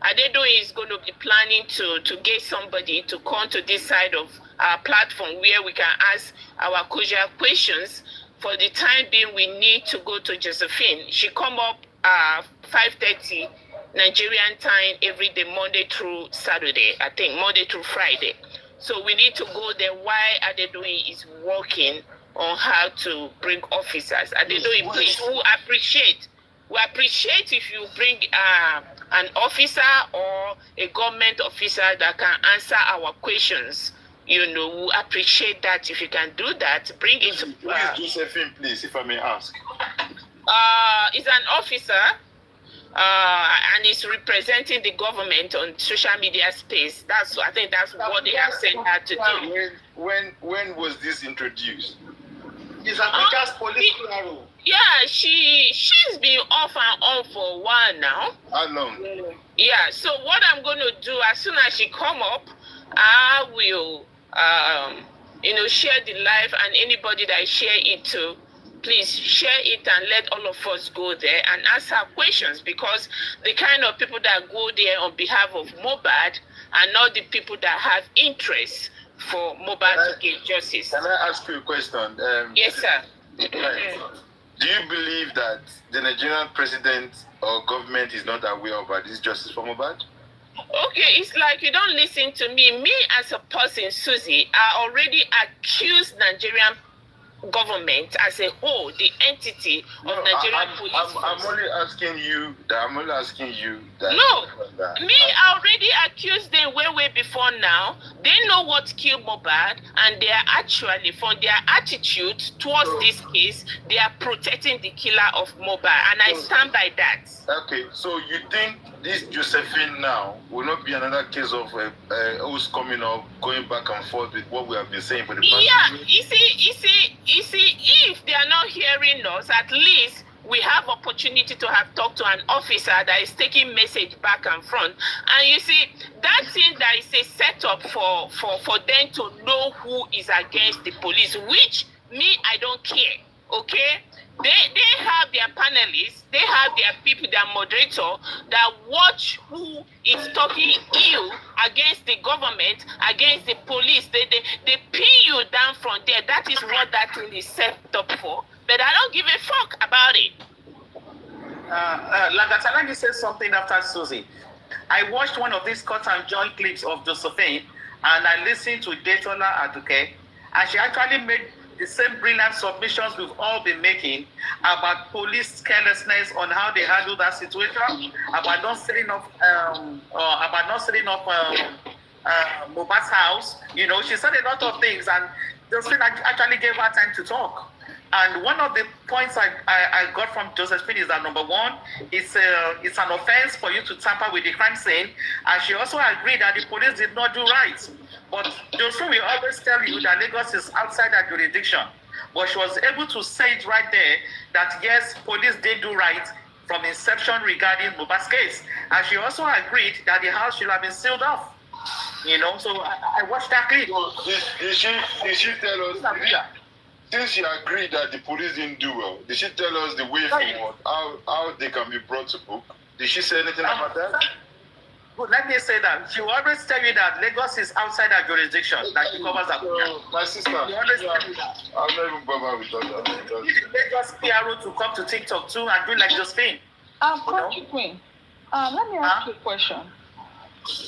Adedoyin is going to be planning to get somebody to come to this side of our platform where we can ask our casual questions, for the time being, we need to go to Josephine. She come up 5:30 Nigerian time every day, Monday through Saturday, I think, Monday through Friday. So we need to go there while Adedoyin is working on how to bring officers. Adedoyin, please, we appreciate if you bring an officer or a government officer that can answer our questions. We appreciate that. If you can do that, bring it to Josephine, please, if I may ask. Is an officer. And is representing the government on social media space. I think that's what they have sent her to do. When was this introduced? It's Africa's police bureau. Yeah, she's been off and on for a while now. How long? Yeah, so what I'm going to do, as soon as she come up, I will, share the live, and anybody that I share it to, please share it and let all of us go there and ask her questions, because the kind of people that go there on behalf of Mohbad are not the people that have interest for Mohbad to get justice. Can I ask you a question? Yes, sir. Right. Do you believe that the Nigerian president or government is not aware of this justice for Mohbad? Okay, it's like you don't listen to me. Me as a person, Susie, I already accused Nigerian government as a whole, the entity of Nigerian police. I'm only asking you that. No, me, I already accused them way before now. They know what killed Mohbad, and they are actually, from their attitude towards this case, they are protecting the killer of Mohbad, and I stand by that. Okay, so you think this Josephine now will not be another case of who's coming up, going back and forth with what we have been saying for the past? Yeah, you see, if they are not hearing us, at least we have opportunity to have talked to an officer that is taking message back and front. And you see, that thing that is a setup for them to know who is against the police, which me, I don't care, okay? They have their panelists, they have their people, their moderator that watch who is talking ill against the government, against the police. They pin you down from there. That is what that thing is set up for. But I don't give a fuck about it. Lagata, let me say something after Susie. I watched one of these cut and join clips of Josephine, and I listened to Daytona Aduke, and she actually made the same brilliant submissions we've all been making about police carelessness on how they handle that situation, about not setting up Mohbad's house. You know, she said a lot of things, and Josephine actually gave her time to talk. And one of the points I got from Josephine is that, number one, it's an offense for you to tamper with the crime scene. And she also agreed that the police did not do right. But Josephine will always tell you that Lagos is outside her jurisdiction. But she was able to say it right there that, yes, police did do right from inception regarding Mohbad's case. And she also agreed that the house should have been sealed off. You know, so I watched that clip. Did she tell us? Since she agreed that the police didn't do well, did she tell us the way forward, how they can be brought to book? Did she say anything about that? Well, let me say that. She will always tell you that Lagos is outside her jurisdiction, that she covers Abuja. My sister, she always tell you that. I'm not even bothered with all that. Need the Lagos PRO to come to TikTok too and do like Josephine. Country Queen, let me ask you a question.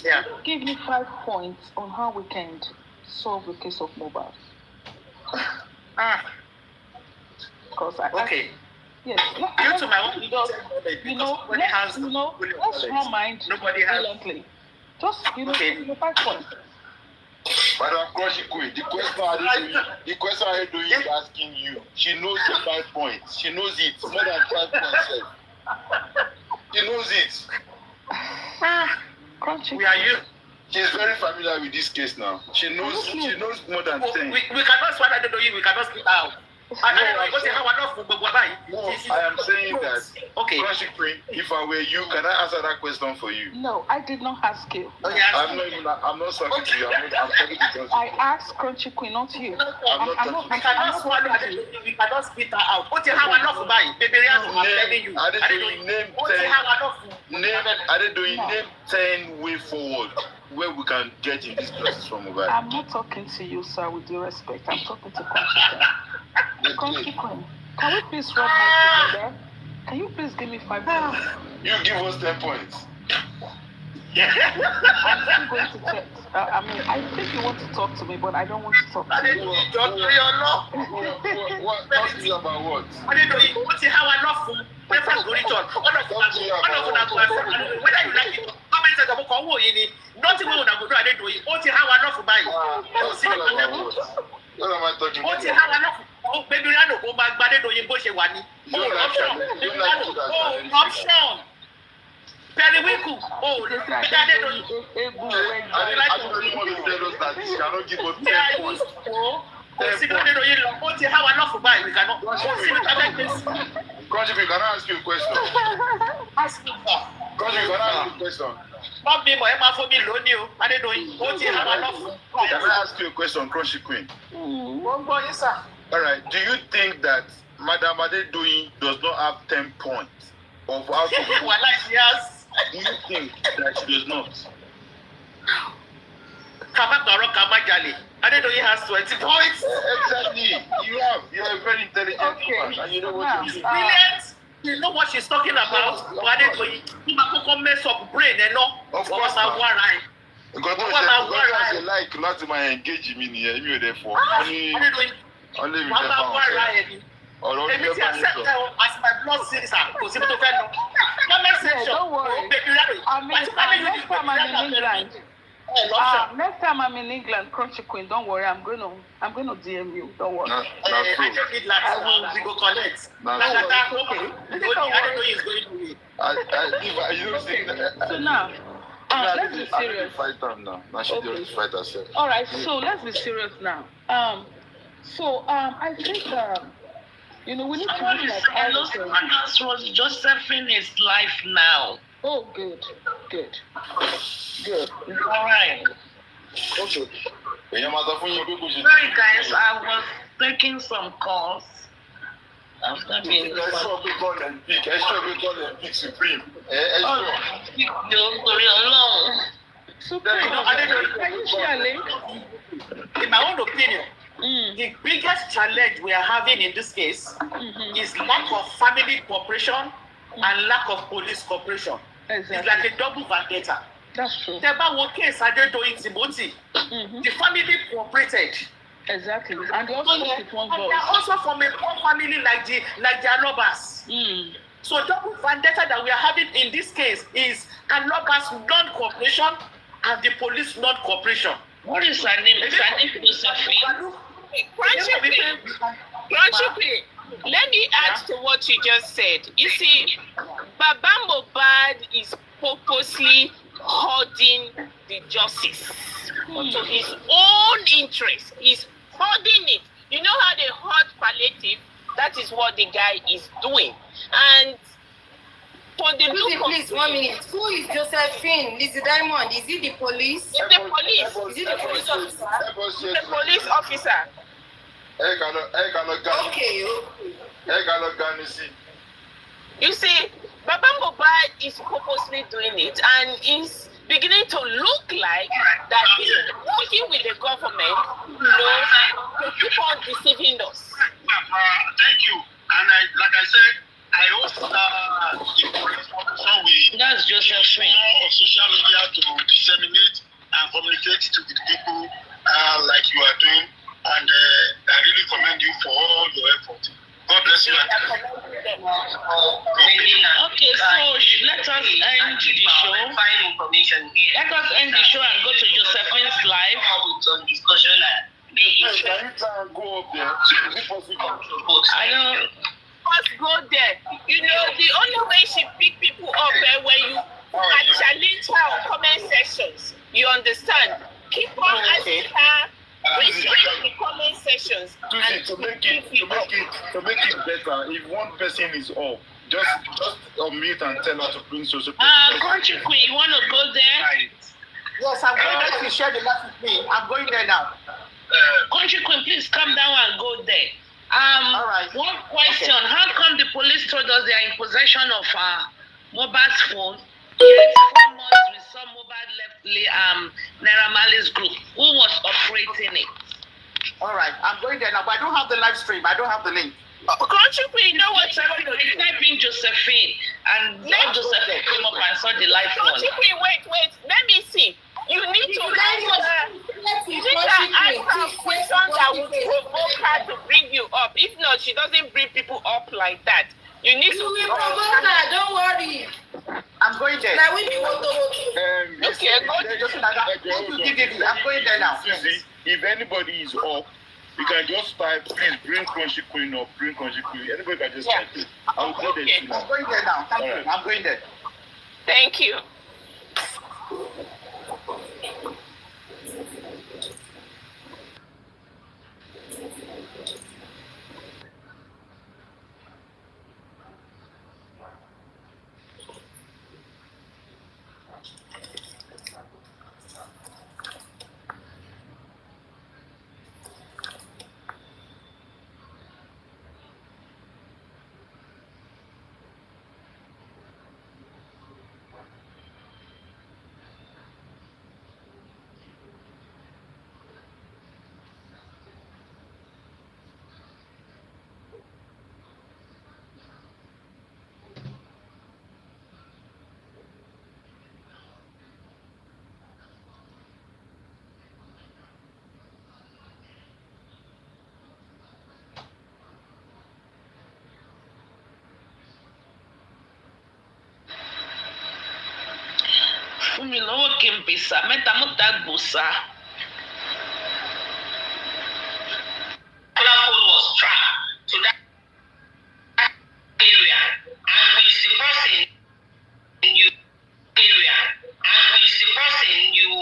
Yeah. Give me 5 points on how we can solve the case of Mohbad. Okay. Yes. Due to my own let's not mind brilliantly. Just, give me 5 points. Madam Crunchy Queen, the question I do is asking you. She knows the 5 points. She knows it. More than 5 points. She knows it. Crunchy. We are you. She's very familiar with this case now. She knows more than 10. We cannot swallow the we cannot speak out. No, I am saying that. Okay. Crunchy Queen, if I were you, can I answer that question for you? No, I did not ask you. Okay, I'm not talking to you. I'm talking to Crunchy. I asked Crunchy Queen, not you. We cannot swallow we cannot spit her out. What how enough to buy? Baby, I'm telling you. I didn't name 10 way forward where we can get in this process from Mohbad. I'm not talking to you, sir, with due respect. I'm talking to Crunchy Queen. Crunchy Queen, can we please rub minds together? Can you please give me 5 points? You give us 10 points. I'm still going to check. I think you want to talk to me, but I don't want to talk to you. Talk to me about what? Whether you like it, comment section about what you need. Nothing we would have done. I didn't do it. What how enough buy? What am I talking What about? how enough? Oh, baby, I know. But I don't know. Bush one. Option. Periwinkle. Oh, I don't know. I don't want to tell us that she cannot give us 10 points. Consider the what you have enough to buy. We cannot. Consider this. Country, we cannot ask you a question. Ask me for. Country, we cannot ask you a question. Not me, but Emma for me, loan you. I don't know what you have enough. Can I ask you a question, Crunchy Queen? Yes, sir. All right. Do you think that Madam Adedoyin does not have 10 points of how to Well, like, yes. do you think that she does not? Kabakaro Kamajali. Adedoyin has 20 points. Exactly. You're a very intelligent woman, and you know what you're doing. Brilliant. You know what she's talking about. Adedoyin, you might mess up brain, and no. Of course not. Nǹkan tó ṣe like láti máa engage mi nìyẹn mi ò dẹ̀ fọ́. Only mi fẹ́ fáwọn ọ̀sẹ̀. Ọ̀rọ̀ mi fẹ́ bá mi sọ. As my blood sister, kò sí mi tó fẹ́ lọ. Comment section. Don't worry. Next time I'm in England, Crunchy Queen, don't worry. I'm going to DM you. Don't worry. That's I just need like we go connect. That's okay. I don't know he's going to be. You don't think that. So now, let's be serious. Fight them now. Now she just fight herself. All right, so let's be serious now. I think we need to look at all the That's what Josephine is life now. Oh, good. All right. Okay. Sorry, guys, I was taking some calls. After being Supreme. Can you share a link? In my own opinion, the biggest challenge we are having in this case is lack of family cooperation and lack of police cooperation. Exactly. It's like a double vendetta. That's true. Teba case Adedoyin Timothy. The family cooperated. Exactly. And they also speak with one voice. And they are also from a poor family like the Alobas. So double vendetta that we are having in this case is Alobas non-cooperation and the police non-cooperation. What is her name? Is her name Josephine? Crunchy, let me add to what you just said. You see, Baba Mohbad is purposely hoarding the justice to his own interest. He's hoarding it. You know how they hoard palliative? That is what the guy is doing. And for the Please, 1 minute. Who is Josephine? Lizzie Diamond? Is it the police? It's the police. Is it the police officer? The police officer. Okay. You see, Baba Mohbad is purposely doing it, and is beginning to look like that he's working with the government, to keep on deceiving us. Thank you. And like I said, I hope the police officer will That's Josephine. Of social media to disseminate and communicate to the people like you are doing. And I really commend you for all your effort. God bless you. Okay, so let us end the show. Let us end the show and go to Josephine's live. Can you try and go up there? Is it possible? I don't. Must go there. You know, the only way she pick people up when you can challenge her on comment sections. You understand? Keep on asking her questions in the comment sections. To make it better, if one person is off, just unmute and tell her to bring social. Country Queen, you want to go there? Yes, I'm going there to share the life with me. I'm going there now. Country Queen, please come down and go there. All right. One question: how come the police told us they are in possession of Mohbad's phone? Yet 4 months we saw Mohbad left Naira Marley's group. Who was operating it? All right, I'm going there now, but I don't have the live stream. I don't have the link. Country Queen, you know what? I typed in Josephine, and Josephine came up and saw the live one. Country Queen, wait. Let me see. You need to ask her questions that will provoke her to bring you up. If not, she doesn't bring people up like that. You need to provoke her, don't worry. I'm going there. Now we want to okay, I'm going there now. Susie, if anybody is off, you can just type, please bring Crunchy Queen up, bring Crunchy Queen. Anybody can just type it. I'll go there. I'm going there now. Thank you. I'm going there. Thank you. fún mi lọ́wọ́ kí n pèsè mẹ́ta mọ́ta gbòòsà. Was trapped to that area, and with the person you area, and with the person you.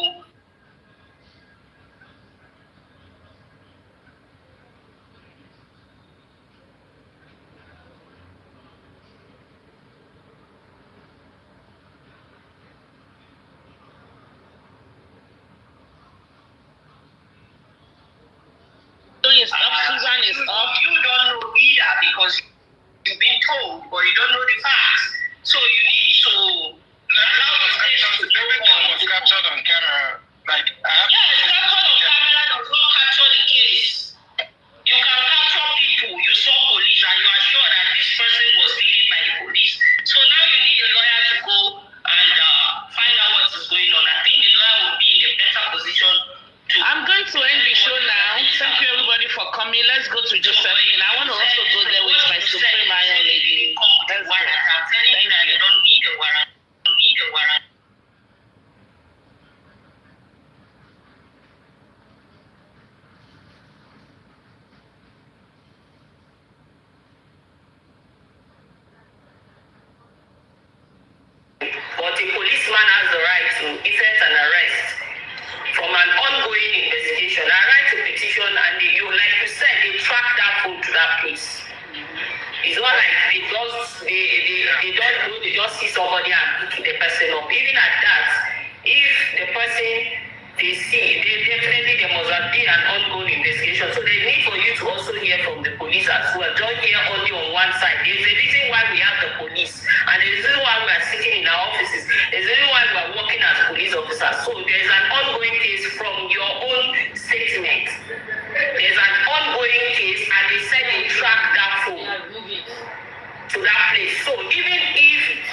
Susan is up. You don't know either because you've been told, but you don't know the facts. So you need to allow the station to go on. It was captured on camera. Like, it's captured on camera does not capture the case. You can capture people. You saw police and you are sure that this person was taken by the police. So now you need a lawyer to go and find out what is going on. I think the lawyer will be in a better position. I'm going to end the show now. Thank you everybody for coming. Let's go to Josephine. I want to also go there with my Supreme Iron Lady. Let's go. I'm telling you that you don't need a warrant. You don't need a warrant. But a policeman has the right to effect an arrest from an ongoing investigation. I write a petition and like you said, they track that phone to that place. It's not like they don't know, they just see somebody and pick the person up. Even at that, if the person they definitely there must have been an ongoing investigation. So they need for you to also hear from the police as well. Don't hear only on one side. There's a reason why we have the police, and there's a reason why we are sitting in our offices. There's a reason why we are working as police officers. So there's an ongoing case from your own statement. There's an ongoing case, and they said they track that phone to that place. So even if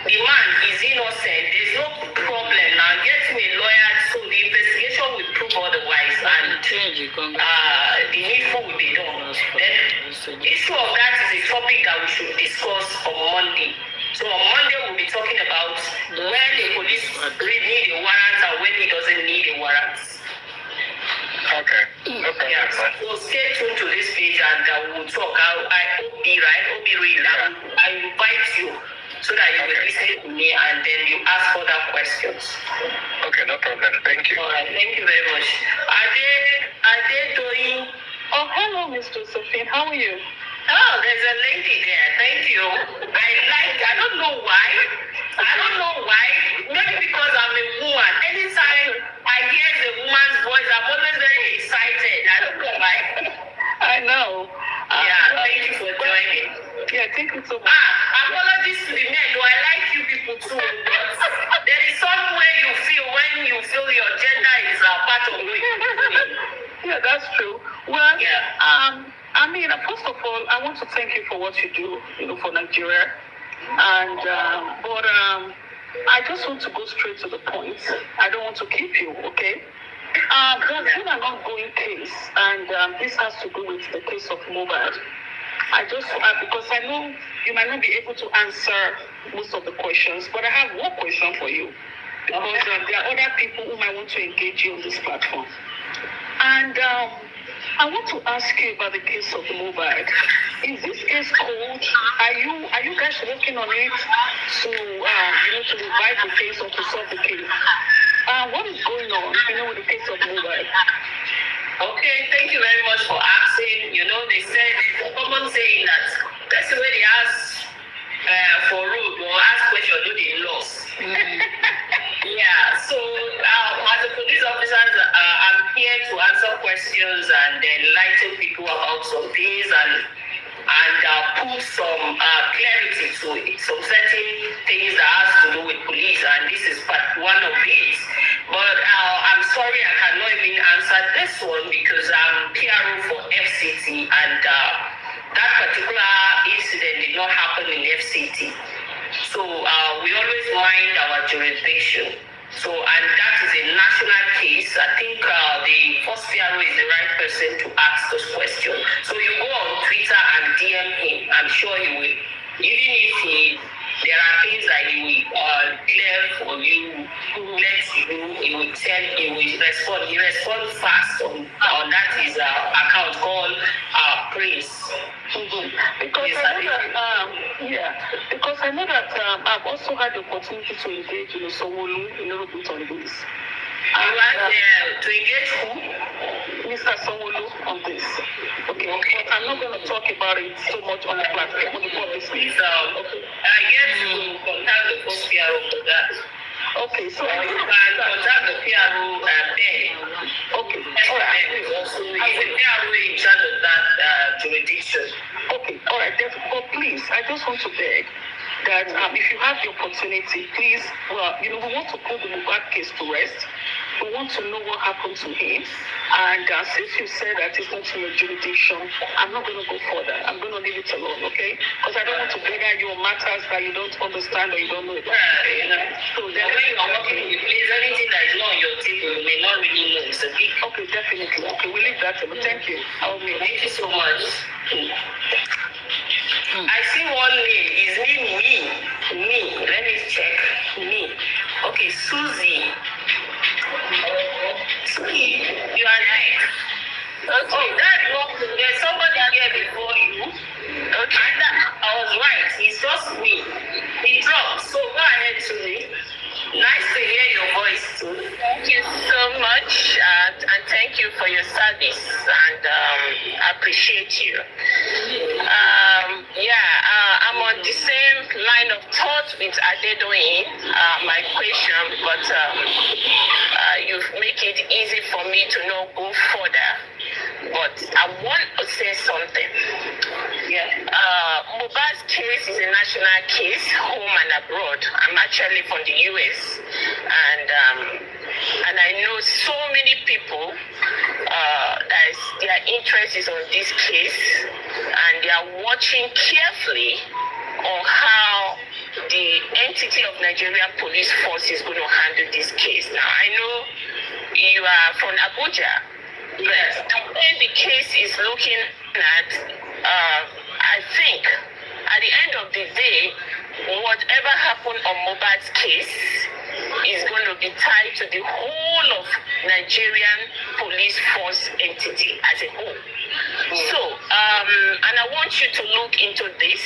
the man is innocent, there's no problem. Now get me a lawyer so the investigation will prove otherwise, and the needful will be done. Then issue of that is a topic that we should discuss on Monday. So on Monday we'll be talking about when the police need a warrant and when he doesn't need a warrant. Okay. No problem. Yeah. So stay tuned to this page and we'll talk. I hope I invite you so that you will listen to me and then you ask further questions. Okay, no problem. Thank you. All right, thank you very much. Are they doing? Oh, hello, Miss Josephine. How are you? Oh, there's a lady there. Thank you. I don't know why. Maybe because I'm a woman. Anytime I hear the woman's voice, I'm always very excited. I don't know why. I know. Thank you for joining. Yeah, thank you so much. Apologies to the men. I like you people too. But there is somewhere you feel when you feel your gender is a part of you. Yeah, that's true. Well, I mean, first of all, I want to thank you for what you do, for Nigeria. And but I just want to go straight to the point. I don't want to keep you, okay? There's been an ongoing case, and this has to do with the case of Mohbad. I just because I know you might not be able to answer most of the questions, but I have one question for you because there are other people who might want to engage you on this platform. And I want to ask you about the case of Mohbad. Is this case cold? Are you guys working on it to to revive the case or to solve the case? What is going on, with the case of Mohbad? Okay, thank you very much for asking. They said it's a common saying that that's the way they ask for road or ask question, do they lost? Yeah, so as a police officer, I'm here to answer questions and enlighten people about some things and put some clarity to it. Some certain things that has to do with police, and this is part one of it. But I'm sorry I cannot even answer this one because I'm PRO for FCT, and that particular incident did not happen in FCT. So we always mind our jurisdiction. So, and that is a national case. I think the first PRO is the right person to ask those questions. So you go on Twitter and DM him. I'm sure he will. Even if he there are things that he will clear for you, let you, he will tell, he will respond. He responds fast on that his account called Praise. Because Yes, I know that, because I know that I've also had the opportunity to engage in Sowolu in order to on this. You had to engage who? Mr. Sowolu on this. Okay. But I'm not going to talk about it so much on the platform, on the public space. So, I get to contact the post PRO for that. Okay, so you can contact the PRO Ben. Okay. All right. Also, he's the PRO in charge of that jurisdiction. Okay, all right. But please, I just want to beg that if you have the opportunity, please, we want to put the Mohbad case to rest. We want to know what happened to him. And since you said that it's not in your jurisdiction, I'm not going to go further. I'm going to leave it alone, okay? Because I don't want to bother you on matters that you don't understand or you don't know about. So then when you are working in the place, anything that is not on your table, you may not really know. It's a big... Okay, definitely. Okay, we'll leave that alone. Thank you. Thank you so much. I see one name. His name Me. Let me check. Me. Okay, Susie. Susie, you are right. Okay. Oh, there's somebody here before you. Okay. I was right. It's just me. He dropped. So go ahead, Susie. Nice to hear your voice too. Thank you so much, and thank you for your service, and I appreciate you. I'm on the same line of thought with Adedoyin, my question, but you make it easy for me to not go further. But I want to say something. Mohbad's case is a national case, home and abroad. I'm actually from the US, and I know so many people that their interest is on this case, and they are watching carefully on how the entity of Nigerian Police Force is going to handle this case. Now, I know you are from Abuja. Yes, the way the case is looking at, I think, at the end of the day, whatever happened on Mohbad's case is going to be tied to the whole of Nigerian police force entity as a whole. So, and I want you to look into this.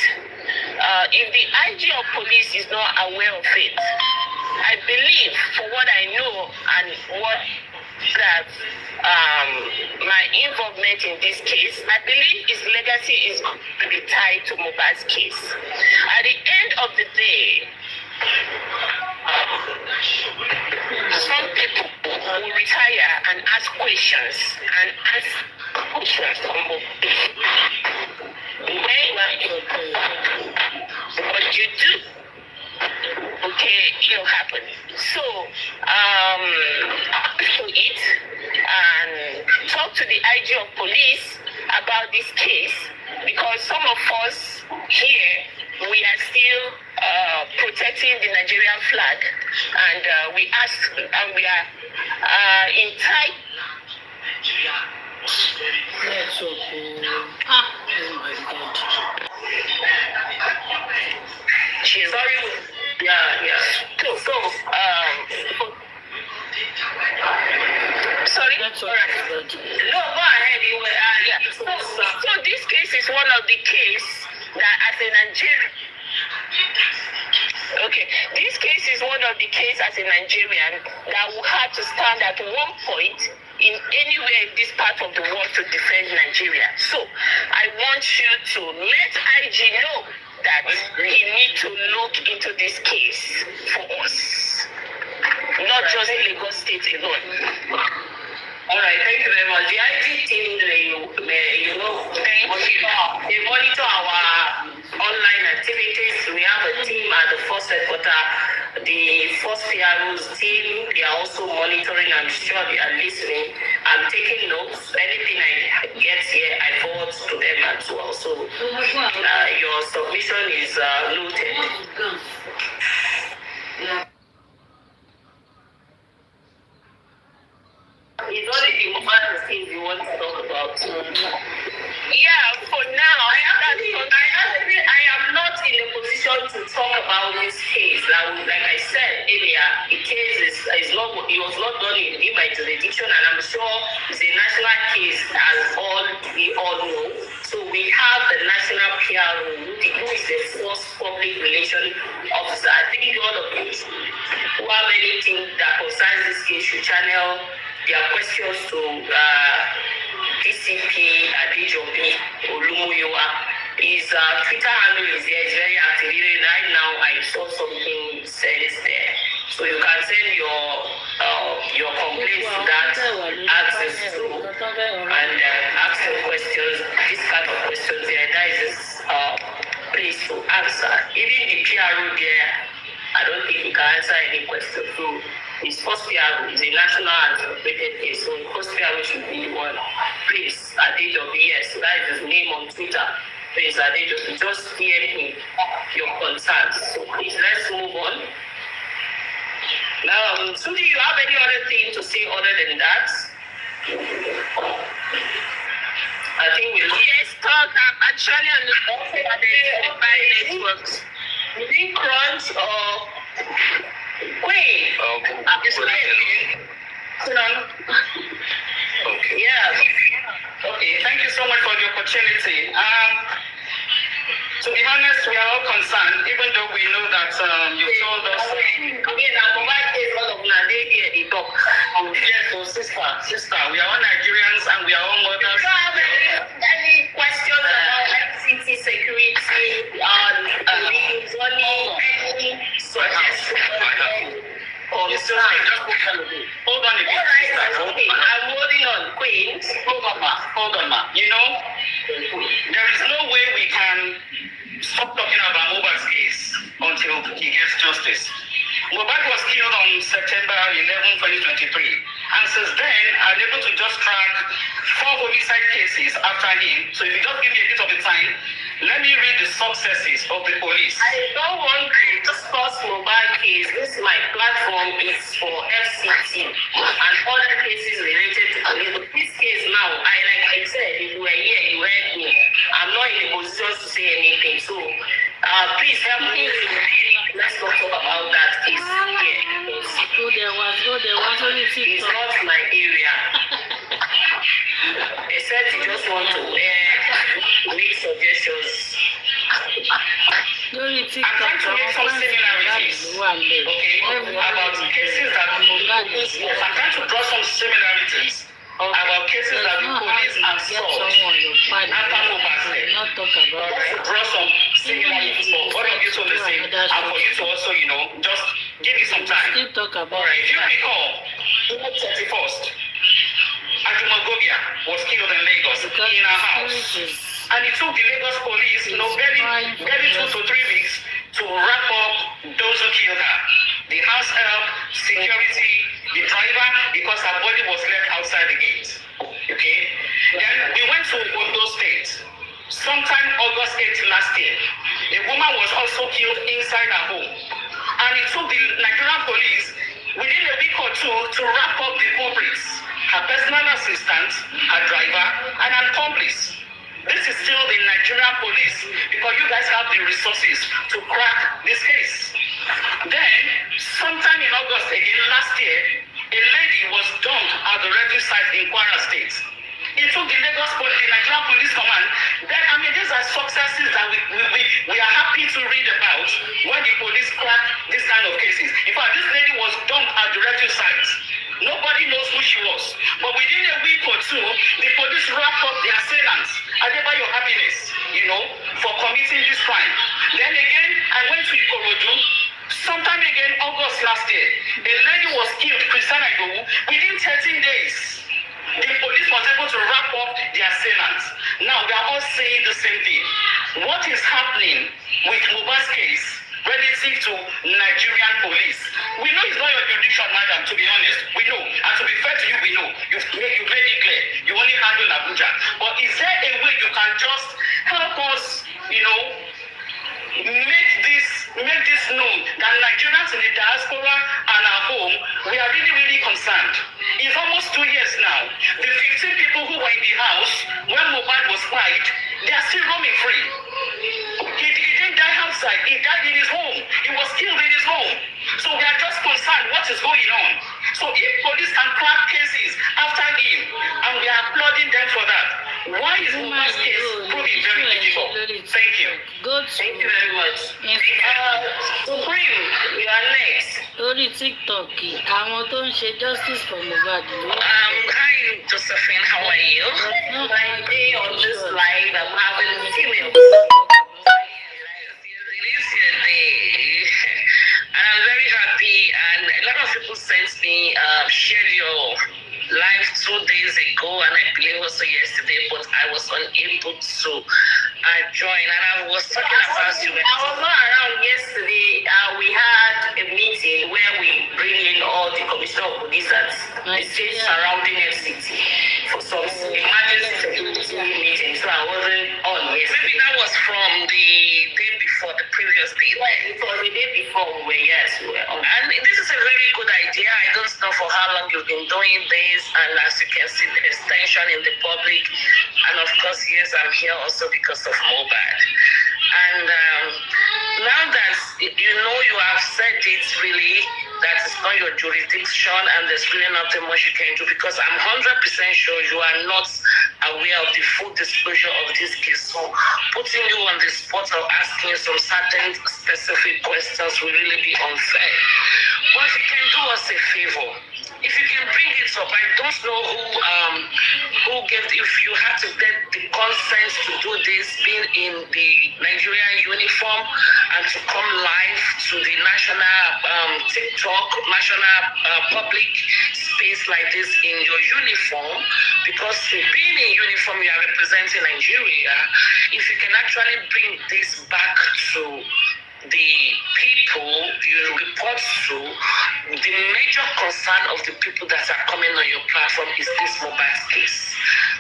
If the IG of police is not aware of it, I believe, for what I know and what that my involvement in this case, I believe his legacy is going to be tied to Mohbad's case. At the end of the day, some people will retire and ask questions from what you do, okay, it'll happen. So, to it and talk to the IG of police about this case, because some of us here, we are still protecting the Nigerian flag, and we ask, and we are in tight. Oh my God. Sorry. Yeah. So, sorry. That's all right. No, go ahead. So this case is one of the cases that, as a Nigerian. Okay, this case is one of the cases as a Nigerian that will have to stand at one point in anywhere in this part of the world to defend Nigeria. So I want you to let IG know that he needs to look into this case for us, not just Lagos State alone. All right, thank you very much. The IG team, they monitor our online activities. We have a team at the first headquarters, the first PRO's team. They are also monitoring. I'm sure they are listening. I'm taking notes. Anything I get here, I forward to them as well. So your submission is noted. It's only the Mohbad things you want to talk about. Yeah, for now, I am not in a position to talk about this case. Like I said earlier, the case is not, it was not done in my jurisdiction, and I'm sure it's a national case, as we all know. So we have the national PRO, who is the first public relations officer. I think all of you who have anything that concerns this case should channel their questions to DCP Adejobi Olumuyiwa. His Twitter handle is there. It's very activated. Right now, I saw something said there. So you can send your complaints to that access to and ask some questions. This kind of questions there. That is this place to answer. Even the PRO there, I don't think he can answer any question. So his first PRO is a national anticipated case. So his first PRO should be the one. Please, Adejobi, yes, that is his name on Twitter. Please, Adejobi, just hear me, your concerns. So please, let's move on. Now, so do you have any other thing to say other than that? I think we'll... Yes, talk. I'm actually on the by networks. Within Crunch or Queen? I'm just Okay. Yeah. Okay, thank you so much for the opportunity. To be honest, we are all concerned, even though we know that you told us. Yes, so sister, we are all Nigerians and we are all mothers. Do you have any questions about FCT security, police, any suggestions? Hold on a bit. I'm holding on, Queen. Hold on, ma. You know, there is no way we can stop talking about Mohbad's case until he gets justice. Mohbad was killed on September 11, 2023. And since then, I'm able to just track 4 homicide cases after him. So if you just give me a bit of the time, let me read the successes of the police. I don't want to discuss mobile case. This my platform is for FCT and other cases related to police. But this case now, like I said, if you were here, you heard me. I'm not in a position to say anything. So please help me. Let's not talk about that case here. It's not my area. Except you just want to make suggestions. I'm trying to make some similarities, okay, about cases that I'm trying to draw some similarities about cases that the police have solved after Mohbad's death. Draw some similarities for all of you to listen and for you to also, just give me some time. Alright, if you recall, June 31st, Ajumogobia was killed in Lagos in her house. And it took the Lagos police, barely 2 to 3 weeks to wrap up those who killed her. The house help, security, the driver, because her body was left outside the gate. Okay? Then we went to Ondo State. Sometime August 8th last year, a woman was also killed inside her home. And it took the Nigerian police within a week or two to wrap up the culprits, her personal assistant, her driver, and an accomplice. This is still the Nigerian police because you guys have the resources to crack this case. Then, sometime in August again last year, a lady was dumped at the refugee site in Kwara State. It took the Lagos police, the Nigerian Police Command. Then, these are successes that we are happy to read about when the police crack this kind of cases. In fact, this lady was dumped at the refugee site. Nobody knows who she was. But within a week or two, the police wrapped up their assailants. Adebayo Happiness, for committing this crime. Then again, I went to Ikorodu. Sometime again, August last year, a lady was killed, Christiana Idowu, within 13 days. The police was able to wrap up their assailants. Now, we are all saying the same thing. What is happening with Mohbad's case relative to Nigerian police? We know it's not your jurisdiction, madam, to be honest. We know. And to be fair to you, we know. You've made it clear. You only handle Abuja. But is there a way you can just help us, make this known that Nigerians in the diaspora and at home, we are really, really concerned. It's almost 2 years now. and crack cases after him, and we are applauding them for that. Why is Mohbad's case proving very difficult? Thank you. Thank you very much. Supreme, you are next. Lórí TikTok, àwọn tó ń ṣe justice for Mohbad. Hi, Josephine, how are you? My day on this live, I'm having female. And I'm very happy, and a lot of people sent me, shared your live 2 days ago, and I believe also yesterday, but I was unable to join, and I was talking about you. I was not around yesterday. We had a meeting where we bring in all the commissioner of police at the state surrounding FCT for some emergency security meeting, so I wasn't on yesterday. Maybe that was from the day before, the previous day. It was the day before we were on. And this is a very good idea. I don't know for how long you've been doing this, and as you can see, the extension in the public, and of course, yes, I'm here also because of Mohbad. And now that you know you have said it, really, that it's not your jurisdiction, and there's really nothing much you can do, because I'm 100% sure you are not aware of the full disclosure of this case. So putting you on the spot of asking some certain specific questions will really be unfair. But if you can do us a favor, if you can bring it up, I don't know who gave, if you had to get the consent to do this, being in the Nigerian uniform, and to come live to the national TikTok, national public space like this in your uniform, because being in uniform, you are representing Nigeria. If you can actually bring this back to the people you report to, the major concern of the people that are coming on your platform is this Mohbad case.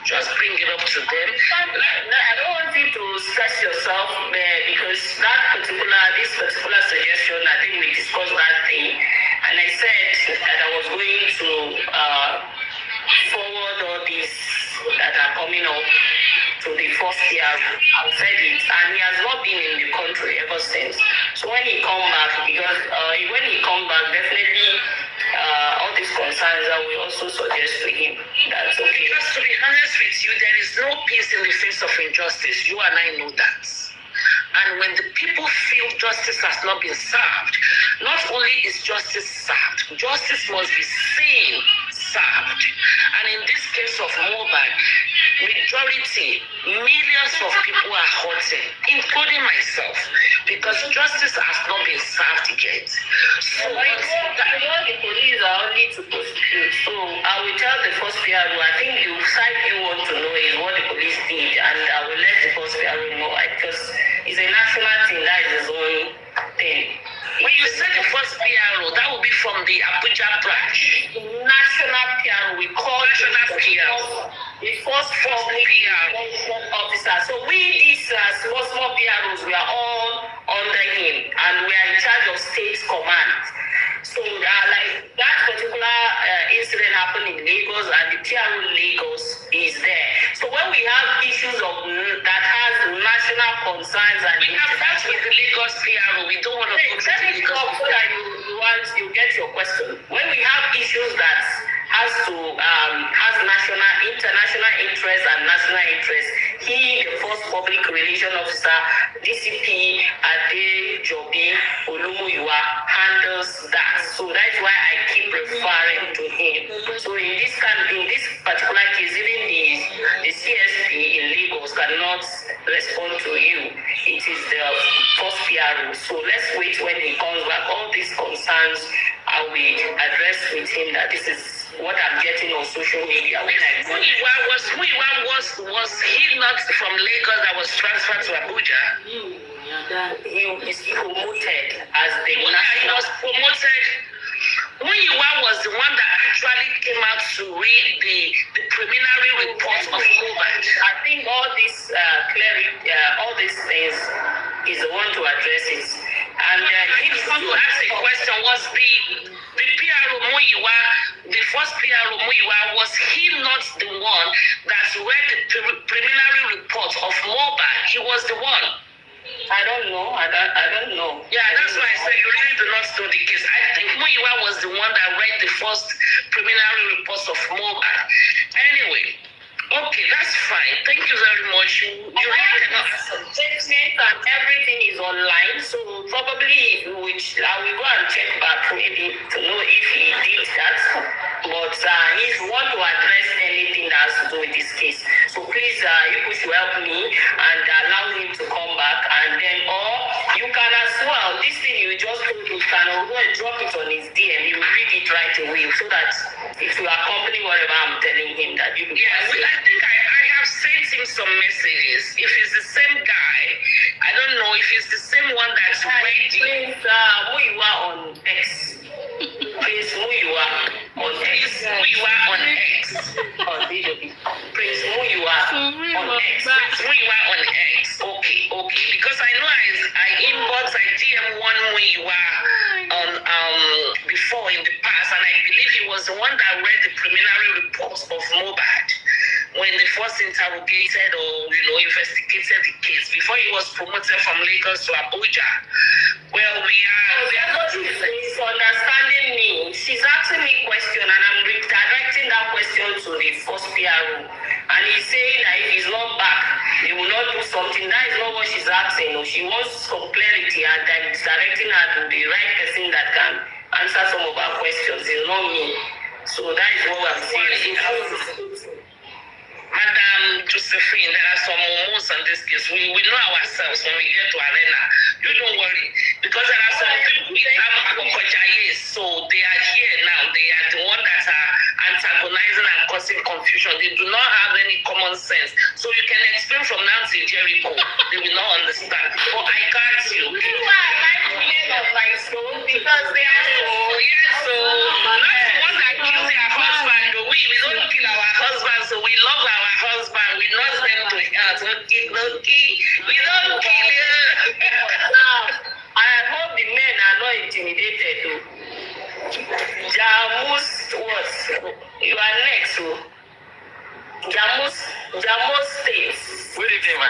Just bring it up to them. I don't want you to stress yourself because this particular suggestion, I think we discussed that thing, and I said that I was going to forward all these that are coming up to the first year. I've said it, and he has not been in the country ever since. So when he come back, because definitely all these concerns I will also suggest to him. That's okay. Because to be honest with you, there is no peace in the face of injustice. You and I know that. And when the people feel justice has not been served, not only is justice served, justice must be seen served. And in this case of Mohbad, majority, millions of people are hurting, including myself, because justice has not been served yet. So what the police are only to prosecute. So I will tell the first PRO, I think the side you want to know is what the police did, and I will let the first PRO know, because it's a national thing, that is his own thing. When you say the first PRO, that will be from the Abuja branch. National PRO, we call national PRO. The first public officer. So we, these small PROs, we are all under him, and we are in charge of state command. So like that particular incident happened in Lagos, and the PRO Lagos is there. So when we have issues that has national concerns, and we have that with the Lagos PRO, we don't want to go to the Lagos PRO. You get your question. When we have issues that has international interest and national interest, he, the first public relation officer, DCP Ade Jobi Olumuyiwa, handles that. So that's why I keep referring to him. So in this particular case, even the CSP in Lagos cannot respond to you. It is the first PRO. So let's wait when he comes back. All these concerns I will address with him, that this is what I'm getting on social media. When I go, was he not from Lagos that was transferred to Abuja? He is promoted as the national. He was promoted. Muyiwa was the one that actually came out to read the preliminary report of Mohbad. I think all these all these things is the one to address it. And if you ask a question, was the PRO Muyiwa, the first PRO Muyiwa, was he not the one that read the preliminary report of Mohbad? He was the one. I don't know. I don't know. Yeah, that's why I said you really do not know the case. I think Muyiwa was the one that read the first preliminary reports of Mohbad. Anyway, okay, that's fine. Thank you very much. You really cannot answer. Statement and everything is online, so probably which I will go and check back maybe to know if he did that. But he's want to address anything that has to do with this case. So please, you people should help me and allow him to come back, and then or you can as well. This thing you just told you can drop it on his DM. You read it right away so that it will accompany whatever I'm telling him that you. Yeah, I think I have sent him some messages. If it's the same guy, I don't know if it's the same one that's ready. Please, Muyiwa on X. Please, Muyiwa on X. Muyiwa on X. Please, Muyiwa on X. Muyiwa on X. Okay. Because I know I inbox, I DM one Muyiwa on before in the past, and I believe he was the one that read the preliminary reports of Mohbad when they first interrogated or investigated the case before he was promoted from Lagos to Abuja. Well, we are not misunderstanding me. She's asking me a question and I'm redirecting that question to the first PRO. And he's saying that if he's not back, he will not do something. That is not what she's asking. No, she wants some clarity and then directing her to the right person that can answer some of our questions. It's not me. So that is what I'm saying. Madam Josephine, there are some moments on this case. We know ourselves when we get to arena. You don't worry. Because there are some people with Agokojaye, so they are here now. They are the ones that are antagonizing and causing confusion. They do not have any common sense. So you can explain from now to Jericho. They will not understand. But I got you. You are like men of my soul because they are so not the one that kills their husband. We don't kill our husband, so we love our husband. We nurse them to health. Okay. We don't kill you. Now, I hope the men are not intimidated though. Jamus was you are next. So. Jamus states. Good evening, ma.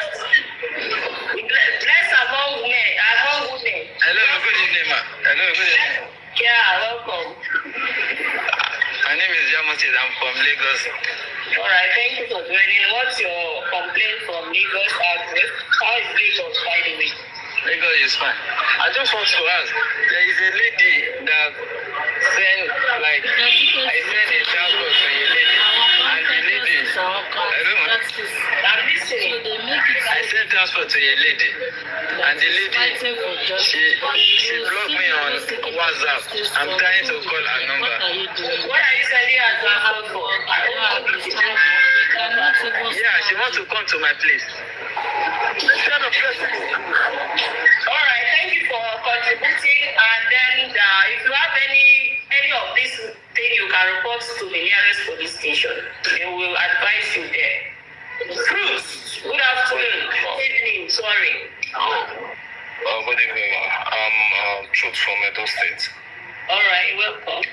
Bless among men, among women. Hello, good evening, ma. Hello, good evening. Yeah, welcome. My name is Jamus. I'm from Lagos. All right, thank you for joining. What's your complaint from Lagos? How is Lagos, by the way? Lagos is fine. I just want to ask, there is a lady that sent, like, I sent a transport to a lady, and the lady, I don't know, I'm listening. I sent transport to a lady, and the lady, she blocked me on WhatsApp. I'm trying to call her number. What are you sending her transport for? I don't understand. Yeah, she wants to come to my place. All right, thank you for contributing. And then if you have any of this thing, you can report to the nearest police station. They will advise you there. Cruz, good afternoon. Evening, sorry. Good evening. I'm Truth from Edo State. All right, welcome.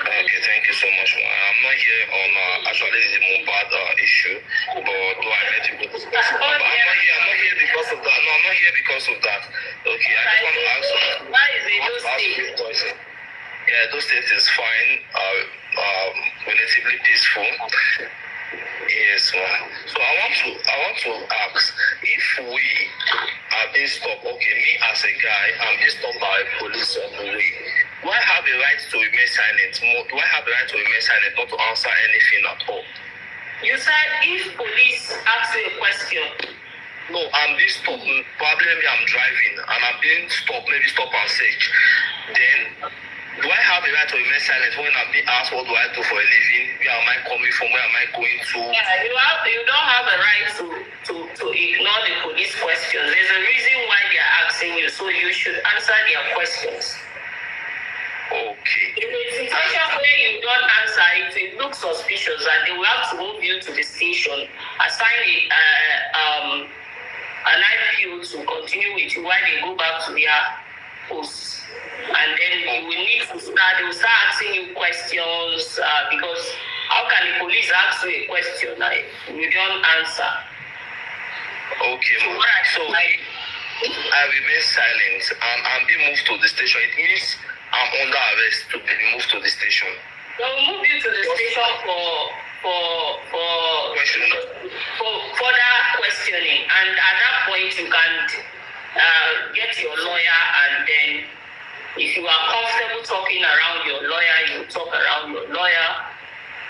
Okay, thank you so much. I'm not here on actually the Mohbad issue, but though I met you both. I'm not here because of that. No, I'm not here because of that. Okay, I just want to ask you. Why is it those states? Yeah, those states is fine, relatively peaceful. Yes, ma'am. So I want to ask if we are being stopped. Okay, me as a guy, I'm being stopped by police on the way. Do I have the right to remain silent? Do I have the right to remain silent, not to answer anything at all? You said if police ask you a question. No, I'm being stopped. Probably maybe I'm driving and I'm being stopped, maybe stop and search. Then, do I have the right to remain silent when I'm being asked what do I do for a living? Where am I coming from? Where am I going to? Yeah, you don't have a right to ignore the police questions. There's a reason why they are asking you, so you should answer their questions. Okay. In a situation where you don't answer it, it looks suspicious, and they will have to move you to the station, assign an IPO to continue with you while they go back to their posts. And then you will need to they will start asking you questions because how can the police ask you a question that you don't answer? Okay, so I remain silent and I'm being moved to the station. It means I'm under arrest to be moved to the station. They'll move you to the station for further questioning, and at that point you can get your lawyer, and then if you are comfortable talking around your lawyer, you talk around your lawyer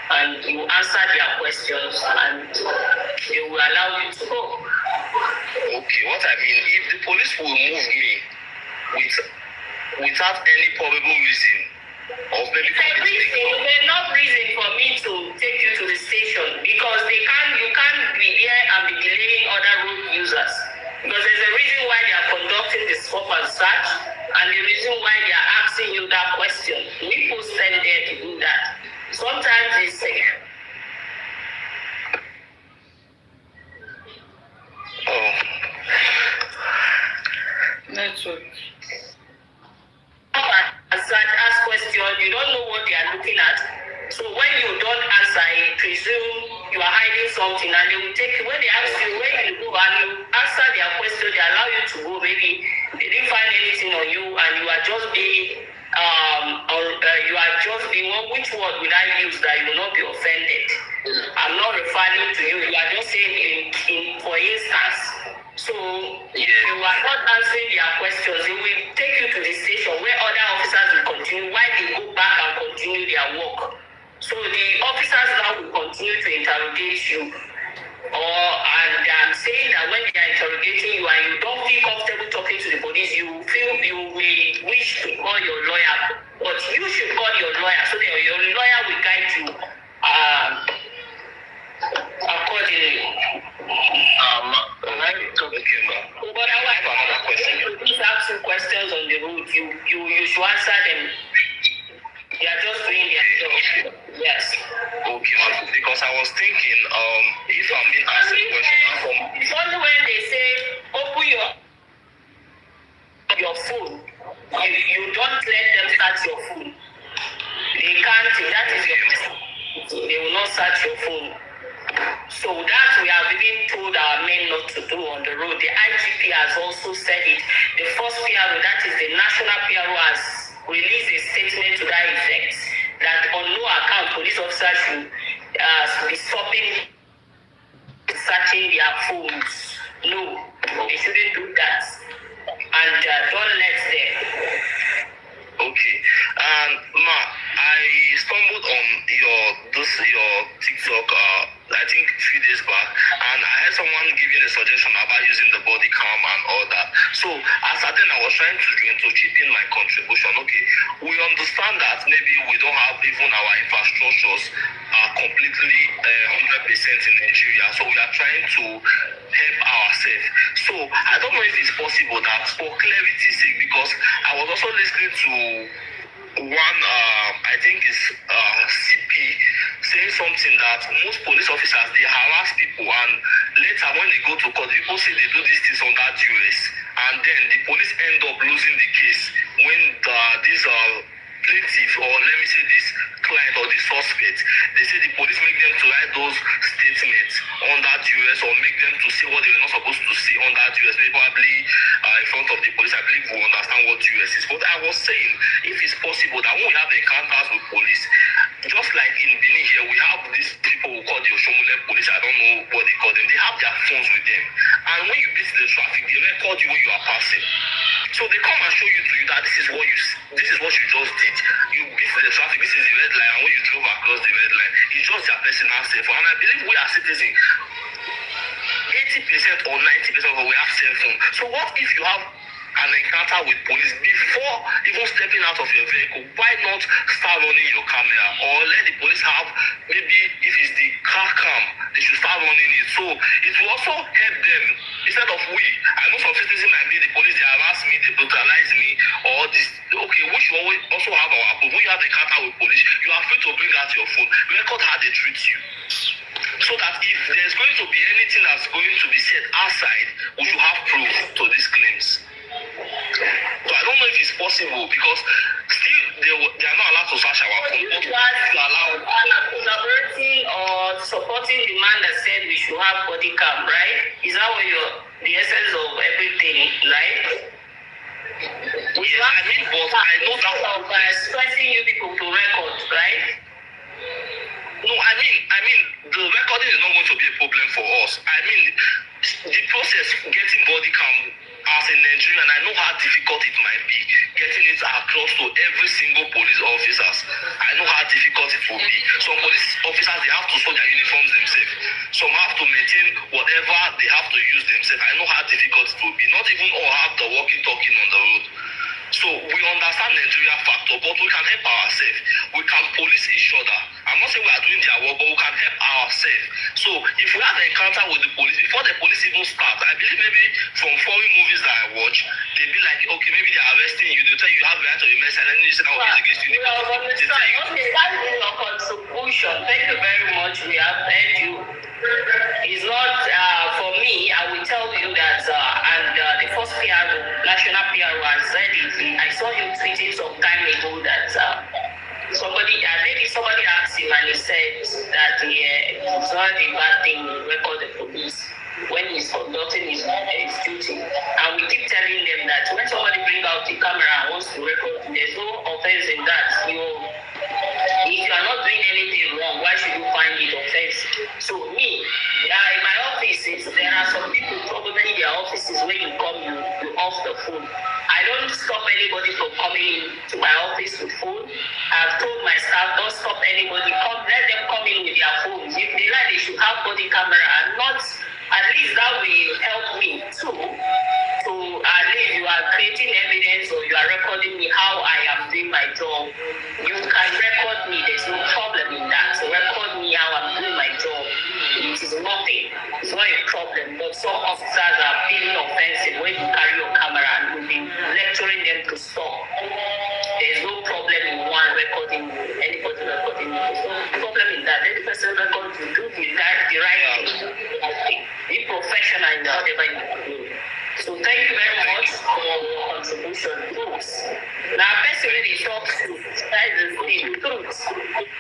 and you answer their questions, and they will allow you to go. Okay, what I mean, if the police will move me without any probable reason, or maybe enough reason for me to take you to the station, because you can't be here and be delaying other road users. Because there's a reason why they are conducting the swap and search, and the reason why they are asking you that question. We posted there to do that. Sometimes it's network. Ask questions, you don't know what they are looking at. So when you don't answer, I presume you are hiding something, and they will take you. When they ask you where you go and you answer their question, they allow you to go. Maybe they didn't find anything on you, and you are just being which word would I use that you will not be offended? I'm not referring to you. You are just saying for instance. So if you are not answering their questions, they will take you to the station where other officers will continue while they go back and continue their work. So the officers now will continue to interrogate you. And I'm saying that when they are interrogating you and you don't feel comfortable talking to the police, you feel you may wish to call your lawyer, but you should call your lawyer so that your lawyer will guide you accordingly. But I have another question. Please ask some questions on the road. You should answer them. They are just doing their job. Yes. Okay, because I was thinking, if I'm being asked a question from... It's only when they say, open your phone, you don't let them search your phone. They can't, that is your mistake. They will not search your phone. So that we have even told our men not to do on the road. The IGP has also said it. The first PRO, that is the national PRO, has released a statement to that effect, that on no account police officers should be stopping searching their phones. No, they shouldn't do that. And don't let them. Okay. Ma, I stumbled on your TikTok, I think a few days back, and I had someone giving a suggestion about using the body cam and all that. So as I then I was trying to chip in my contribution. Okay, we understand that maybe we don't have even our infrastructures completely 100% in Nigeria, so we are trying to help ourselves. So I don't know if it's possible that, for clarity's sake, because I was also listening to one, I think it's CP, saying something that most police officers, they harass people, and later when they go to court, people say they do these things under duress, and then the police end up losing the case when these plaintiff, or let me say this client or this suspect, they say the police make them to write those statements under duress, or make them to say what they were not supposed to say under duress. Maybe probably in front of the police, I believe we understand what duress is. But I was saying, if it's possible that when we have encounters with police, just like in Benin here, we have these people who call the Oshomole police, I don't know what they call them, they have their phones with them. And when you beat the traffic, they record you when you are passing. So they come and show you that this is what you just did. You beat the traffic, this is the red line, and when you drove across the red line, it's just their personal cell phone. And I believe we are citizens, 80% or 90% of us, we have cell phone. So what if you have an encounter with police before even stepping out of your vehicle? Why not start running your camera, or let the police have, maybe if it's the car cam, they should start running it. So it will also help them, instead of I know some citizens might be the police, they harass me, they brutalize me, or this. Okay, we should always also have our phone. When you have an encounter with police, you are free to bring out your phone, record how they treat you, so that if there's going to be anything that's going to be said outside, we should have proof to these claims. So I don't know if it's possible, because still they are not allowed to search our phone. But you guys are collaborating or supporting the man that said we should have body cam, right? Is that what the essence of everything, right? Yes, I mean, but I know that of stressing you people to record, right? No, I mean, the recording is not going to be a problem for us. I mean, the process getting body cam as a Nigerian, I know how difficult it might be getting it across to every single police officers. I know how difficult it will be. Some police officers, they have to sew their uniforms themselves. Some have to maintain whatever they have to use themselves. I know how difficult it will be. Not even all have the walkie-talkie on the road. So we understand Nigeria factor, but we can help ourselves. We can police each other. I'm not saying we are doing their work, but we can help ourselves. So if we have an encounter with the police, before the police even start, I believe maybe from foreign movies that I watch, they be like, okay, maybe they are arresting you. They tell you have the right to remain silent, and then you say that is against you. Okay, that is your contribution. Thank you very much. We have heard you. It's not for me. I will tell you that, the first PRO, national PRO, has said it. I saw him tweeting some time ago that somebody asked him and he said that it's not a bad thing to record the police when he's conducting his duty. And we keep telling them that when somebody brings out the camera and wants to record, there's no offense in that. If you are not doing anything wrong, why should you find it offensive? So me, in my offices, there are some people probably in their offices when you come, you off the phone. I don't stop anybody from coming to my office with phone. I've told my staff, don't stop anybody. Let them come in with their phones. If they like, they should have body camera and not. At least that will help me too. To at least you are creating evidence or you are recording me how I am doing my job. You can record me. There's no problem in that. So record me how I'm doing my job. It is nothing. It's not a problem. But some officers are feeling offensive when you carry your camera and you've been lecturing them to stop. There's no problem in one recording anybody recording me. There's no problem in that. Let the person record you do the right thing. Be professional in whatever you do. So thank you very much for your contribution. Truth. Now, person really talks truth. That is the thing. Truth.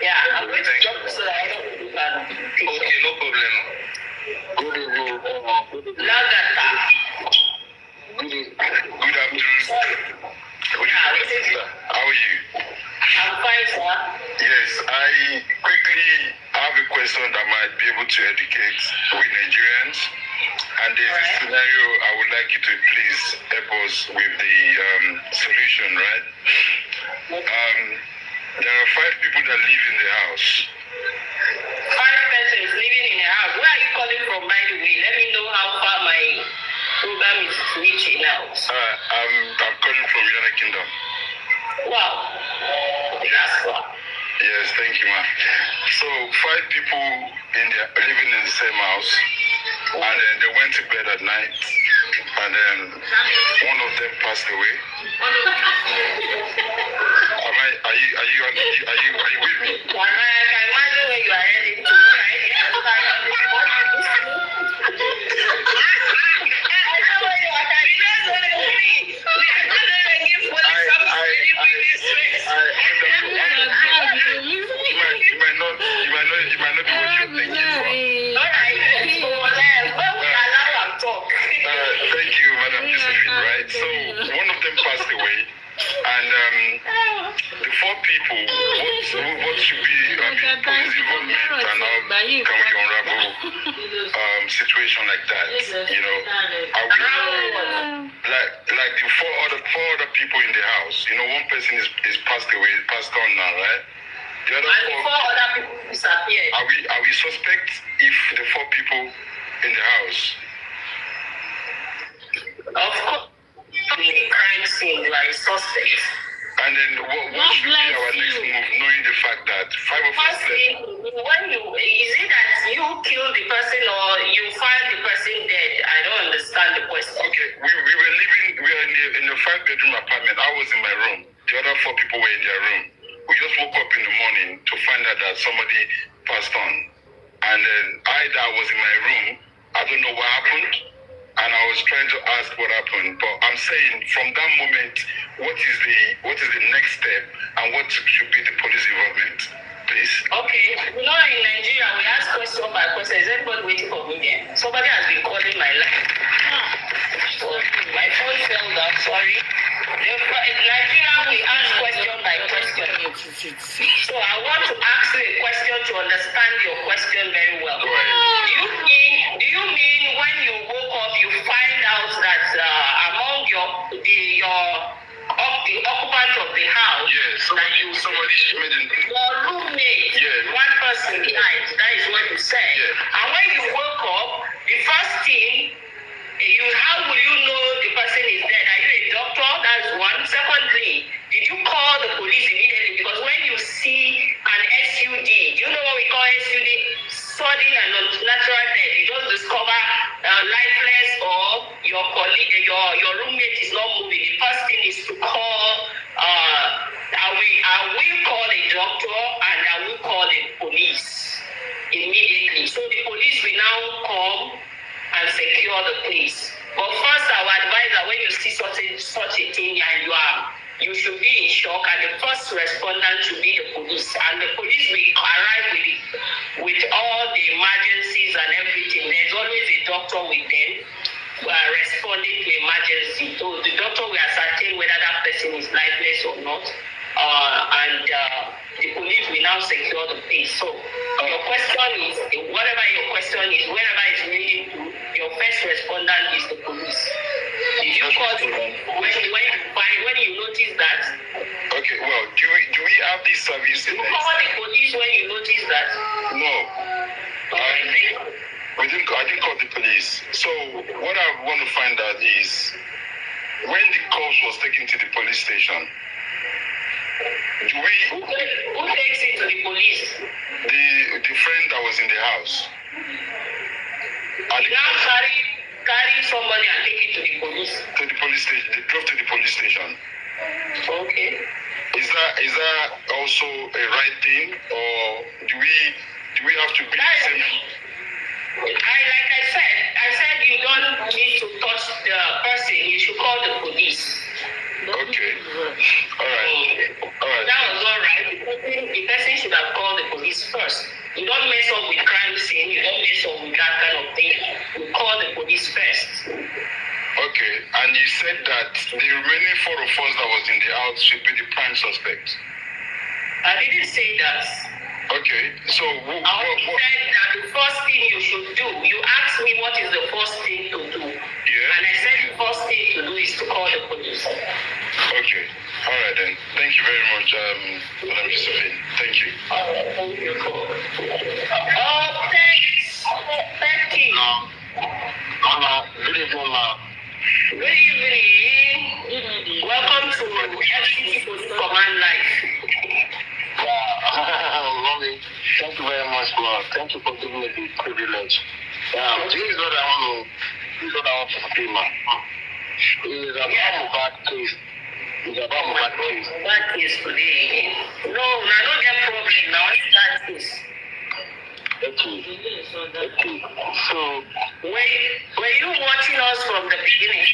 Yeah, I'm going to jump so that I don't do that. Okay, no problem. Good evening. Lagata. Good afternoon. How are you? I'm fine, sir. Yes, I quickly have a question that might be able to educate with Nigerians. And there's a scenario I would like you to please help us with the solution, right? There are 5 people that live in the house. 5 persons living in a house. Where are you calling from, by the way? Let me know how far my program is reaching out. I'm calling from United Kingdom. Wow. That's far. Yes, thank you, ma. So 5 people living in the same house, and then they went to bed at night, and then one of them passed away. Are you with me? I can imagine where you are heading to, right? I know where you are. You might not be what you're thinking for. Thank you, Madam Josephine, right? So one of them passed away, and the 4 people, what should be police involvement, and how can we unravel situation like that? You know, are we like the 4 other people in the house? You know, one person is passed away, passed on now, right? The other 4 other people disappeared. Are we suspect if the 4 people in the house? Of course, the crime scene, like suspects. And then what should be our next move, knowing the fact that 5 of us left? Is it that you killed the person or you find the person dead? I don't understand the question. Okay, we were in a 5-bedroom apartment. I was in my room. The other 4 people were in their room. We just woke up in the morning to find out that somebody passed on. And then I was in my room. I don't know what happened. And I was trying to ask what happened. But I'm saying from that moment, what is the next step and what should be the police involvement? Please. Okay. You know, in Nigeria, we ask questions. is anybody waiting for me there? Somebody has been calling my line. So my phone fell down, sorry. In Nigeria, we ask question by question. So I want to ask you a question to understand your question very well. Do you mean when you woke up, you find out that among the occupant of the house, somebody made your roommate, one person behind, that is what you said. And when you woke up, the first thing, how will you know the person is dead? Are you a doctor? That's one. Secondly, did you call the police immediately? Because when you see an SUD, do you know what we call SUD? Sudden and unnatural death. You don't discover lifeless or your colleague, your roommate is not moving. The first thing is to call. I will call a doctor and I will call the police immediately. So the police will now come and secure the place. But first, I would advise that when you see such a thing and you should be in shock, and the first respondent should be the police. And the police will arrive with all the emergencies and everything. There's always a doctor with them who are responding to emergency. So the doctor will ascertain whether that person is lifeless or not. And the police will now secure the place. So your question is, whatever your question is, wherever it's leading to, your first respondent is the police. Did you call when you notice that? Okay, well, do we have this service? You call the police when you notice that? No. I didn't call the police. So what I want to find out is when the corpse was taken to the police station, who takes it to the police? The friend that was in the house. And now carry somebody and take it to the police. To the police station. They drove to the police station. Okay. Is that also a right thing, or do we have to be the same? Like I said you don't need to touch the person. You should call the police. Okay. All right. That was all right. The person should have called the police first. You don't mess up with crime scene. You don't mess up with that kind of thing. You call the police first. Okay. And you said that the remaining 4 of us that was in the house should be the prime suspect. I didn't say that. Okay. So I said that the first thing you should do. You asked me what is the first thing to do. Yeah. And I said the first thing to do is to call the police. Okay. All right then. Thank you very much, Madam Josephine. Thank you. Thank you. Thank you. Good evening, ma. Good evening. Welcome to FCC Command Life. Mommy, thank you very much, ma. Thank you for giving me the privilege. This is what I want to say, ma. It is about bad case. It's about bad case. Bad case today. No, I don't get problem now. It's bad case. Okay. So, were you watching us from the beginning?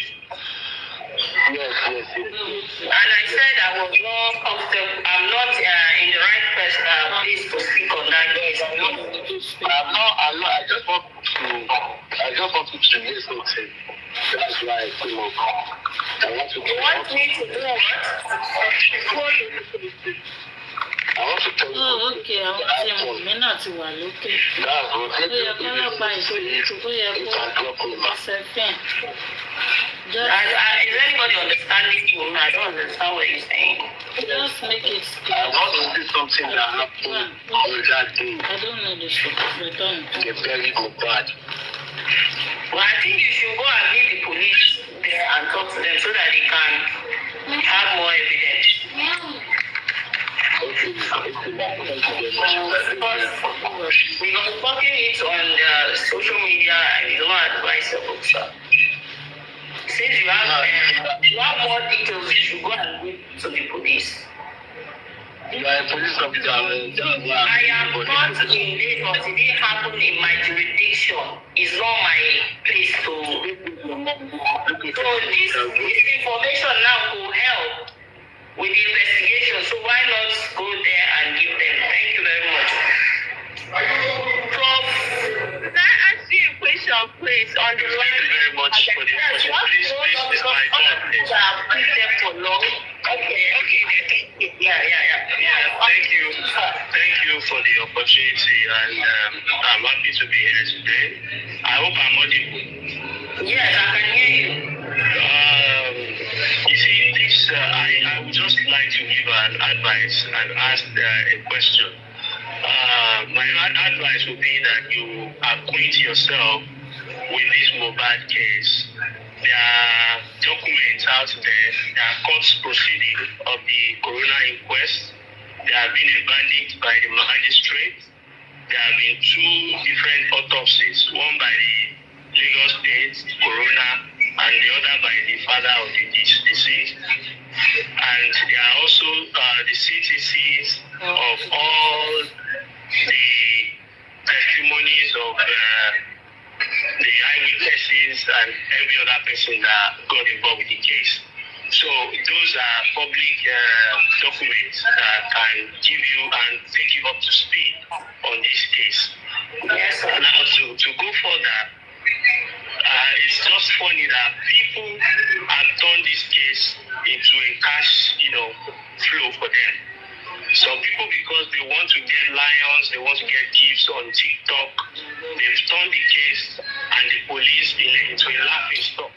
Yes. And I said I was not comfortable. I'm not in the right place to speak on that case. I just want to hear something. That's why I came up. You want me to do what? I want to tell you. Oh, okay. I want to say, not to work. Okay. That's what So you're going to buy it. So you're going to is anybody understanding you? I don't understand what you're saying. Just make it clear. I want to do something that happened on that day. I don't know the story. They're very bad. Well, I think you should go and meet the police there and talk to them so that they can have more evidence. Okay. We were talking it on social media and it's not advisable, sir. Since you have more details, you should go and give to the police. You are a police officer. I am not in Lagos. It didn't happen in my jurisdiction. It's not my place to. So this information now will help with the investigation. So why not go there and give them? Thank you very much. Prof. please, on the line. Thank you very much for the question. Please, this is my turn, please. I've been there for long. Okay. Yeah. Thank you. Thank you for the opportunity, and I'm happy to be here today. I hope I'm audible. Yes, I can hear you. You see, this I would just like to give an advice and ask a question. My advice would be that you acquaint yourself with this Mohbad case. There are documents out there. There are court proceedings of the coroner inquest. They have been abandoned by the magistrate. There have been 2 different autopsies, one by the Lagos State coroner and the other by the father of the deceased. And there are also the CTCs of all the testimonies of the eyewitnesses and every other person that got involved with the case. So those are public documents that can give you and take you up to speed on this case. Yes, sir. Now to go further, it's just funny that people have turned this case into a cash, flow for them. Some people, because they want to get lions, they want to get gifts on TikTok, they've turned the case and the police into a laughing stock.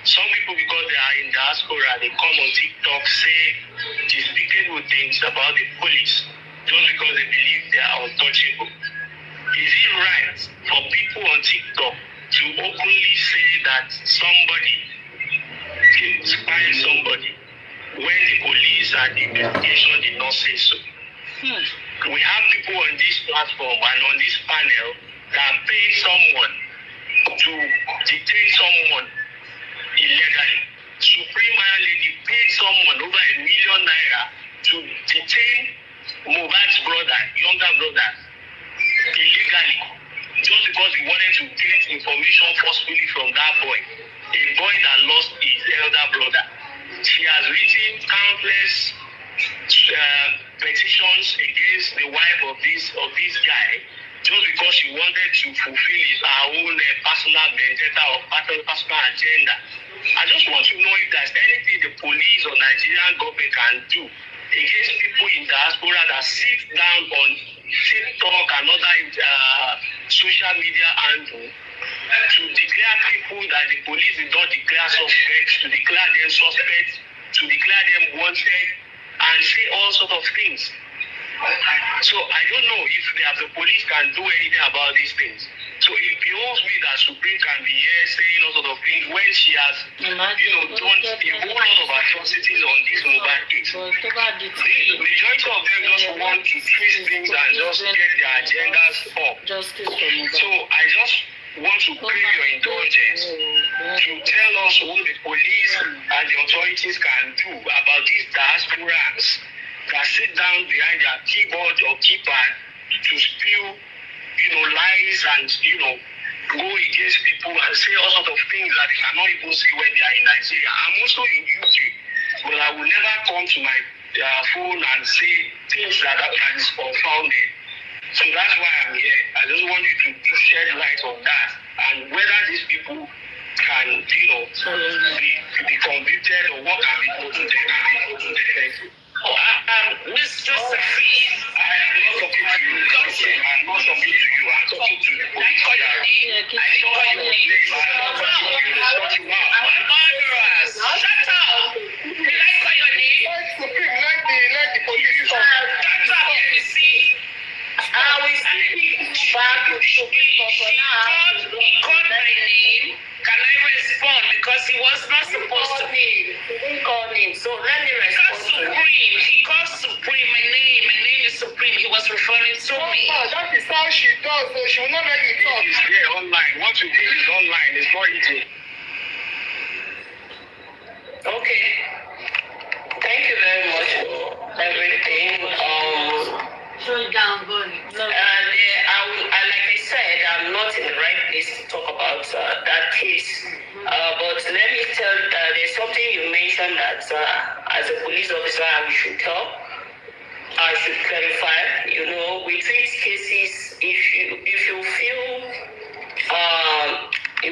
Some people, because they are in diaspora, they come on TikTok, say despicable things about the police just because they believe they are untouchable. Is it right for people on TikTok to openly say that somebody spying somebody when the police and the investigation did not say so? We have people on this platform and on this panel that pay someone to detain someone illegally. Supreme Iron Lady paid someone over ₦1 million to detain Mohbad's brother, younger brother, illegally, just because he wanted to get information forcefully from that boy, a boy that lost his elder brother. She has written countless petitions against the wife of this guy, just because she wanted to fulfill her own personal vendetta or personal agenda. I just want to know if there's anything the police or Nigerian government can do against people in diaspora that sit down on TikTok and other social media handle to declare people that the police did not declare suspects, to declare them suspects, to declare them wanted, and say all sorts of things. So I don't know if the police can do anything about these things. So it behoves me that Supreme can be here saying all sorts of things when she has, done a whole lot of atrocities on this mobile case. The majority of them just want to twist things and just get their agendas up. So I just want to crave your indulgence to tell us what the police and the authorities can do about these diasporans that sit down behind their keyboard or keypad to spew, lies and, go against people and say all sorts of things that they cannot even say when they are in Nigeria. I'm also in UK, but I will never come to my phone and say things that is unfounded. So that's why I'm here. I just want you to shed light on that and whether these people can, be convicted or what can be done to them. Thank you. Mr. Safi, I am not talking to you. I'm not talking to you. I'm talking to the police. I saw your name. murderers. Shut up. Did I call your name? Let the police talk. Shut up, you see. I will speak back to Supreme for now. He called my name. Can I respond? Because he was not supposed to. He didn't call him, so let me respond. He called Supreme. My name is Supreme. He was referring to me. That is how she does. So she will not let you talk. It's there online. What you did is online. It's not easy. Okay. Thank you very much for everything. Like I said, I'm not in the right place to talk about that case. But let me tell, there's something you mentioned that as a police officer, I should tell. I should clarify. We treat cases if you feel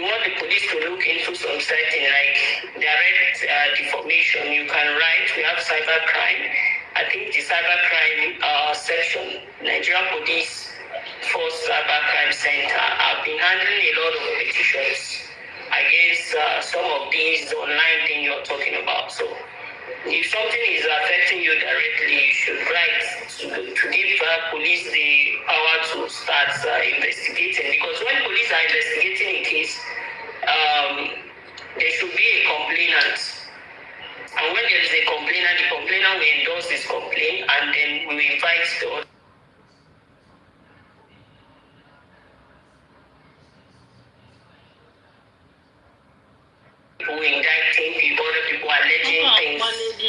you want the police to look into some setting like direct deformation, you can write. We have cybercrime. I think the cybercrime section, Nigerian Police Force Cybercrime Center, have been handling a lot of petitions against some of these online things you're talking about. So if something is affecting you directly, you should write to give police the power to start investigating. Because when police are investigating a case, there should be a complainant. And when there is a complainant, the complainant will endorse this complaint, and then we will invite the other people indicting people, other people alleging things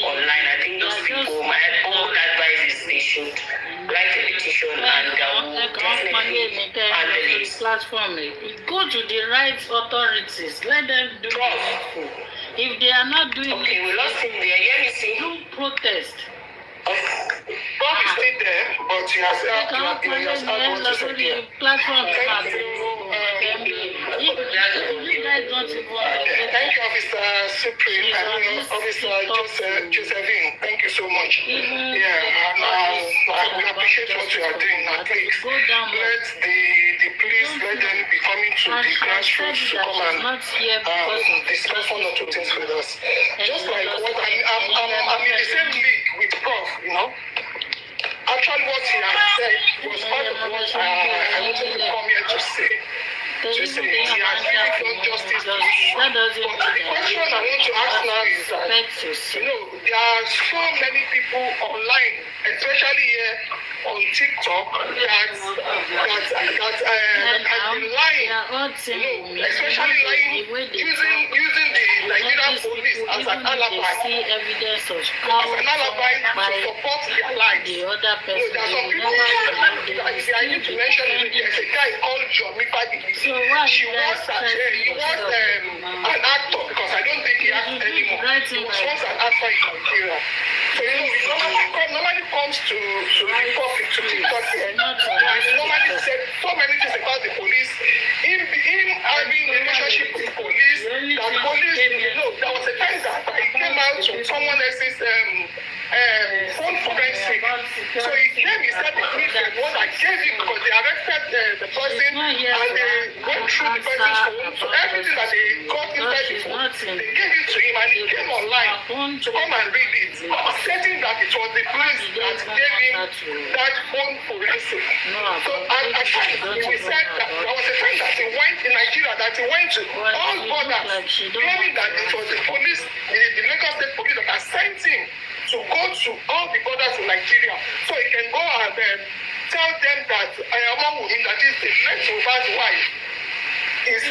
online. I think those people, my own advice is they should write a petition and definitely handle it. Platform. Go to the right authorities. Let them do the needful. If they are not doing okay, we lost him there. do protest. Bob is still there, but he has helped platform. Thank you, Officer Supreme, and Officer Josephine. Thank you so much. We appreciate what you are doing. Now, please let the police let them be coming to the grassroots to come and discuss one or two things with us. Just like what I'm in the same league with Prof. Actually, what he has said was part of what I wanted to come here to say. He has really done justice to the issue. But the question I want to ask now is that, there are so many people online, especially here on TikTok, that have been lying, especially lying, using the Nigerian police as an alibi, to support their lives. There are some people, I need to mention it, there's a guy called Jomi Badili. She was an actor, because I don't think he acts anymore. He was once an actor in Nigeria. So he normally comes to the public, to TikTok, and normally said so many things about the police. Him having a relationship with police, that police, there was a time that he came out to someone else's phone forensic. So he came, he said the police were the one that gave him, because they arrested the person and they went through the person's phone. So everything that they got inside the phone, they gave it to him, and he came online to come and read it, stating that it was the police that gave him that phone forensic. So we said that there was a time that he went in Nigeria, that he went to all borders, claiming that it was the police, the Lagos State Police, that had sent him to go to all the borders in Nigeria, so he can go and tell them that Wummi, that is the next Mohbad's wife, is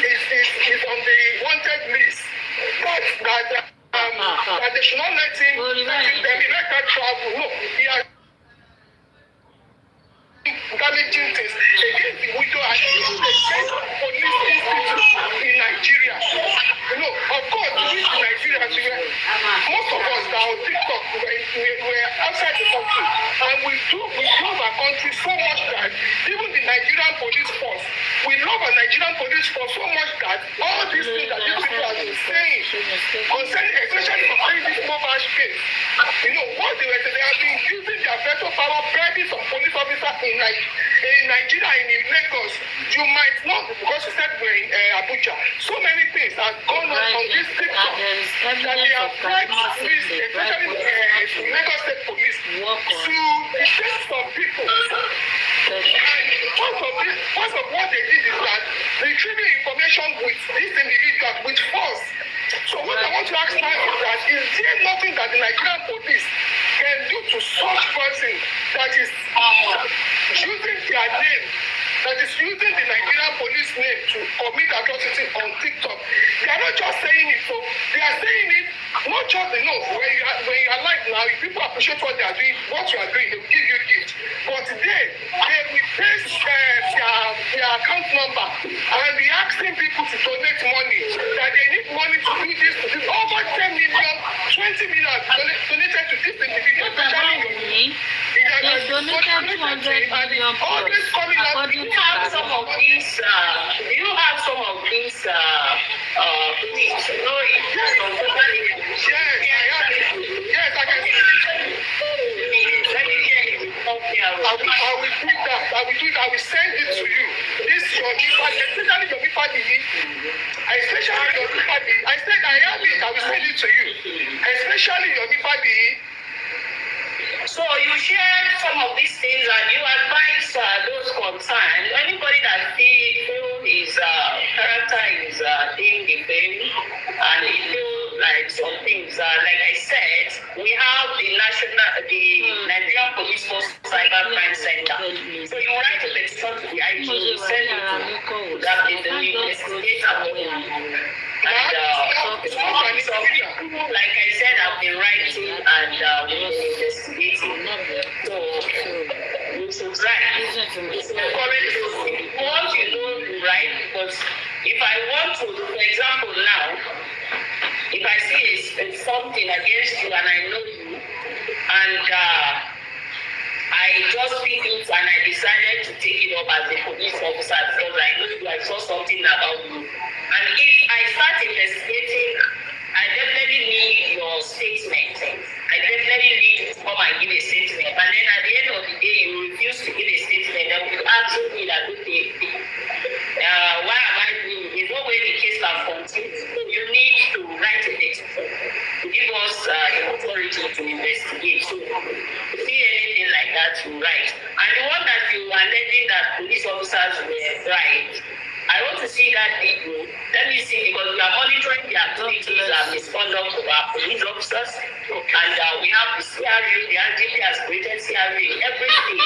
on the wanted list. That they should not let him, let her travel. No, he has damaging things against the widow and against police institutes in Nigeria. Of course, in Nigeria, most of us that are on TikTok, we're outside the country, and we love our country so much that even the Nigerian police force, we love our Nigerian police force so much that all these things that these people have been saying, especially concerning this mobile case, what they were saying, they have been using their veto power, bribing some police officers in Nigeria and in Lagos. You might not, because you said we're in Abuja. So many things have gone on this TikTok that they have bribed police, especially the Lagos State Police, to detain some people. And part of what they did is that retrieving information with these individuals with force. So what I want to ask now is that, is there nothing that the Nigerian police can do to such person that is using their name, that is using the Nigerian police name to commit atrocity on TikTok? They are not just saying it, so they are saying it not just when you are live now, if people appreciate what they are doing, what you are doing, they will give you gifts. But they will paste their account number and be asking people to donate money, that they need money to do this, to this. Over 10 million, 20 million donated to this individual, especially they donated 200 million. Always coming up. You have some of these Please, no, it's not somebody. Yes, I can see it. Let me hear it. I will do that. I will send it to you. This your especially your family. Especially your family. I said I have it. I will send it to you. Especially your family. So you shared some of these things and you advise those concerned. Anybody that feel his character is being defamed and he feel like some things, like I said, we have the Nigerian Police Force Cybercrime Center. So you write a petition to the IG, you send it to that the investigator. And some people, like I said, have been writing and investigating. So you should write. It's encourage you. If you want, you write. Because if I want to, for example, now, if I see something against you and I know you, and I just picked it and I decided to take it up as a police officer because I know you, I saw something about you. And if I start investigating, I definitely need your statement. I definitely need you to come and give a statement. And then at the end of the day, you refuse to give a statement, then you ask me that, okay, why am I doing it? There's no way the case can continue. So you need to write a petition to give us the authority to investigate. So if you see anything like that, you write. And the one that you are alleging that police officers were right, I want to see that video. Let me see, because we are monitoring the activities and misconduct of our police officers. And we have the CRU, the RGP has created CRU in every state.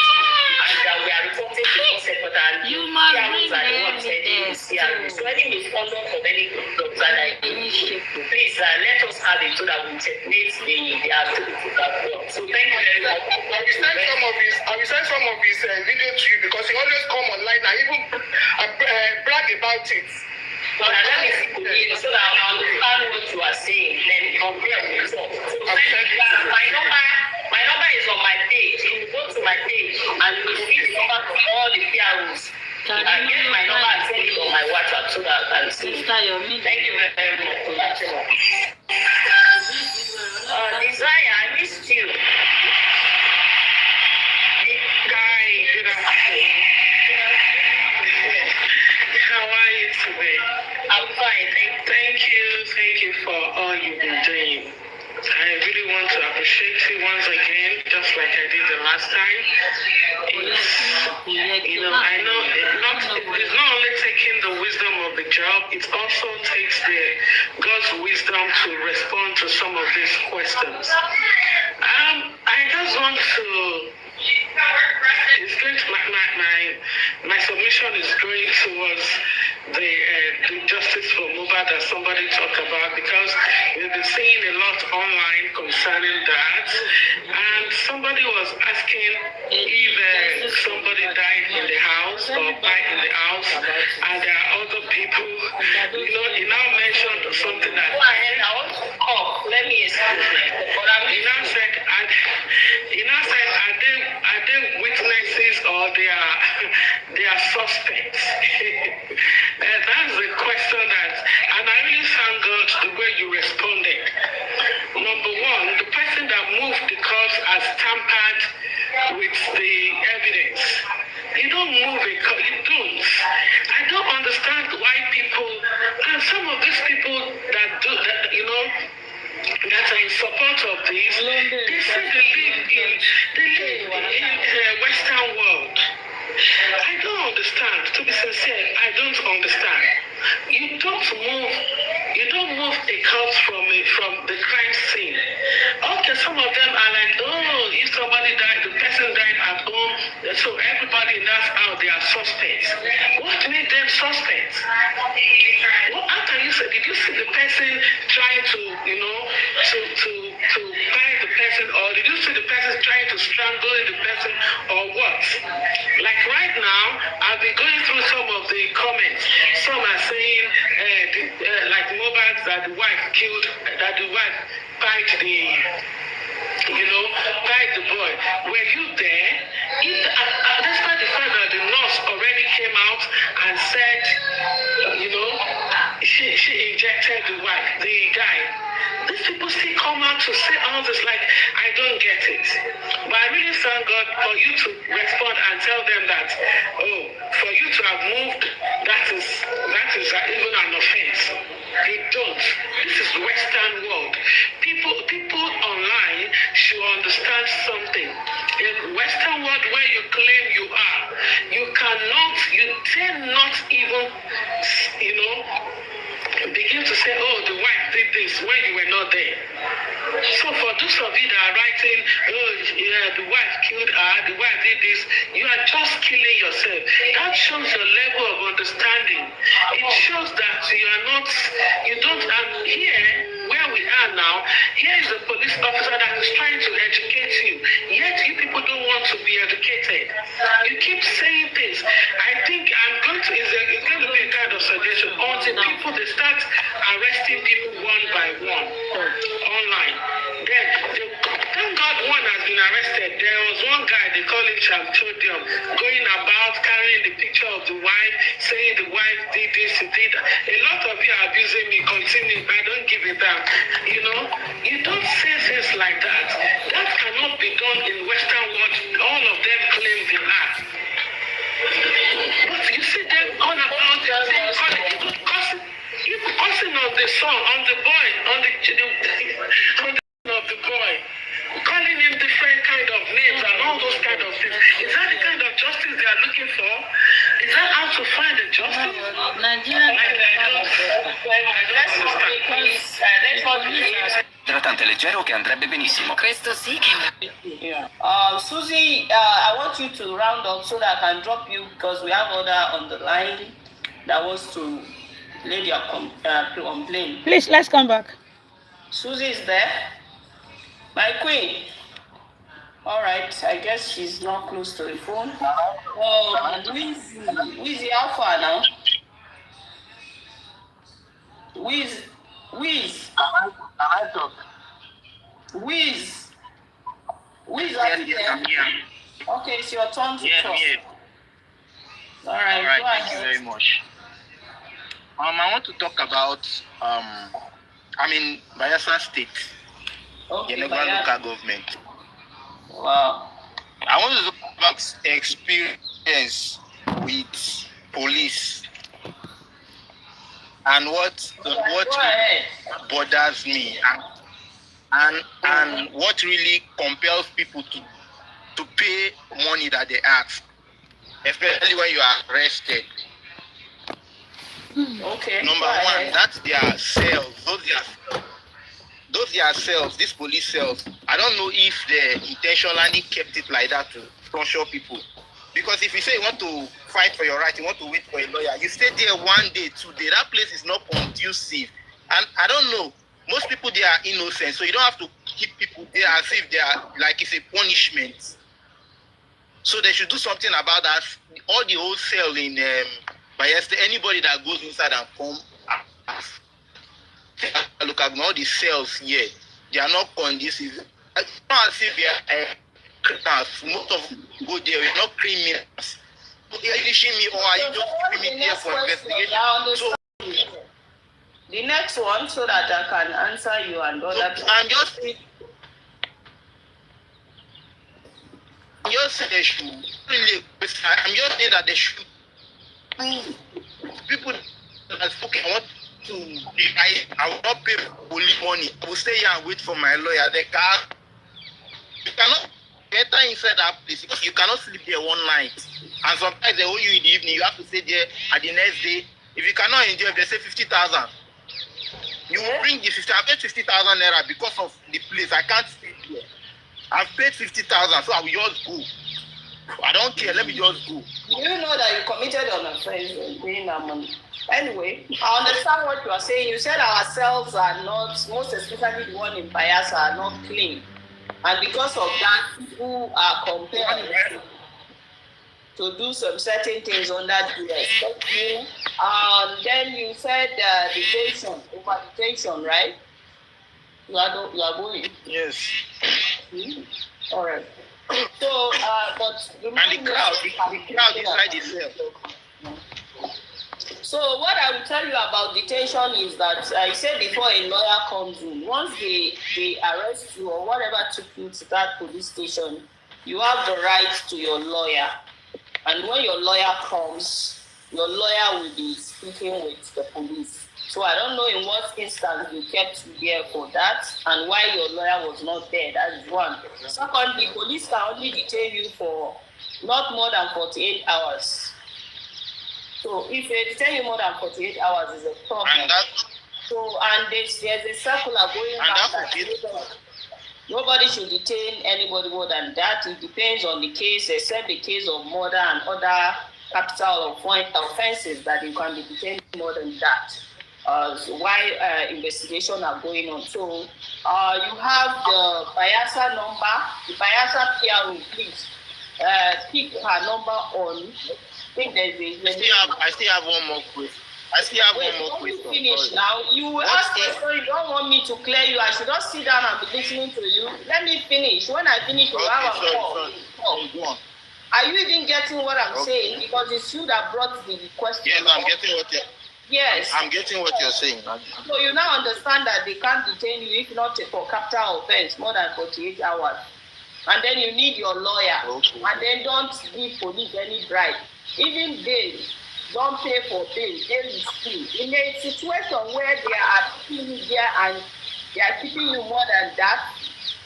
And we are reporting to the secretary and CRUs are the ones sending the CRU. So any misconduct of any conduct, please let us have it so that we checkmate the activities as well. So thank you very much. I will send some of his video to you because he always come online and even brag about it. So let me see so that I understand what you are saying. Then compare with yourself. So my number is on my page. You go to my page and you see the number for all the PROs. I get my number and send it on my WhatsApp so that I can see. Thank you very much. Desire, I missed you. Hi, good afternoon. How are you today? I'm fine, thank you for all you've been doing. I really want to appreciate you once again, just like I did the last time. I know it's not only taking the wisdom of the job, it also takes God's wisdom to respond to some of these questions. I just want to. It's going to my submission is going towards the justice for Mohbad that somebody talked about, because we've been seeing a lot online concerning that, and somebody was asking if somebody died in the house or died in the house, and there are other people. He now mentioned something that. Go ahead, I want to call. Let me explain. He now said, are they witnesses or they are suspects? That's the question and I really thank God the way you responded. Number one, the person that moved the cause has tampered with the evidence. You don't move a cause, you don't. I don't understand why people, and some of these people that do that, that are in support of this, they say they live in the Western world. I don't understand. To be sincere, I don't understand. You don't move a corpse from the crime scene. Okay, some of them are like, if somebody died, the person died at home, so everybody in that house, they are suspects. What made them suspects? How can you say? Did you see the person trying to bite the person, or did you see the person trying to strangle the person, or what? Like right now, I've been going through some of the comments. Some are saying, like Mohbad, that the wife bite the boy. Were you there? Despite the fact that the nurse already came out and said, she injected the guy. These people still come out to say all this, like, I don't get it. But I really thank God for you to respond and tell them that, oh, for you to have moved, that is even an offense. You don't. This is Western world. People online should understand something. In Western world where you claim you are, you dare not even, begin to say, oh, the wife did this when you were not there. So for those of you that are writing, oh, yeah, the wife killed her, the wife did this, you are just killing yourself. That shows your level of understanding. It shows that and here, where we are now, here is a police officer that is trying to educate you. Yet you people don't want to be educated. You keep saying things. I think it's going to be a kind of suggestion until they start arresting people one by one online. Then, thank God one has been arrested. There was one guy, they call him Chamchodium, going about carrying the picture of the wife, saying the wife did this, she did that. A lot of you are abusing me, continue. I don't give it down. You don't say things like that. That cannot be done in Western world. All of them claim the act. But you see them all about cussing on the son, on the boy, on the of the boy, calling him different kind of names and all those kind of things. Is that the kind of justice they are looking for? Is that how to find the justice? Idratante leggero che andrebbe benissimo. Questo sì che... Yeah. Susie, I want you to round up so that I can drop you because we have other on the line that wants to lay their complaint. Please, let's come back. Susie is there. My queen. All right, I guess she's not close to the phone. Wheezy, how far now? Wheeze. Wheeze, are you there? Okay, it's your turn to talk. All right, thank you very much. I want to talk about, I'm in Bayelsa State, the local government. Wow. I want to talk about experience with police and what bothers me and what really compels people to pay money that they ask, especially when you are arrested. Okay. Number one, that's their cells. Those their cells, these police cells. I don't know if they intentionally kept it like that to torture people. Because if you say you want to fight for your right, you want to wait for a lawyer, you stay there 1 day, 2 days. That place is not conducive. And I don't know, most people they are innocent, so you don't have to keep people there as if they are like it's a punishment. So they should do something about that. All the whole cell in Bayelsa, anybody that goes inside and come, look at all the cells here, they are not conducive. It's not as if they are criminals. Most of them go there, we're not criminals. Are you teaching me or are you just keeping me there for investigation? So, the next one, so that I can answer you and all that. I'm just saying they should really, I'm just saying that they should people that okay, I want to I will not pay police money. I will stay here and wait for my lawyer. You cannot enter inside that place because you cannot sleep there one night. And sometimes they hold you in the evening, you have to stay there at the next day. If you cannot enjoy, they say 50,000. You will bring the 50. I paid 50,000 naira because of the place. I can't stay here. I've paid 50,000, so I will just go. I don't care. Let me just go. You know that you committed an offense in paying that money. Anyway, I understand what you are saying. You said our cells are not, most especially the one in Bayelsa, are not clean. And because of that, people are compelled to do some certain things under duress. Then you said detention, over detention, right? You are going. Yes. All right. So, but and the crowd inside the cell. So what I will tell you about detention is that I said before a lawyer comes in, once they arrest you or whatever took you to that police station, you have the right to your lawyer. And when your lawyer comes, your lawyer will be speaking with the police. So I don't know in what instance you kept you there for that and why your lawyer was not there. That is one. Secondly, police can only detain you for not more than 48 hours. So if they detain you more than 48 hours is a problem. And there's a circular going back that nobody should detain anybody more than that. It depends on the case, except the case of murder and other capital offenses that you can be detained more than that. Why investigations are going on. So you have the Bayelsa number, the Bayelsa PRO, please pick her number on. I think I still have one more question. Let me finish now. You ask question, you don't want me to clear you. I should not sit down and be listening to you. Let me finish. When I finish, you have a call. Are you even getting what I'm saying? Because it's you that brought the question. Yes, I'm getting what you're Yes. I'm getting what you're saying. So you now understand that they can't detain you if not for capital offense more than 48 hours. And then you need your lawyer. Okay. And then don't give police any bribe. Even bail, don't pay for bail. Bail is free. In a situation where they are keeping you there and they are keeping you more than that,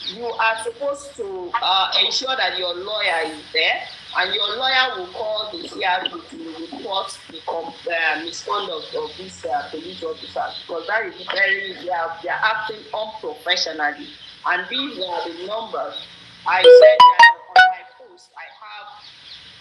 you are supposed to ensure that your lawyer is there, and your lawyer will call the CRP to report the misconduct of these police officers, because that is they are acting unprofessionally. And these are the numbers. I said that on my post, I have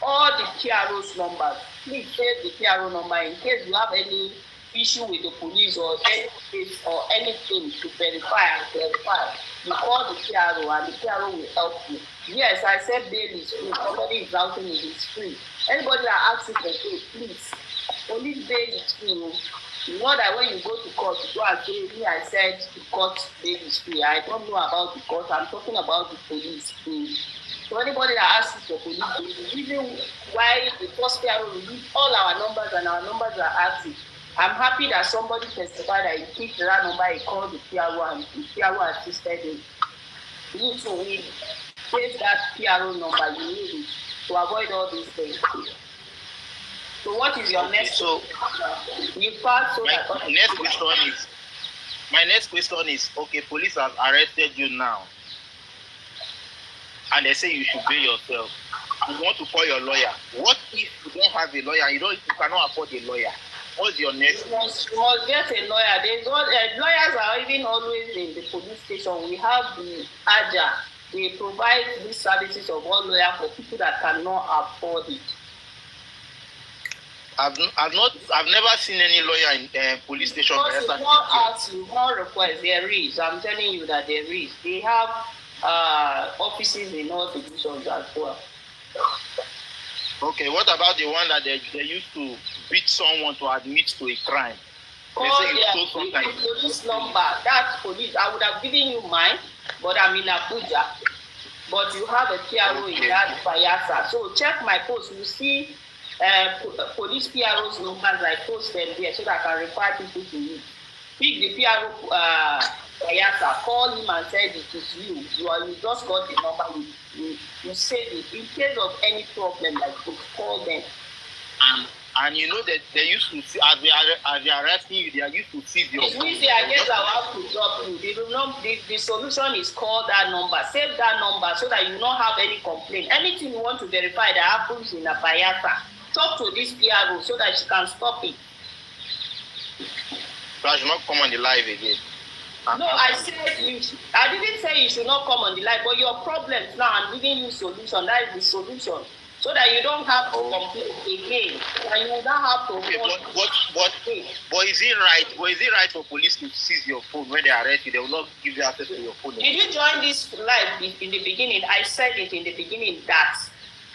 all the PRO's numbers. Please save the PRO number in case you have any issue with the police or any case or anything to verify and clarify. You call the PRO and the PRO will help you. Yes, I said bail is free. Somebody is outing it is free. Anybody that asks you for bail, please. Only bail is free. You know that when you go to court, you go and say, me, I said the court bail is free. I don't know about the court. I'm talking about the police free. So anybody that asks for police bail, the reason why the first PRO released all our numbers and our numbers are active. I'm happy that somebody testified that he picked that number, he called the PRO and the PRO assisted him. You too will save that PRO number, you need it to avoid all these things. So what is your next? So you pass so my next question is okay, police have arrested you now. And they say you should bail yourself. You want to call your lawyer. What if you don't have a lawyer? You cannot afford a lawyer. What's your next? You must get a lawyer. Lawyers are even always in the police station. We have the AJA. They provide these services of one lawyer for people that cannot afford it. I've never seen any lawyer in police station. Because you not ask, you not request. There is. I'm telling you that there is. They have offices in all divisions as well. Okay, what about the one that they used to beat someone to admit to a crime? They say you stole something. Police number, that police, I would have given you mine, but I'm in Abuja. But you have a PRO in that Bayelsa. So check my post, you see police PRO's numbers, I post them there so that I can refer people to you. Pick the PRO Bayelsa, call him and say it is you. You just got the number, you save it. In case of any problem like this, call them. And you know that they used to see, as they are arresting you, they are used to seize your phone. It's I guess I will have to drop you. The solution is call that number. Save that number so that you don't have any complaint. Anything you want to verify that happens in a Bayelsa, talk to this PRO so that she can stop it. So I should not come on the live again. No, I said I didn't say you should not come on the live, but your problems now, I'm giving you solution. That is the solution. So that you don't have to complain again, and you don't have to. But is it right? But is it right for police to seize your phone when they arrest you? They will not give you access to your phone. Did you join this live in the beginning? I said it in the beginning that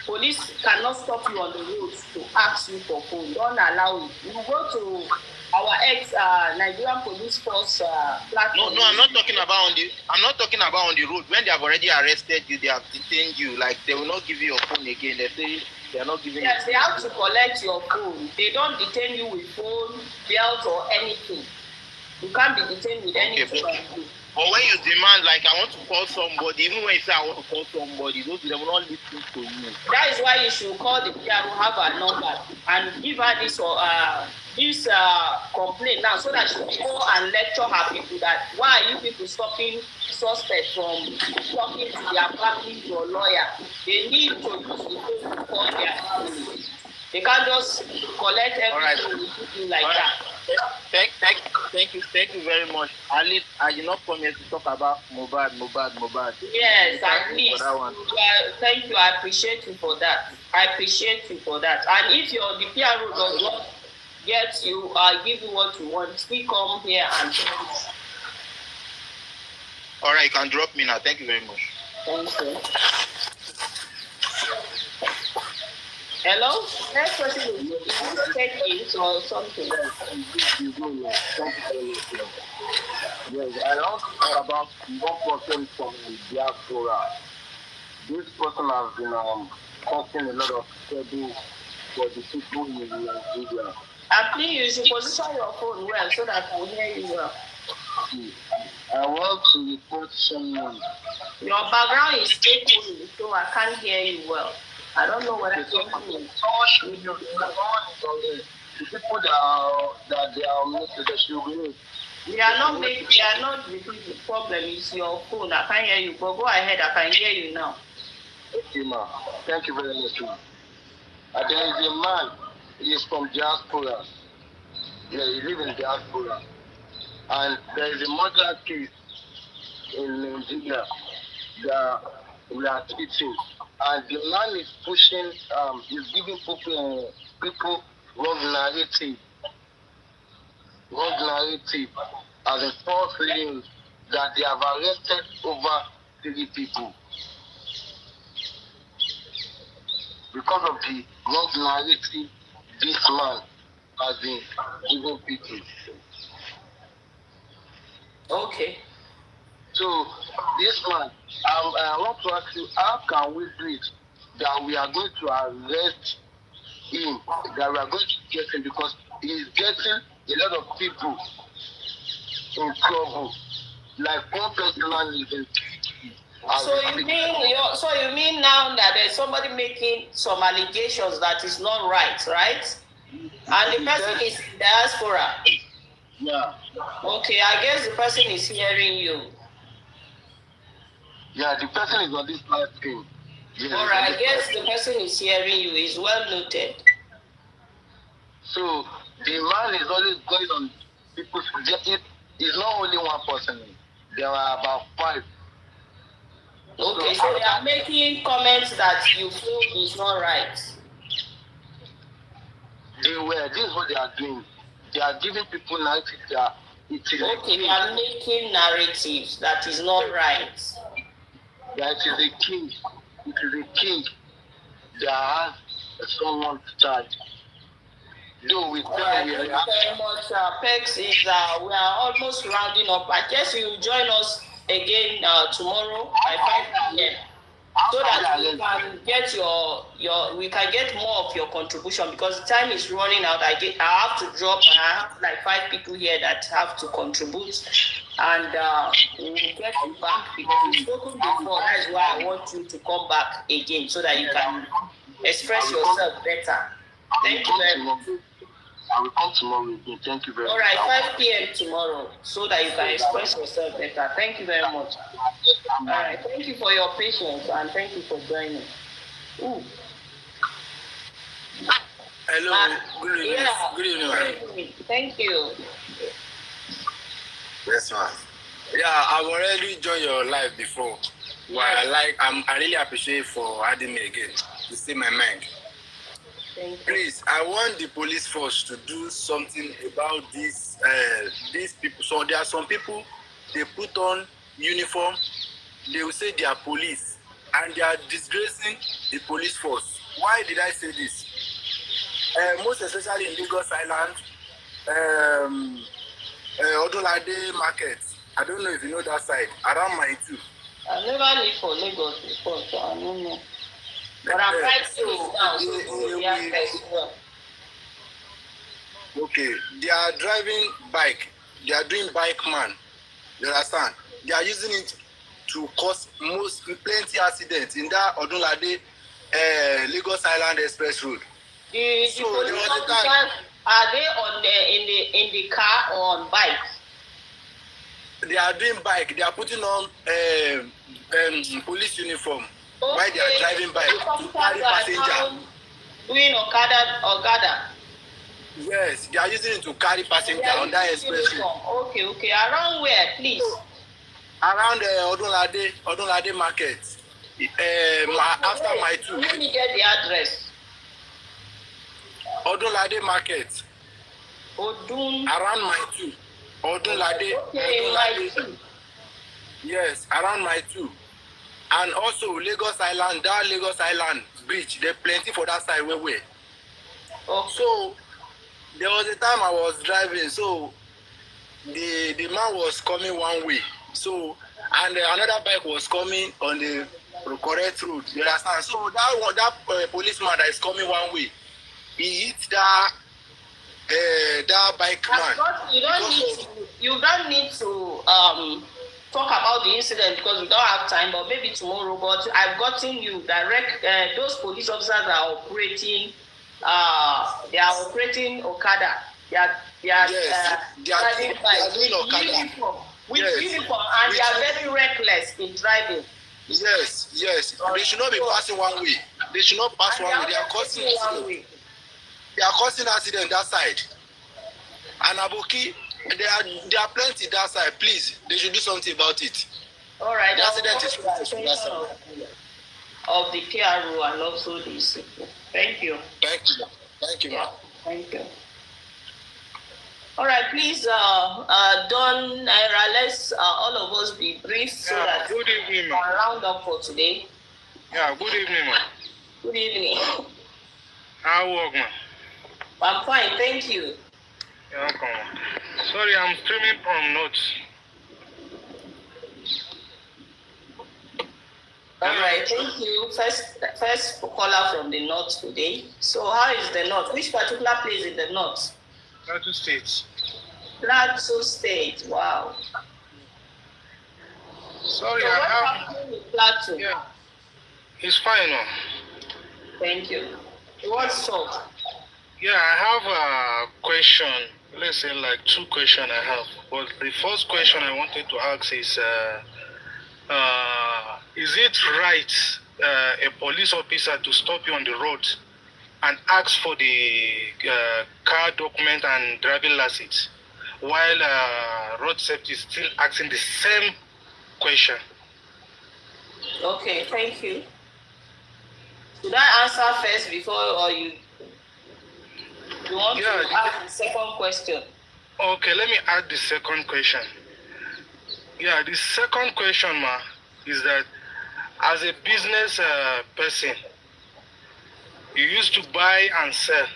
police cannot stop you on the road to ask you for phone. Don't allow it. You go to our Nigerian police force platform. No, I'm not talking about on the road. When they have already arrested you, they have detained you. Like they will not give you your phone again. They say They are not giving. Yes, they have to collect your phone. They don't detain you with phone, belt, or anything. You can't be detained with anything. But when you demand, like, I want to call somebody, even when you say I want to call somebody, those they will not listen to you. That is why you should call the PRO, have a number, and give her this complaint now, so that she will go and lecture her people that why are you people stopping suspects from talking to their family or lawyer. They need to use the phone to call their family. They can't just collect everything like that. Thank you very much. At least I did not come here to talk about Mohbad. Yes, at least. Thank you. I appreciate you for that. And if your the PRO does not get you, give you what you want, still come here and tell us. All right, you can drop me now. Thank you very much. Thank you. Hello? Next question is take it or something. Yes, I want to talk about one person from the diaspora. This person has been causing a lot of trouble for the people in Nigeria. Please, you should position your phone well so that I will hear you well. I want to report someone. Your background is echoing, so I can't hear you well. I don't know what I'm talking about. The people that they are making the sugar. We are not the problem. It's your phone. I can't hear you. But go ahead. I can hear you now. Okay, ma. Thank you very much. There is a man. He is from diaspora. Yeah, he lives in diaspora. And there is a murder case in Nigeria that we are treating. And the man is pushing, he's giving people wrong narrative as a false news that they have arrested over 3 people. Because of the wrong narrative this man has been giving people. Okay. So, this man, I want to ask you, how can we do it that we are going to arrest him, that we are going to get him, because he is getting a lot of people in trouble. Like one person is in. So you mean now that there's somebody making some allegations that is not right, right? And the person is in diaspora. Yeah. Okay, I guess the person is hearing you. Yeah, the person is on this live stream. Yeah, all right, I guess the person is hearing you. Is well noted. So the man is always going on people's. It's not only one person. There are about 5. Okay, so they are making comments that you feel is not right. This is what they are doing. They are giving people narrative that it is. Okay, they are making narratives that is not right. That it is a king. It is a king that has someone to charge. Though we thank you very much, Pex. We are almost rounding up. I guess you will join us again tomorrow by 5 p.m. so that we can get we can get more of your contribution, because the time is running out. I have to drop. I have like 5 people here that have to contribute, and we will get you back because we've spoken before. That is why I want you to come back again so that you can express yourself better. Thank you very much. I will come tomorrow again. Thank you very much. All right, 5 p.m. tomorrow, so that you can express yourself better. Thank you very much. All right, thank you for your patience and thank you for joining. Ooh. Hello, good evening. Good evening. Thank you. Yes, ma'am. Yeah, I've already joined your live before. Yes. I really appreciate for adding me again to see my mind. Please, I want the police force to do something about these people. So there are some people, they put on uniform, they will say they are police, and they are disgracing the police force. Why did I say this? Most especially in Lagos Island, Odolade Market. I don't know if you know that side, around my too. I never lived for Lagos before, so I don't know. But I'm trying to down so they are best well. Okay, they are driving bike. They are doing bike man. You understand? They are using it to cause plenty accidents in that Odunlade Lagos Island Express Road. The police officers, are they on in the car or on bike? They are doing bike. They are putting on police uniform while they are driving bike to carry passenger. Doing Okada. Yes, they are using it to carry passenger on that express road. Okay. Around where, please? Around Odunlade Market. After my two. Let me get the address. Odunlade Market. Around my two. Odunlade. Okay, yes, around my two. And also Lagos Island, that Lagos Island bridge, there plenty for that side way. Okay. So there was a time I was driving, so the man was coming one way. So and another bike was coming on the correct road. You understand? So that policeman that is coming one way, he hit that bike man. You don't need to talk about the incident because we don't have time, but maybe tomorrow. But I've gotten you direct. Those police officers are operating. They are operating Okada. They are driving bikes with uniform. Uniform, and they are very reckless in driving. Yes. They should not be passing one way. They should not pass one way. They are causing accident. They are causing accident that side. And Aboki, there are plenty that side. Please, they should do something about it. All right. The accident is that side. Of the PRO and also this. Thank you. Thank you, ma'am. Thank you. All right, please, Don Naira, let's all of us be brief so that good evening, we can round up for today. Yeah, good evening, ma'am. Good evening. How work, ma'am? I'm fine, thank you. You're welcome. Sorry, I'm streaming from notes. All right, thank you. First caller from the north today. So how is the north? Which particular place in the north? Plateau State. Plateau State, wow. Sorry, so I have... happening with Plateau? Yeah, it's fine now. Thank you. What's up? Yeah, I have a question. Let's say like two questions I have. But the first question I wanted to ask is it right a police officer to stop you on the road and ask for the car document and driving license while road safety is still asking the same question? Okay, thank you. Should I answer first before or you want to ask the second question? Okay, let me add the second question. Yeah, the second question, ma, is that as a business person, you used to buy and sell,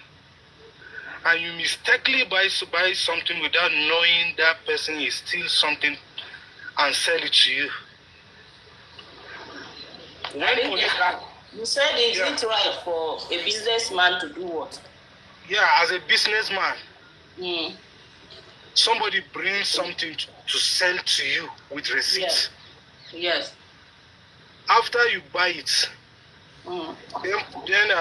and you mistakenly buy something without knowing that person is still something and sell it to you. You said is it right for a businessman to do what? Yeah, as a businessman, somebody brings something to sell to you with receipt. Yes. After you buy it, then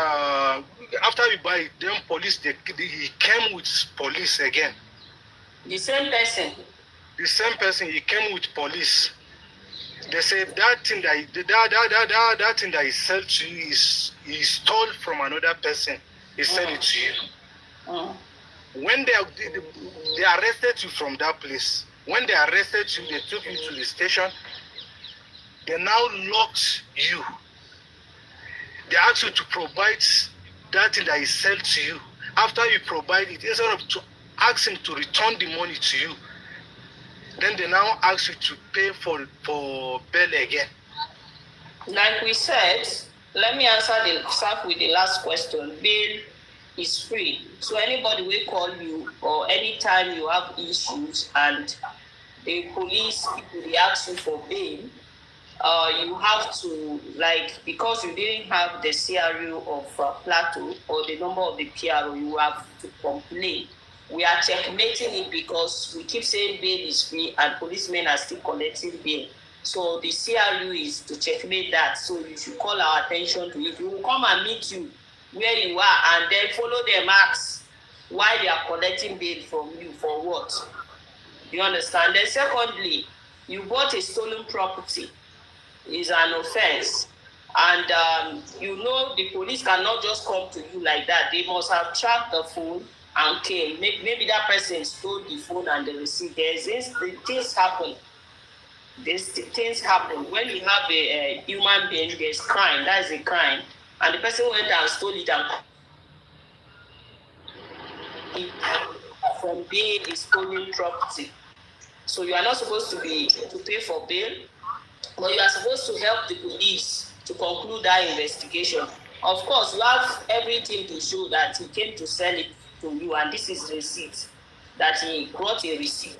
after you buy it, then police he came with police again. The same person. The same person, he came with police. They said that thing that thing that he sell to you he stole from another person. He sell it to you. When they arrested you from that place, when they arrested you, they took you to the station. They now locked you. They asked you to provide that thing that he sell to you. After you provide it, instead of to ask him to return the money to you, then they now ask you to pay for bail again. Like we said, let me start with the last question. Bail is free. So anybody will call you or anytime you have issues and the police people they ask you for bail, you have to, like, because you didn't have the CRU of Plateau or the number of the PRO, you have to complain. We are checkmating it because we keep saying bail is free and policemen are still collecting bail. So the CRU is to checkmate that. So you should call our attention to it. We will come and meet you where you are and then follow them, ask why they are collecting bail from you, for what? You understand? Then secondly, you bought a stolen property. Is an offense. And you know the police cannot just come to you like that. They must have tracked the phone and came. Maybe that person stole the phone and the receipt. Things happen. Things happen. When you have a human being, there's crime. That is a crime. And the person went and stole it and from being a stolen property. So you are not supposed to pay for bail, but you are supposed to help the police to conclude that investigation. Of course, you have everything to show that he came to sell it to you, and this is receipt, that he brought a receipt.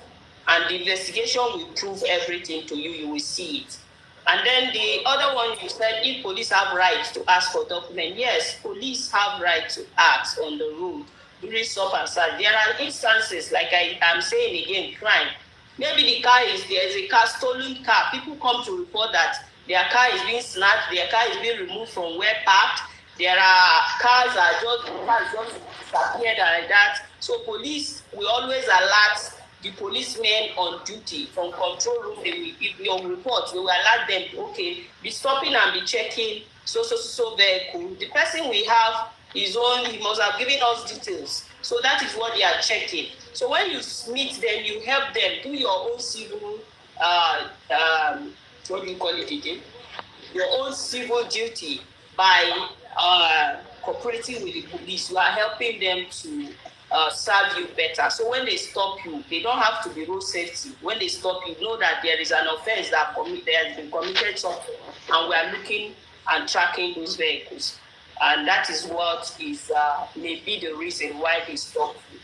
And the investigation will prove everything to you, you will see it. And then the other one, you said, if police have rights to ask for documents. Yes, police have right to ask on the road during stop and search. There are instances, like I am saying again, crime. Maybe there's a car, stolen car. People come to report that their car is being snatched, their car is being removed from where parked. There are cars just disappeared like that. So police will always alert the policemen on duty from control room. If your report, they will alert them, okay, be stopping and be checking so vehicle. The person we have his own, he must have given us details. So that is what they are checking. So when you meet them, you help them do your own civil, what do you call it again? Your own civil duty by cooperating with the police. You are helping them to serve you better. So when they stop you, they don't have to be road safety. When they stop you, know that there is an offense that has been committed something, and we are looking and tracking those vehicles. And that is what is maybe the reason why they stop you,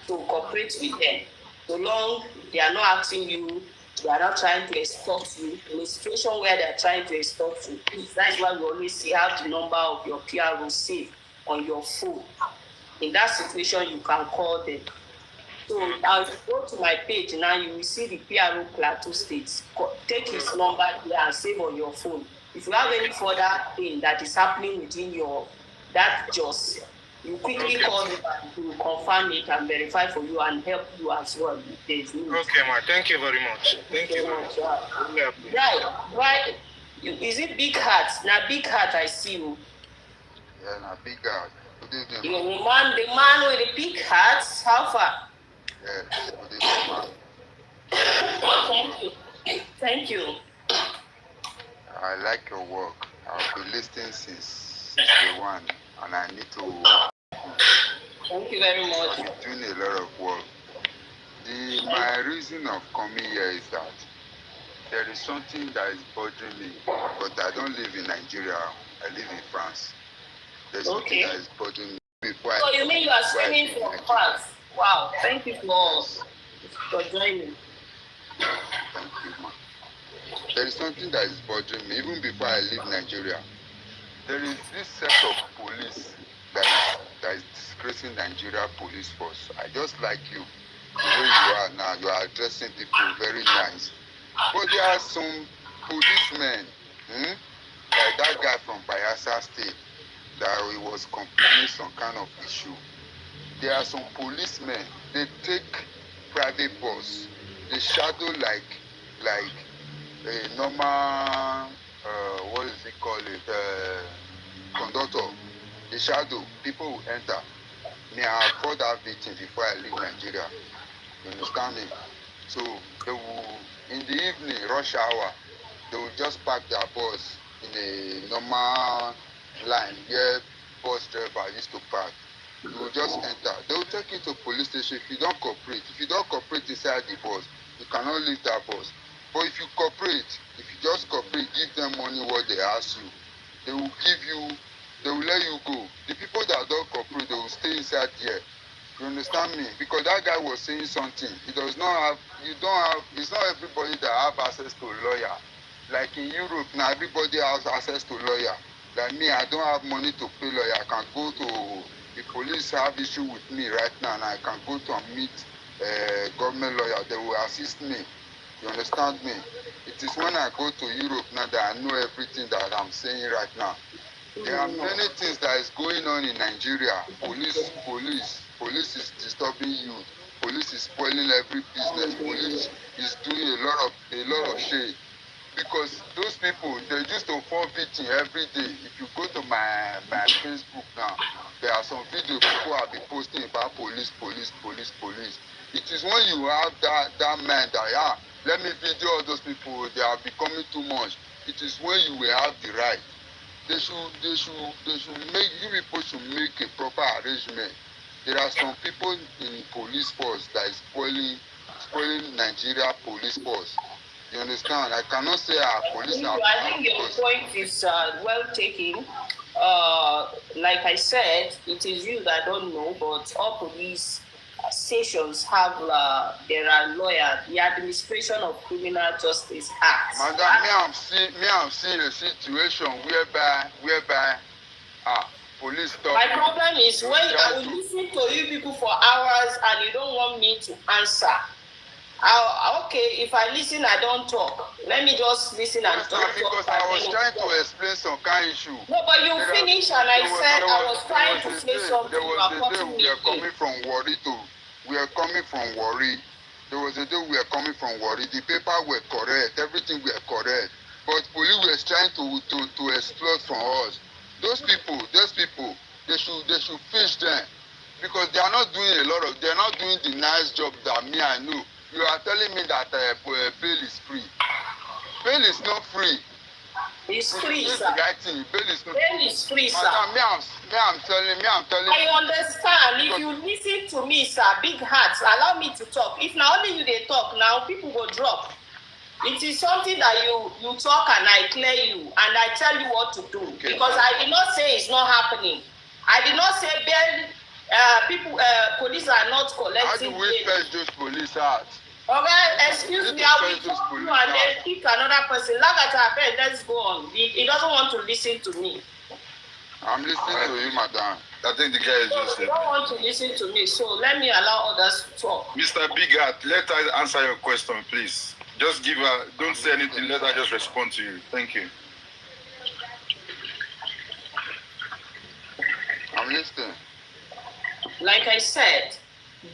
to cooperate with them. So long they are not asking you, they are not trying to extort you. In a situation where they are trying to extort you, please, that's why we always say have the number of your PRO saved on your phone. In that situation, you can call them. So I'll go to my page now, you will see the PRO Plateau State. Take his number here and save on your phone. If you have any further thing that is happening within you quickly call him and he will confirm it and verify for you and help you as well. Okay, ma. Thank you very much. Thank you very much. Right. Is it Big Heart? Now, Big Heart, I see you. Yeah, now Big Heart. Good evening. The man with the big heart. How far? Yes, good evening, ma. Thank you. I like your work. I've been listening since day one, and I need to. Thank you very much. I've been doing a lot of work. My reason of coming here is that there is something that is bothering me, but I don't live in Nigeria. I live in France. There's something that is bothering me. So you mean you are streaming from France? Wow, thank you for joining. Thank you, ma. There is something that is bothering me, even before I leave Nigeria. There is this set of police that is disgracing Nigeria police force. I just like you, the way you are now. You are addressing people very nice. But there are some policemen, like that guy from Bayelsa State, that he was complaining some kind of issue. There are some policemen, they take private bus, they shadow like a normal, what is it called, conductor. They shadow, people will enter. May I afford that victim before I leave Nigeria? You understand me? So they will, in the evening, rush hour, they will just park their bus in a normal line where bus driver used to park. You will just enter. They will take you to police station if you don't cooperate. If you don't cooperate inside the bus, you cannot leave that bus. But if you cooperate, if you just cooperate, give them money what they ask you, they will let you go. The people that don't cooperate, they will stay inside there. You understand me? Because that guy was saying something. It's not everybody that have access to a lawyer. Like in Europe now, everybody has access to lawyer. Like me, I don't have money to pay lawyer. I can go to, the police have issue with me right now, and I can go to and meet government lawyer. They will assist me. You understand me? It is when I go to Europe now that I know everything that I'm saying right now. There are many things that is going on in Nigeria. Police is disturbing youth. Police is spoiling every business. Police is doing a lot of shit. Because those people, they used to fall victim every day. If you go to my Facebook now, there are some videos people have been posting about police. It is when you have that mind that, let me video all those people, they are becoming too much. It is when you will have the right. They should make, you people should make a proper arrangement. There are some people in police force that is spoiling Nigeria police force. You understand? I cannot say our police are. I think your point is well taken. Like I said, it is you that don't know, but all police stations have there are lawyers. The Administration of Criminal Justice Act. Madam, I'm seeing a situation whereby police stop. My problem is when I will listen to you people for hours and you don't want me to answer. Okay, if I listen, I don't talk. Let me just listen and talk. Because I was trying to explain some kind of issue. No, but you finished and I said I was trying to say something. There was a day we are coming from Warri to, we are coming from Warri. There was a day we are coming from Warri. The paper were correct, everything were correct. But police were trying to exploit from us. Those people, they should fish them. Because they are not doing they are not doing the nice job that me I know. You are telling me that bail is free. Bail is not free. It's free, sir. Bail is free, sir. I'm telling I understand. If you listen to me, sir, big hearts, allow me to talk. If now only you they talk, now people will drop. It is something that you talk and I clear you and I tell you what to do. Okay, because I did not say it's not happening. I did not say bail. Police are not collecting. How do we fetch those police out? Okay, excuse me, I will talk to you and then pick another person. Let's go on. He doesn't want to listen to me. I'm listening to you, madam. I think the guy is just. You don't want to listen to me, so let me allow others to talk. Mr. Bigat, let her answer your question, please. Just give her, don't say anything, let her just respond to you. Thank you. I'm listening. Like I said,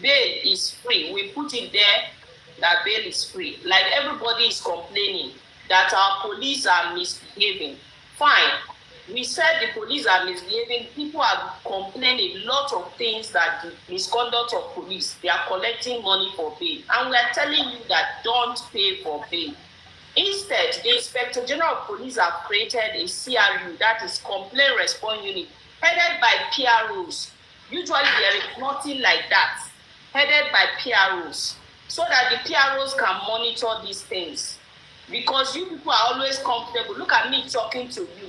bail is free. We put it there that bail is free. Like everybody is complaining that our police are misbehaving. Fine. We said the police are misbehaving. People are complaining a lot of things that the misconduct of police. They are collecting money for bail. And we are telling you that don't pay for bail. Instead, the Inspector General of Police have created a CRU, that is Complaint Response Unit, headed by PROs. Usually there is nothing like that, headed by PROs, so that the PROs can monitor these things. Because you people are always comfortable. Look at me talking to you.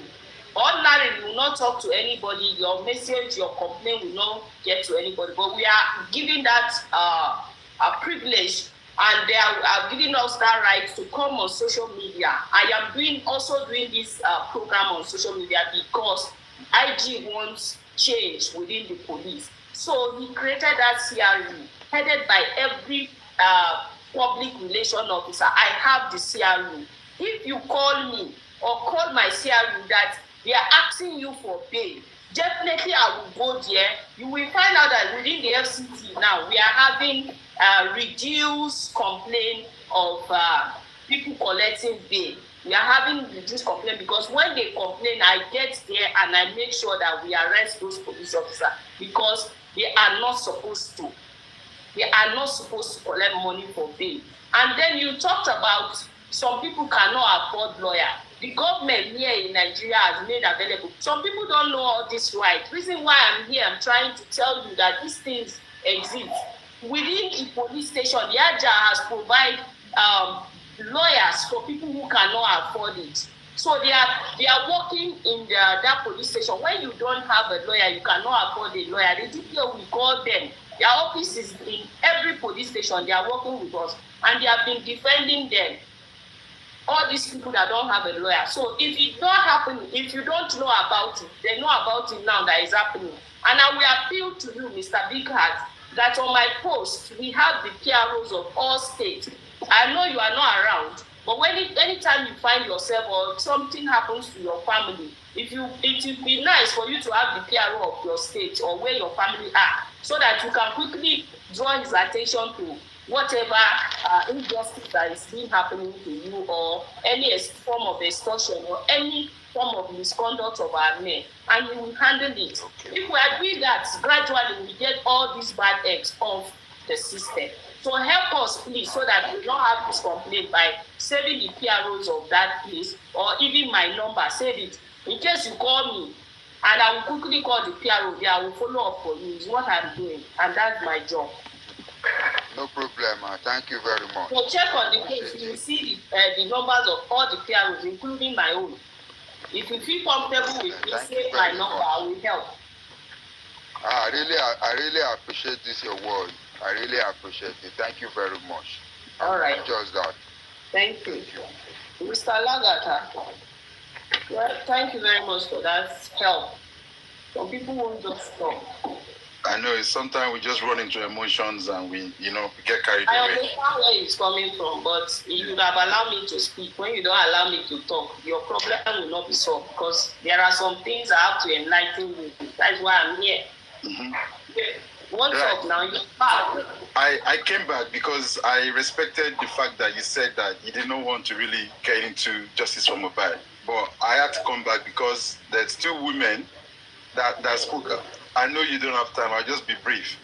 Ordinarily, you will not talk to anybody. Your message, your complaint will not get to anybody. But we are giving that a privilege, and they are giving us that right to come on social media. I am also doing this program on social media because IG wants change within the police. So he created that CRU, headed by every public relation officer. I have the CRU. If you call me or call my CRU that they are asking you for bail, definitely I will go there. You will find out that within the FCT now, we are having reduced complaint of people collecting bail. We are having reduced complaint because when they complain, I get there and I make sure that we arrest those police officers because they are not supposed to. They are not supposed to collect money for bail. And then you talked about some people cannot afford lawyer. The government here in Nigeria has made available. Some people don't know all this right. Reason why I'm here, I'm trying to tell you that these things exist. Within the police station, the AJA has provided lawyers for people who cannot afford it. So they are working in that police station. When you don't have a lawyer, you cannot afford a lawyer. The DPO will call them. Their office is in every police station. They are working with us, and they have been defending them. all these people that don't have a lawyer. So if it don't happen, if you don't know about it, they know about it now that is happening. And I will appeal to you, Mr. Big Heart, that on my post, we have the PROs of all states. I know you are not around, but anytime you find yourself or something happens to your family, it would be nice for you to have the PRO of your state or where your family are, so that you can quickly draw his attention to whatever injustice that is being happening to you, or any form of extortion or any form of misconduct of our men, and he will handle it. If we agree that gradually we get all these bad eggs off the system, so help us please, so that we don't have this complaint, by saving the PROs of that place, or even my number, save it. In case you call me, and I will quickly call the PRO there, I will follow up for you. Is what I'm doing, and that's my job. No problem. Thank you very much. So check on the case. You will see the numbers of all the PROs, including my own. If you feel comfortable with me, say my number, I will help. I really appreciate this your word. I really appreciate it. Thank you very much. All right. Just that. Thank you. Mr. Lagata, well, thank you very much for that help. Some people won't just stop. I know sometimes we just run into emotions and we get carried I away. understand where it's coming from, but you would have allowed me to speak. When you don't allow me to talk, your problem will not be solved, because there are some things I have to enlighten you. That's why I'm here. Mm-hmm. What's up now? You're back. I came back because I respected the fact that you said that you did not want to really get into justice for Mohbad. But I had to come back because there's two women that spoke up. I know you don't have time, I'll just be brief.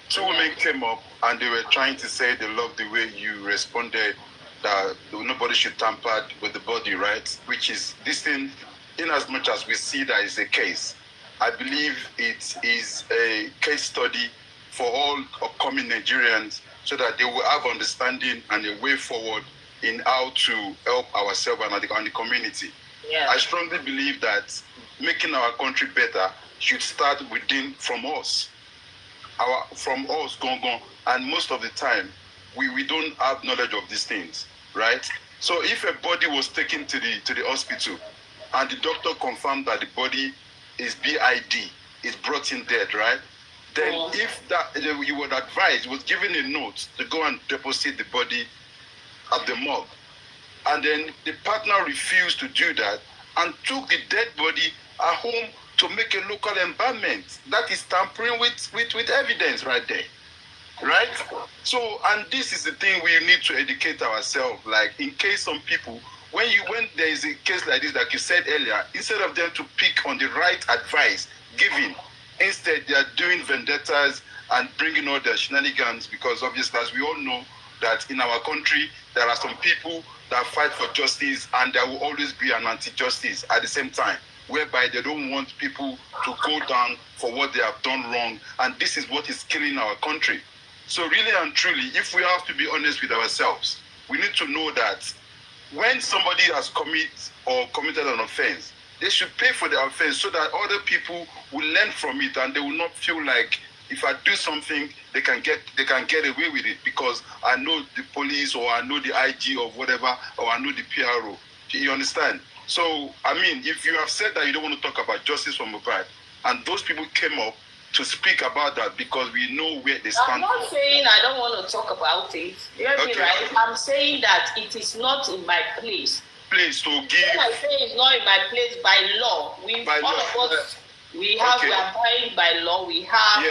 Two women came up and they were trying to say they love the way you responded, that nobody should tamper with the body, right? Which is this thing, in as much as we see that is a case, I believe it is a case study for all upcoming Nigerians, so that they will have understanding and a way forward in how to help ourselves and the community. Yeah. I strongly believe that making our country better should start within, from us. And most of the time, we don't have knowledge of these things, right? So if a body was taken to the hospital and the doctor confirmed that the body is BID, is brought in dead, right? Then if that you would advise, was given a note to go and deposit the body at the morgue, and then the partner refused to do that and took the dead body at home to make a local embalmment. That is tampering with evidence right there, right? So, and this is the thing we need to educate ourselves. Like, in case some people, when there is a case like this, like you said earlier, instead of them to pick on the right advice given, instead they are doing vendettas and bringing all their shenanigans, because obviously, as we all know, that in our country, there are some people that fight for justice, and there will always be an anti-justice at the same time, whereby they don't want people to go down for what they have done wrong. And this is what is killing our country. So really and truly, if we have to be honest with ourselves, we need to know that when somebody has committed an offense, they should pay for the offense, so that other people will learn from it, and they will not feel like, if I do something, they can get away with it because I know the police, or I know the IG or whatever, or I know the PRO. You understand? So, I mean, if you have said that you don't want to talk about justice for Mohbad, and those people came up to speak about that because we know where they stand. I'm not saying I don't want to talk about it. You're right. I'm saying that it is not in my place. Place to give. When I say it's not in my place by law, we are abiding by law. We have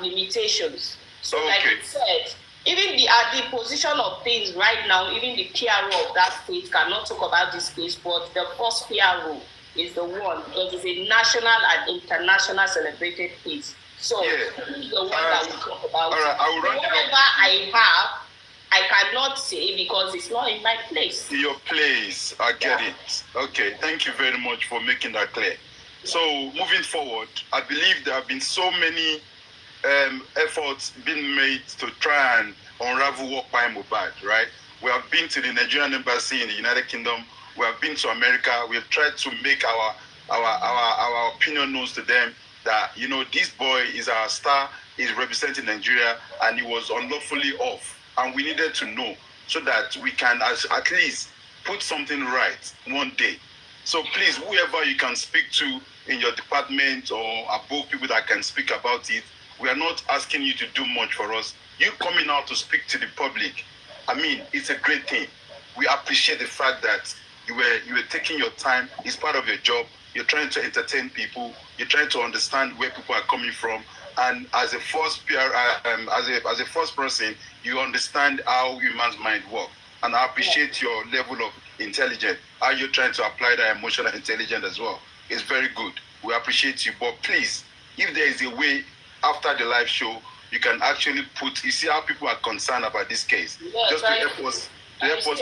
limitations. So, like you said, even at the position of things right now, even the PRO of that state cannot talk about this case, but the first PRO is the one, because it's a national and international celebrated case. So he's the one that we talk about. Whatever I have, I cannot say because it's not in my place. Your place, I get it. Okay, thank you very much for making that clear. So moving forward, I believe there have been so many efforts being made to try and unravel what by Mohbad, right? We have been to the Nigerian embassy in the United Kingdom. We have been to America. We have tried to make our opinion known to them that, you know, this boy is our star, is representing Nigeria, and he was unlawfully off. And we needed to know so that we can at least put something right one day. So please, whoever you can speak to in your department or above people that can speak about it, we are not asking you to do much for us. You coming out to speak to the public, I mean, it's a great thing. We appreciate the fact that you were taking your time. It's part of your job. You're trying to entertain people. You're trying to understand where people are coming from. And as a first PR, as a first person, you understand how human's mind works. And I appreciate your level of intelligence. How you're trying to apply that emotional intelligence as well. It's very good. We appreciate you. But please, if there is a way after the live show, you can actually put. You see how people are concerned about this case. Yes, just to help us. I've said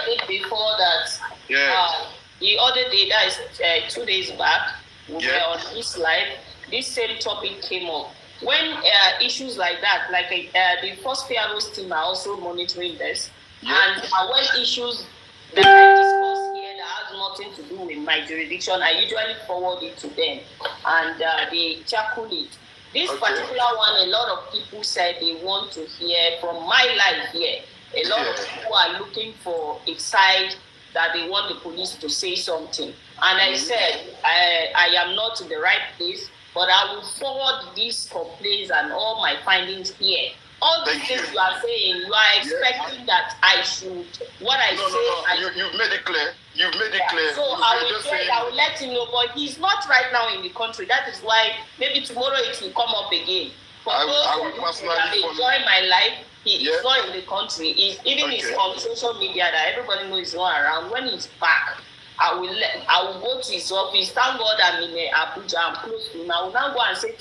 it before that. Yeah. The other day, that is 2 days back, we were on this live. This same topic came up. When issues like that, like the first PRO's team are also monitoring this, and when issues that I discuss here that has nothing to do with my jurisdiction, I usually forward it to them, and they tackle it. This particular one, a lot of people said they want to hear from my life here. A lot of people are looking for a side that they want the police to say something. And I said, I am not in the right place, but I will forward these complaints and all my findings here. All these things you are saying, you are expecting that I should, what I say. You've made it clear. You've made it clear. So I will let him know, but he's not right now in the country. That is why maybe tomorrow it will come up again. For those who have enjoyed my life, he is not in the country. Even he's on social media that everybody knows he's not around. When he's back, I will go to his office. Thank God I'm in Abuja. I'm close to him. I will now go and say,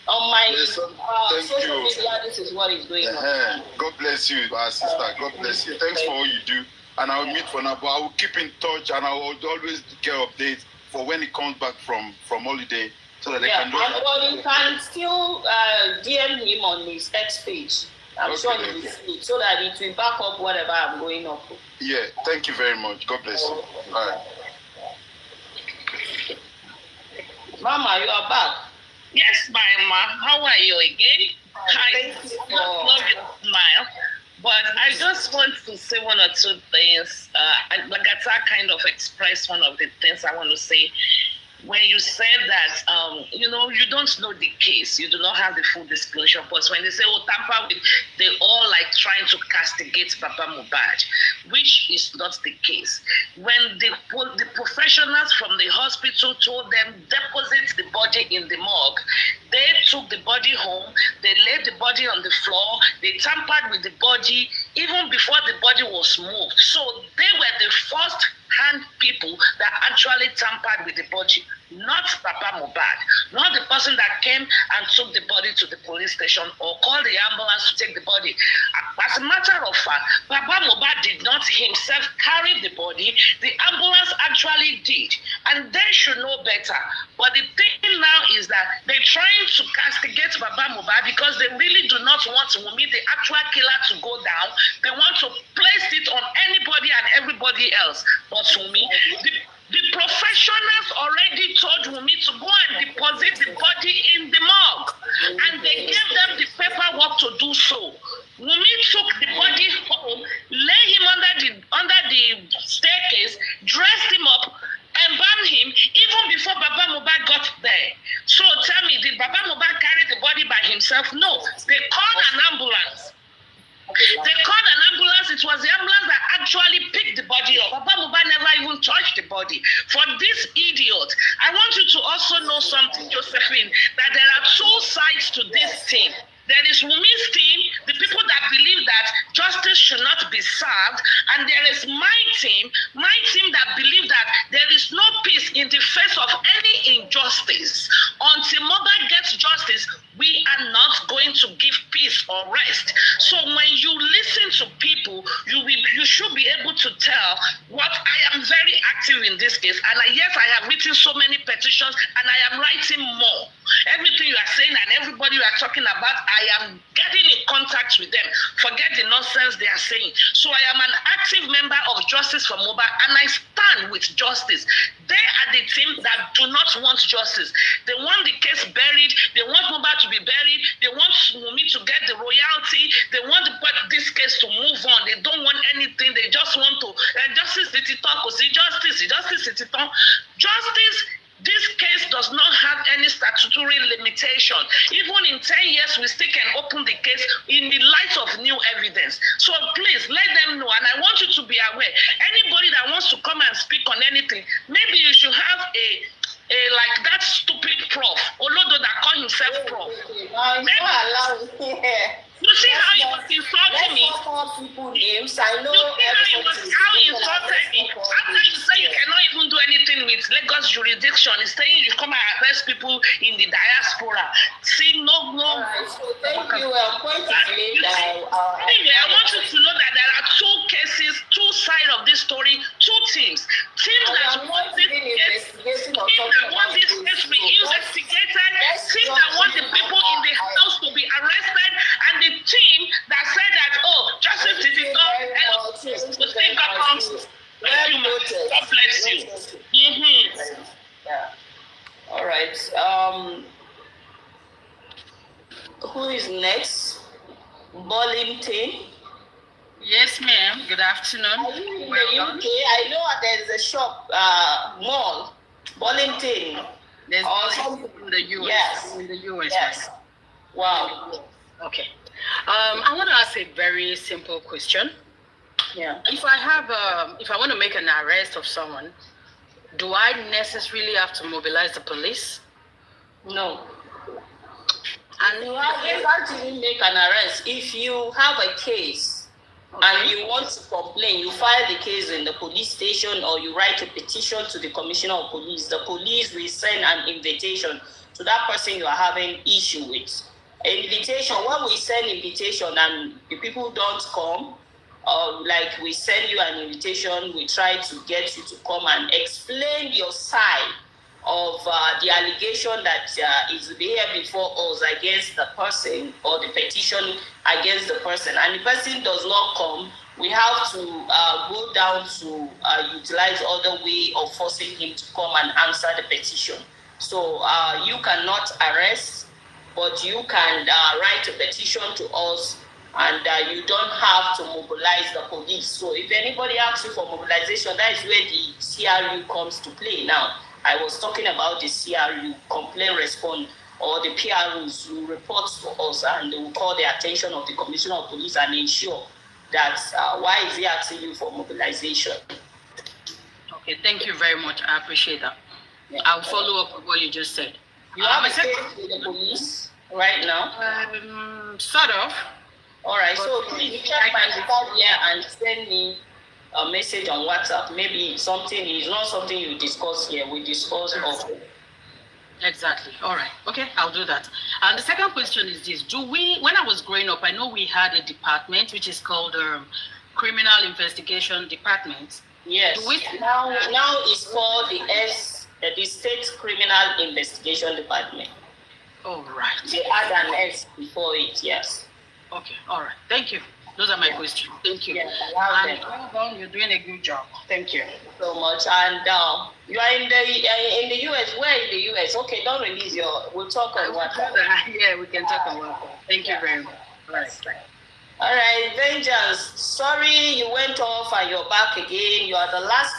on my social media, this is what is going on. God bless you, our sister. God bless you. Thanks for all you do. And I will meet for now, but I will keep in touch and I will always get updates for when he comes back from holiday so that they can do it. But you can still DM him on his X page. I'm sure he will see it so that it will back up whatever I'm going up with. Yeah, thank you very much. God bless you. All right. Mama, you are back. Yes, my ma. How are you again? I just love your smile. But I just want to say one or two things. Lagata kind of expressed one of the things I want to say. When you said that, you don't know the case, you do not have the full disclosure, but when they say, tamper with, they all like trying to castigate Papa Mohbad, which is not the case. When the professionals from the hospital told them, deposit the body in the morgue, they took the body home, they laid the body on the floor, they tampered with the body, even before the body was moved. So they were the first hand people that actually tampered with the body, not Papa Mohbad, not the person that came and took the body to the police station or called the ambulance to take the body. As a matter of fact, Papa Mohbad did not himself carry the body, the ambulance actually did, and they should know better. But the thing now is that they're trying to castigate Papa Mohbad because they really do not want Wummi, the actual killer, to go down. They want to place it on anybody and everybody else. But Wummi, the professionals already told Wummi to go and deposit the body in the morgue, and they gave them the paperwork to do so. Wummi took the body home, lay him under the staircase, dressed him up, embalmed him even before Baba Mohbad got there. So tell me, did Baba Mohbad carry the body by himself? No, they called an ambulance. They called an ambulance. It was the ambulance that actually picked the body up. Papa Mohbad never even touched the body. For this idiot, I want you to also know something, Josephine, that there are two sides to this thing. There is Wummi's team, the people that believe that justice should not be served, and there is my team that believe that there is no peace in the face of any injustice. Until Mohbad gets justice, we are not going to give peace or rest. So when you listen to people, you should be able to tell what I am very active in this case. And yes, I have written so many petitions, and I am writing more. Everything you are saying and everybody you are talking about, I am getting in contact with them. Forget the nonsense they are saying. So I am an active member of Justice for Mohbad, and I stand with justice. They are the team that do not want justice. They want the case buried. They want Mohbad to be buried. They want Wummi to get the royalty. They want this case to move on. They don't want anything. They just want to justice. Justice. This case does not have any statutory limitation. Even in 10 years, we still can open the case in the light of new evidence. So please let them know, and I want you to be aware. Anybody that wants to come and speak on anything, maybe you should have a like that stupid prof, Olodo that call himself prof. You see how he was insulting me? Let's call people names. I know how he insulted me. After you say you cannot even do anything with Lagos jurisdiction, he's saying you come and arrest people in the diaspora. See, no. Right, so thank you. Point is made. Anyway, I want you to know that there are two cases, two sides of this story, two teams. Teams that want this case, re-investigated, teams that want the people in the house to be arrested, and the team that said that, justice is done, and the thing comes. Thank you, God bless you. Mm-hmm. Yeah. All right. Who is next? Bolinton. Yes, ma'am. Good afternoon. Are you in the UK? I know there's a shop, mall, Bolinton. There's something in the US. Yes. In the US. Yes. Wow. Okay. I want to ask a very simple question. Yeah. If I want to make an arrest of someone, do I necessarily have to mobilize the police? No. And you can't even make an arrest. If you have a case and you want to complain, you file the case in the police station or you write a petition to the commissioner of police. The police will send an invitation to that person you are having issue with. Invitation, when we send invitation and the people don't come, like we send you an invitation, we try to get you to come and explain your side of the allegation that is there before us against the person or the petition against the person, and the person does not come, we have to go down to utilize other way of forcing him to come and answer the petition. So you cannot arrest, but you can write a petition to us, and you don't have to mobilize the police. So if anybody asks you for mobilization, that is where the CRU comes to play. Now, I was talking about the CRU, complaint response, or the PRUs who report to us, and they will call the attention of the Commissioner of Police and ensure that why is he asking you for mobilization. Okay, thank you very much. I appreciate that. Yeah. I'll follow up with what you just said. You have a case with the police right now? Sort of. All right, so please check my number here and send me a message on WhatsApp. Maybe something is not something you discuss here. We discuss often. Exactly. All right. Okay, I'll do that. And the second question is this: when I was growing up, I know we had a department which is called Criminal Investigation Department. Yes. Now it's called the State Criminal Investigation Department. All right. They add an S before it. Yes. Okay. All right. Thank you. Those are my questions. Thank you. Yes, you're doing a good job. Thank you so much. And you are in the US. Where in the US? Okay, don't release we'll talk on WhatsApp. Yeah, we can talk on WhatsApp. Thank you very much. All right. All right, Vengeance. Sorry you went off and you're back again. You are the last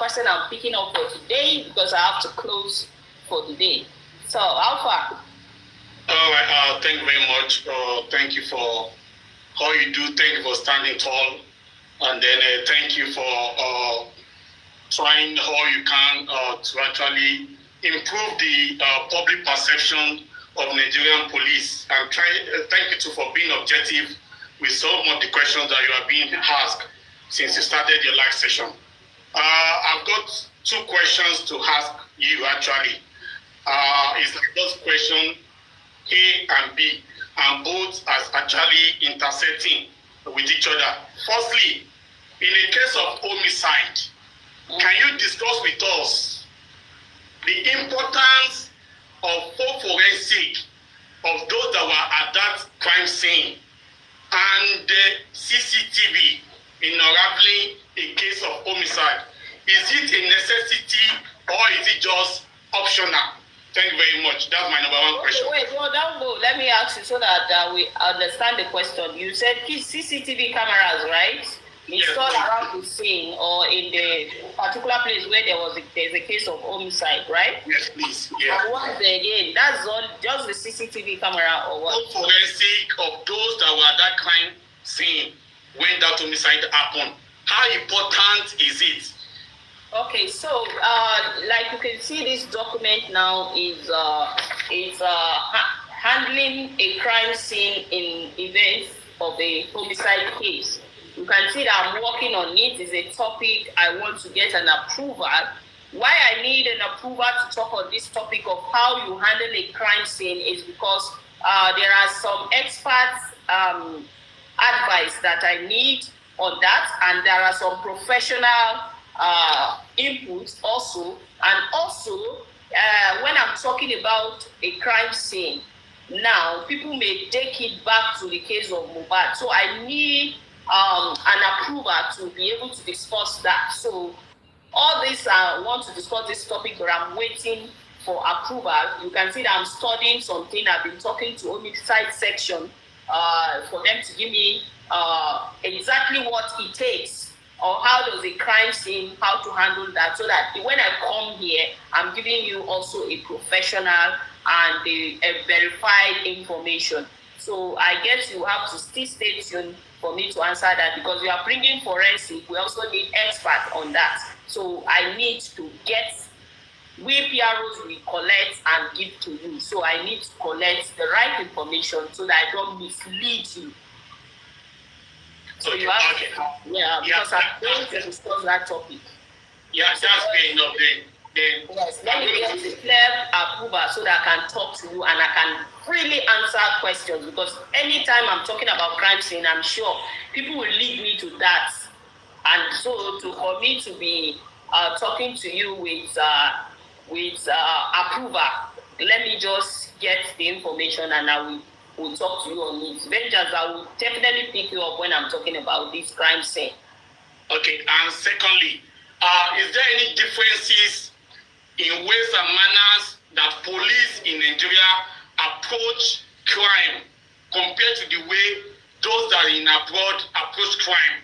person I'm picking up for today because I have to close for the day. So, how far? All right. Thank you very much. Thank you for all you do. Thank you for standing tall, and then thank you for trying all you can to actually improve the public perception of Nigerian police. And thank you too for being objective with some of the questions that you are being asked since you started your live session. I've got two questions to ask you actually. It's like those questions A and B, and both are actually intersecting with each other. Firstly, in a case of homicide, can you discuss with us the importance of full forensic of those that were at that crime scene and the CCTV in unraveling a case of homicide? Is it a necessity or is it just optional? Thank you very much. That's my number one question. Wait, no, don't go. Let me ask you so that we understand the question. You said CCTV cameras, right? Installed around the scene or in the particular place where there's a case of homicide, right? Yes, please. Yeah. And once again, that's all just the CCTV camera or what? Full forensic of those that were at that crime scene when that homicide happened. How important is it? Okay, so like you can see, this document now is handling a crime scene in events of a homicide case. You can see that I'm working on it. It's a topic I want to get an approval. Why I need an approval to talk on this topic of how you handle a crime scene is because there are some experts advice that I need on that, and there are some professional inputs also. And also, when I'm talking about a crime scene, now people may take it back to the case of Mohbad. So I need an approval to be able to discuss that. So all this, I want to discuss this topic, but I'm waiting for approval. You can see that I'm studying something. I've been talking to homicide section for them to give me exactly what it takes, or how does a crime scene, how to handle that, so that when I come here, I'm giving you also a professional and a verified information. So I guess you have to still stay tuned for me to answer that, because we are bringing forensic. We also need experts on that. So I need to get, we PROs we collect and give to you. So I need to collect the right information so that I don't mislead you. So you have to, because I'm going to discuss that topic. Yeah, that's fair enough. Yes, let me get the clear approval so that I can talk to you and I can freely answer questions, because anytime I'm talking about crime scene, I'm sure people will lead me to that. And so for me to be talking to you with approval, let me just get the information and I will talk to you on it. Vengeance, I will definitely pick you up when I'm talking about this crime scene. Okay, and secondly, is there any differences in ways and manners that police in Nigeria approach crime compared to the way those that are in abroad approach crime?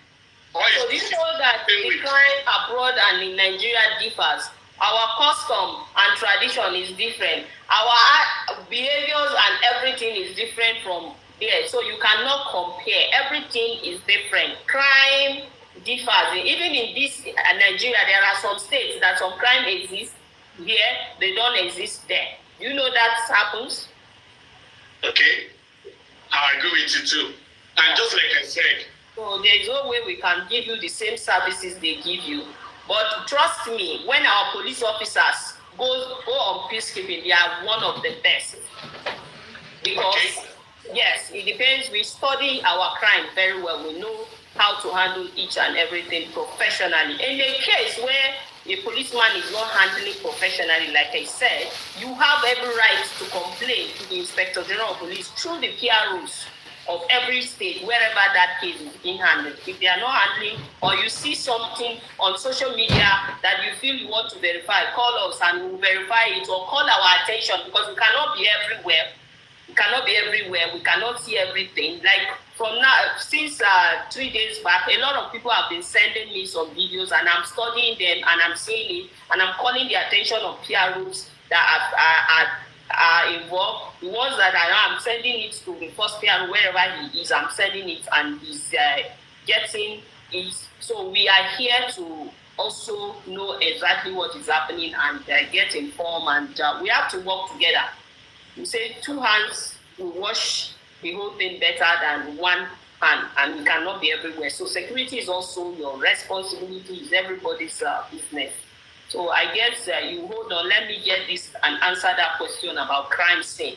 So this shows that the crime abroad and in Nigeria differs. Our custom and tradition is different. Our behaviors and everything is different from there. So you cannot compare. Everything is different. Crime differs. Even in this Nigeria, there are some states that some crime exists here, they don't exist there. You know that happens? Okay. I agree with you too. And just like I said, so there's no way we can give you the same services they give you. But trust me, when our police officers go on peacekeeping, they are one of the best. Because, yes, it depends. We study our crime very well. We know how to handle each and everything professionally. In a case where a policeman is not handling professionally, like I said, you have every right to complain to the Inspector General of Police through the PROs of every state, wherever that case is being handled. If they are not handling, or you see something on social media that you feel you want to verify, call us and we'll verify it, or call our attention, because we cannot be everywhere. We cannot be everywhere. We cannot see everything. Like from now, since 3 days back, a lot of people have been sending me some videos, and I'm studying them, and I'm seeing it, and I'm calling the attention of PROs that are involved. The ones that I'm sending it to the first PRO, wherever he is, I'm sending it, and he's getting it. So we are here to also know exactly what is happening and get informed, and we have to work together. We say 2 hands will wash the whole thing better than 1 hand, and we cannot be everywhere. So security is also your responsibility, is everybody's business. So I guess you hold on, let me get this and answer that question about crime scene.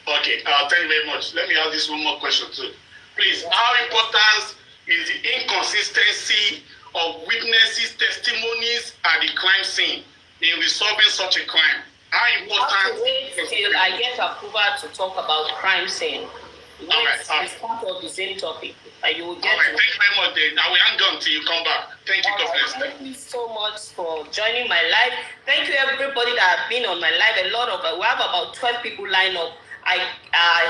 Okay, thank you very much. Let me ask this one more question too. Please, how important is the inconsistency of witnesses' testimonies at the crime scene in resolving such a crime? How I have important? to wait till I get approval to talk about crime scene. All right. It's part of the same topic. You will get All right. Thank you very much. Then I will hang on till you come back. Thank you, God bless. Thank you so much for joining my live. Thank you everybody that have been on my live. We have about 12 people lined up. I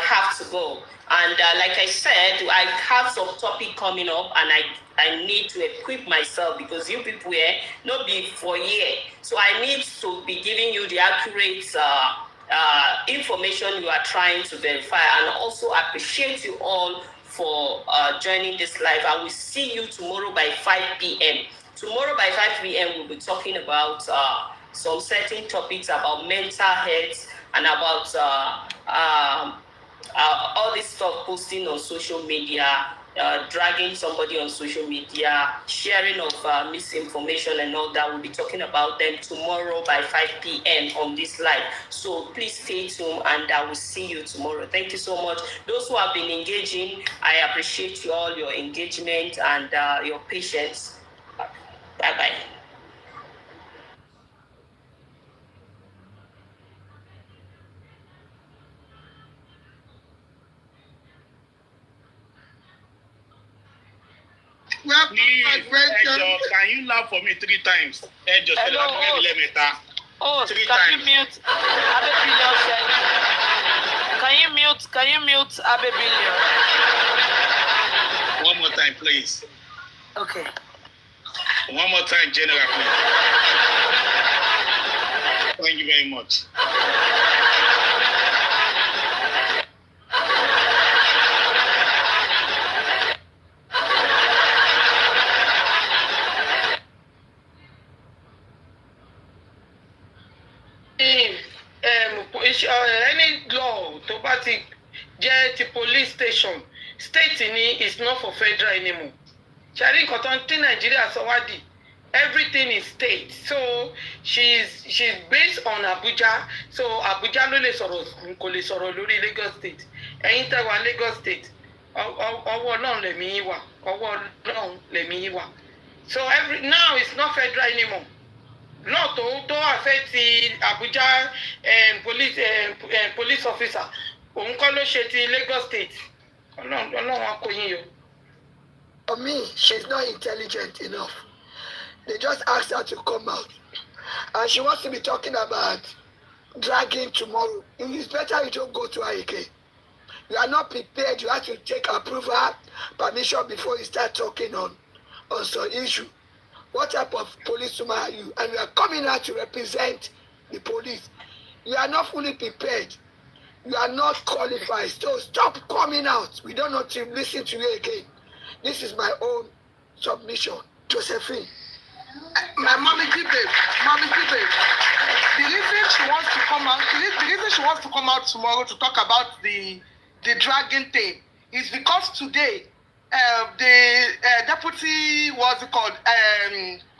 have to go. And like I said, I have some topic coming up, and I need to equip myself because you people here not be for year. So I need to be giving you the accurate information you are trying to verify, and also appreciate you all for joining this live. I will see you tomorrow by 5 p.m. Tomorrow by 5 p.m. we'll be talking about some certain topics about mental health and about all this stuff posting on social media, dragging somebody on social media, sharing of misinformation and all that. We'll be talking about them tomorrow by 5 p.m. on this live. So please stay tuned, and I will see you tomorrow. Thank you so much. Those who have been engaging, I appreciate you all, your engagement and your patience. Bye-bye. Please, can you laugh for me 3 times? Hello, host, 3 can times. you mute Abebillion? Can you mute Abebillion? One more time, please. Okay. One more time, General, please. Thank you very much. Any law tó bá ti jẹ́ ti police station state ni is not for federal anymore. Ṣàrí nǹkan tó ń tí Nàìjíríà sọ wá dì, everything is state. So she's based on Abuja. So Abuja ló lè sọ̀rọ̀, kò lè sọ̀rọ̀ lórí Lagos state. Ẹ̀yin tẹ́ wà Lagos state, ọwọ́ Ọlọ́run lẹ̀mí yín wà, ọwọ́ Ọlọ́run lẹ̀mí yín wà. So now it's not federal anymore. Law tó affect ti Abuja police officer, òun kọ́ ló ṣe ti Lagos state. Ọlọ́run á kó yín yọ. For me, she's not intelligent enough. They just asked her to come out. And she wants to be talking about dragging tomorrow. It is better you don't go to her again. You are not prepared. You have to take approval, permission before you start talking on some issue. What type of policeman are you? And you are coming out to represent the police. You are not fully prepared. You are not qualified. So stop coming out. We don't want to listen to you again. This is my own submission. Josephine. My mommy Gibe. The reason she wants to come out tomorrow to talk about the dragging thing is because today the deputy, what's it called,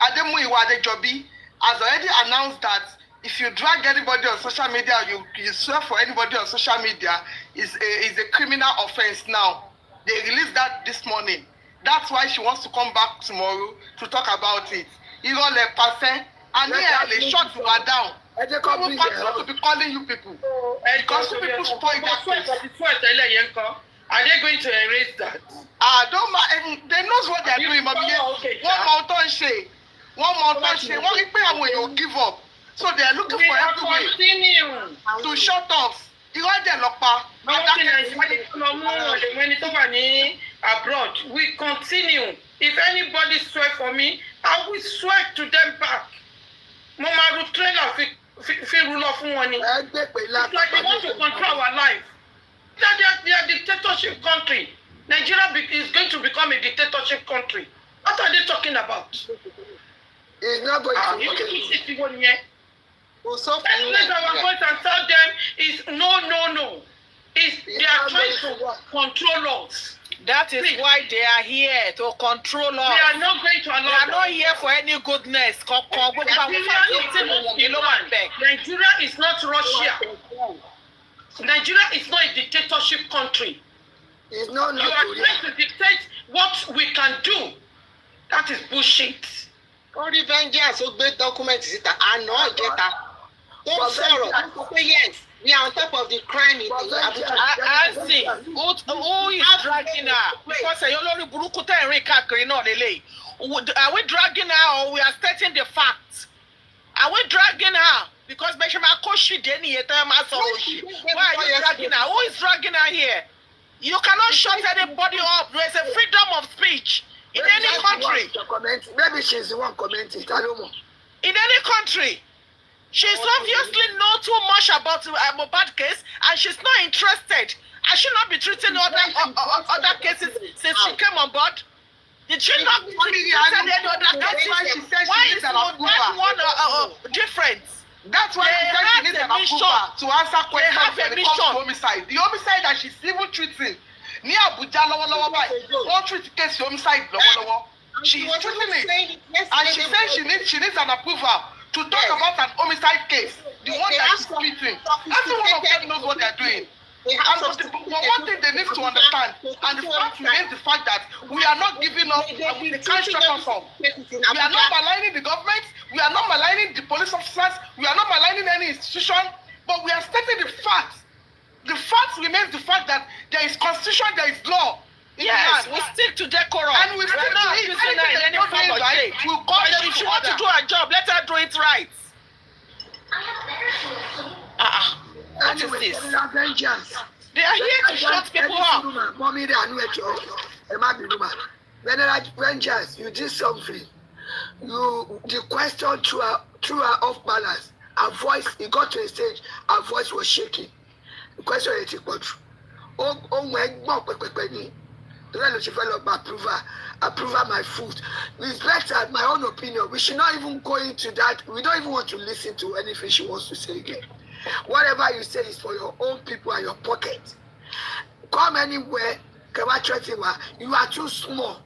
Ademuyiwa Adejobi, has already announced that if you drag anybody on social media, you swear for anybody on social media, is a criminal offense now. They released that this morning. That's why she wants to come back tomorrow to talk about it. You know, like Pase, and they shut you down. Someone to be calling you people. Because you people spoil that place. Are they going to erase that? Don't mind. They knows what they're doing, but one will give up. So they are looking for every way to shut off. Abroad, we continue. If anybody swear for me, I will swear to them back. Mama trailer rule of money. It's like they want to control our life. They are a dictatorship country. Nigeria is going to become a dictatorship country. What are they talking about? It's not going to be. Let's raise our voice and tell them is no. They are trying to control us. That is why they are here to control us. They are not going to allow. They are not here for any goodness. Nigeria is not Russia. Nigeria is not a dictatorship country. It's not. You are trying to dictate what we can do. That is bullshit. Only vengeance will be documented. I know Don't sorrow. Yes, we are on top of the crime in Abuja. I see. Who is dragging her? Because Olori Buruku tell Enrique Green on the lay. Are we dragging her or we are stating the facts? Are we dragging her? Because Beshama Koshi Deni Etamasoshi. Why are you dragging her? Who is dragging her here? You cannot shut anybody up. There is a freedom of speech in any country. Maybe she's the one commenting. I don't know. In any country. She's obviously know too much about a bad case and she's not interested. I should not be treating other cases since she came on board. Did she not treat any other cases? Why is that one different? That's why she said she needs an approval to answer questions when it comes to homicide. The homicide that she's even treating, near Abuja, don't treat the case homicide. She's treating it. And she says she needs an approval to talk about an homicide case. The one that she's treating. Everyone of them knows what they're doing. But one thing they need to understand, and the fact remains the fact that we are not giving up and we can't shut us up. We are not maligning the government, we are not maligning the police officers, we are not maligning any institution, but we are stating the facts. The fact remains the fact that there is constitution, there is law. Yes, we stick to decorum. And we stick to it. Anything that is not doing right, we'll call them if she wants to do her job, let her do it right. What is this? They are here to shut people up. Mommy, they are new at your. It might be rumor. Vengeance, you did something. The question threw her off balance. Her voice, it got to a stage, her voice was shaking. The question is, oh my God, approval my food. It's better, my own opinion. We should not even go into that. We don't even want to listen to anything she wants to say again. Whatever you say is for your own people and your pocket. Come anywhere, you are too small.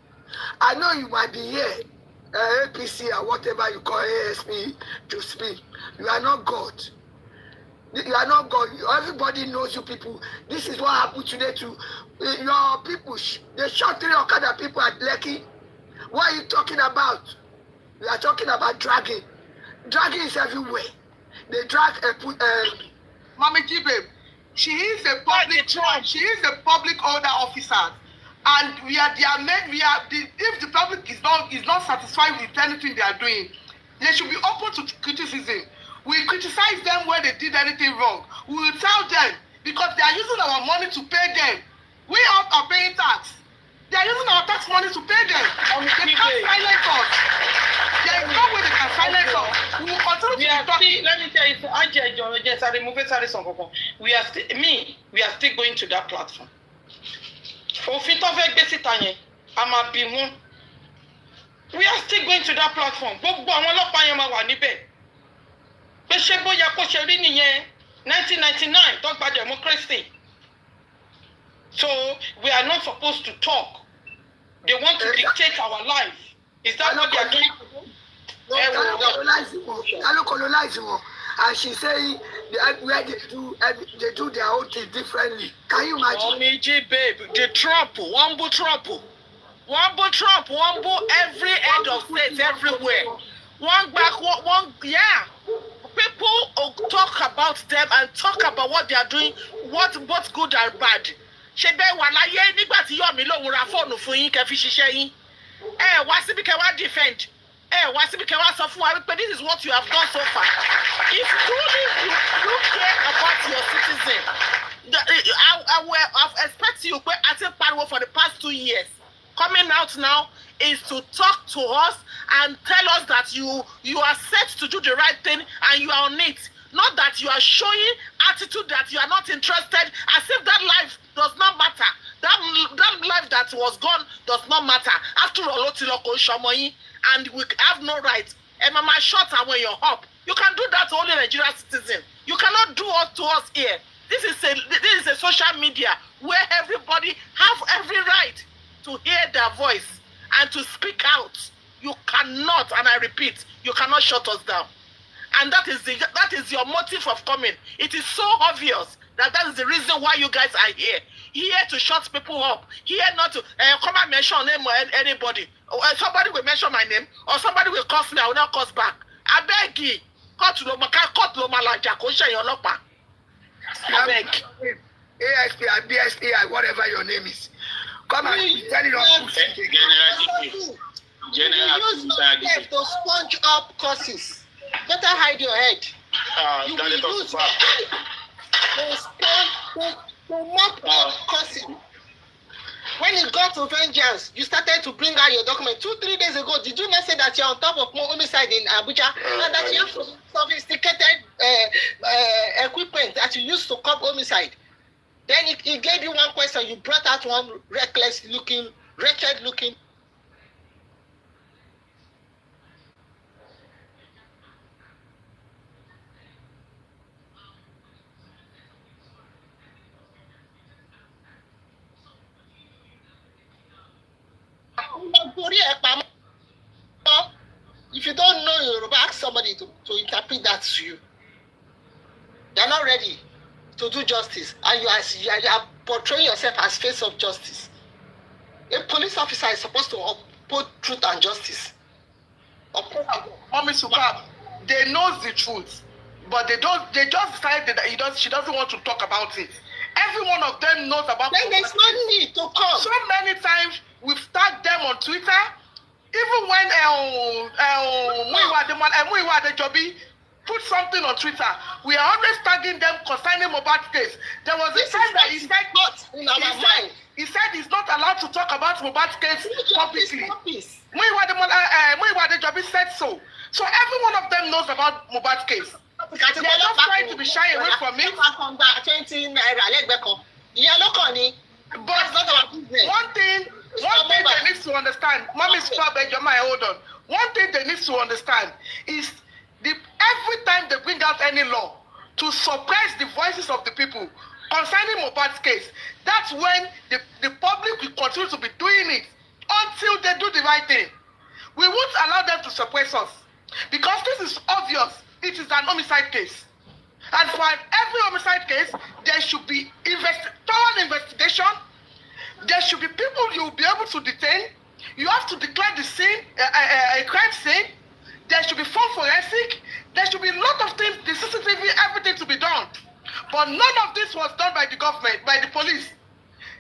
I know you might be here, APC or whatever you call ASP to speak. You are not God. You are not God. Everybody knows you people. This is what happened today to your people. They shot 3 Okada people at Lekki. What are you talking about? We are talking about dragging. Dragging is everywhere. They drag Mama G, babe, she is a public order officer. And we are their men. If the public is not satisfied with anything they are doing, they should be open to criticism. We criticize them when they did anything wrong. We will tell them because they are using our money to pay them. We are paying tax. They are using our tax money to pay them. They can't silence us. There is no way they can silence us. We will continue to be talking. Let me tell you, we are still going to that platform. We are still going to that platform. 1999, talk about democracy. So we are not supposed to talk. They want to dictate our life. Is that what they are doing? And she's saying where they do their own thing differently. Can you imagine? Oh, me, babe, the Trump, Wumbo Trump, every end of states everywhere. One back, yeah. People talk about them and talk about what they are doing, what's good and bad. Shebe walaye nígbà tí Yomi lóhun ra fóònù fún yín kẹ́ fi ṣiṣẹ́ yín. Wá síbí kẹ́ wá defend. Wá síbí kẹ́ wá sọ fún wa wípé this is what you have done so far. If truly you care about your citizen, I will expect you pé àti pariwo for the past 2 years. Coming out now is to talk to us and tell us that you are set to do the right thing and you are on it. Not that you are showing attitude that you are not interested, as if that life does not matter. That life that was gone does not matter. After all, and we have no right. And mama shot away your hope. You can do that to only Nigerian citizen. You cannot do it to us here. This is a social media where everybody have every right to hear their voice and to speak out. You cannot, and I repeat, you cannot shut us down. And that is your motive of coming. It is so obvious that is the reason why you guys are here. Here to shut people up. Here not to come and mention name or anybody. Somebody will mention my name, or somebody will curse me, I will not curse back. I beg you. Court ló máa làjà kó ṣẹ̀yìn ọlọ́pàá. Abeg. ASP and BSP and whatever your name is. Come and be telling us. General, use to sponge up courses. Better hide your head. You will use to mop up courses. When it got to vengeance, you started to bring out your document 2-3 days ago. Did you not say that you're on top of homicide in Abuja and that you have sophisticated equipment that you use to cop homicide? Then he gave you one question. You brought out one reckless-looking, wretched-looking. If you don't know Yoruba, ask somebody to interpret that to you. They're not ready to do justice, and you are portraying yourself as face of justice. A police officer is supposed to uphold truth and justice. Mommy Superb, they know the truth, but they just decided that she doesn't want to talk about it. Every one of them knows about it. Then there's no need to come. So many times we've tagged them on Twitter. Even when Muyiwa Adejobi put something on Twitter, we are always tagging them concerning Mohbad's case. There was a time that he said he's not allowed to talk about Mohbad's case publicly. Muyiwa Adejobi said so. So every one of them knows about Mohbad's case. They are not trying to be shy away from it. But one thing they need to understand, Mommy Superb and Jomai, hold on. One thing they need to understand is every time they bring out any law to suppress the voices of the people concerning Mohbad's case, that's when the public will continue to be doing it until they do the right thing. We won't allow them to suppress us because this is obvious. It is an homicide case. And for every homicide case, there should be thorough investigation. There should be people you will be able to detain. You have to declare the scene, a crime scene. There should be full forensic. There should be a lot of things, the CCTV, everything to be done. But none of this was done by the government, by the police.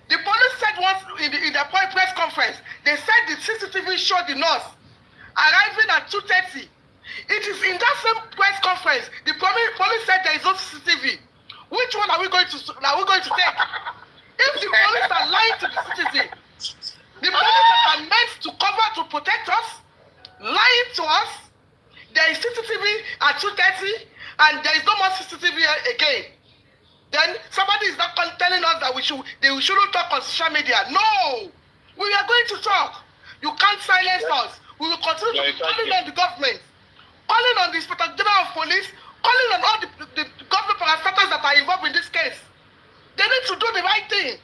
The police said once in their press conference, they said the CCTV showed the nurse arriving at 2:30. It is in that same press conference, the police said there is no CCTV. Which one are we going to take? If the police are lying to the citizen, the police that are meant to cover, to protect us, lying to us, there is CCTV at 2:30 and there is no more CCTV again. Then somebody is not telling us that we shouldn't talk on social media. No! We are going to talk. You can't silence us. We will continue to be calling on the government, calling on the Inspector General of Police, calling on all the government parastatals that are involved in this case. They need to do the right thing.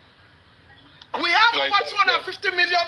We have over 250 million.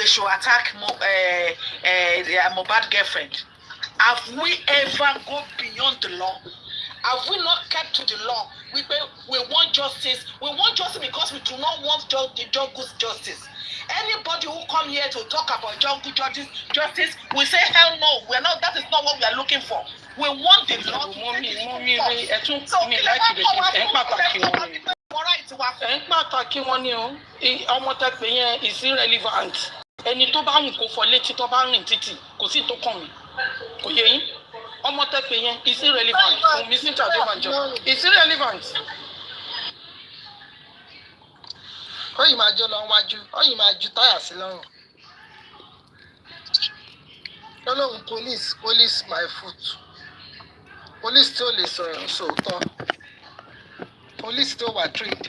should attack their Mohbad girlfriend. Have we ever gone beyond the law? Have we not kept to the law? We want justice. We want justice because we do not want the jungle's justice. Anybody who come here to talk about jungle justice, we say hell no. We're not. That is not what we are looking for. We want the law. Is irrelevant. Ẹni tó bá ń kó fọ létí tó bá rìn títì kò sí tó kàn mí. Kò yé yín. Ọmọ tẹ́ pé yẹn is irrelevant. Fún mi sí Tàdébànjọ. It's irrelevant. Ọyìn máa jọ lọ wájú. Ọyìn máa ju táyà sí lọ́rùn. Ọlọ́run police my foot. Police tó lè sọ̀rọ̀ sóòótọ́. Police tó wà trained.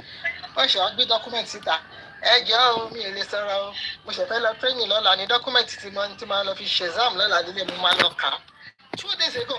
Wọ́n ṣe wá gbé document síta. Ẹ jẹ́ o, mi ò lè sọ̀rọ̀ o. Mo ṣe fẹ́ lọ training lọ́la ní document tí máa lọ fi ṣe exam lọ́la nílé mo máa lọ kà á. 2 days ago,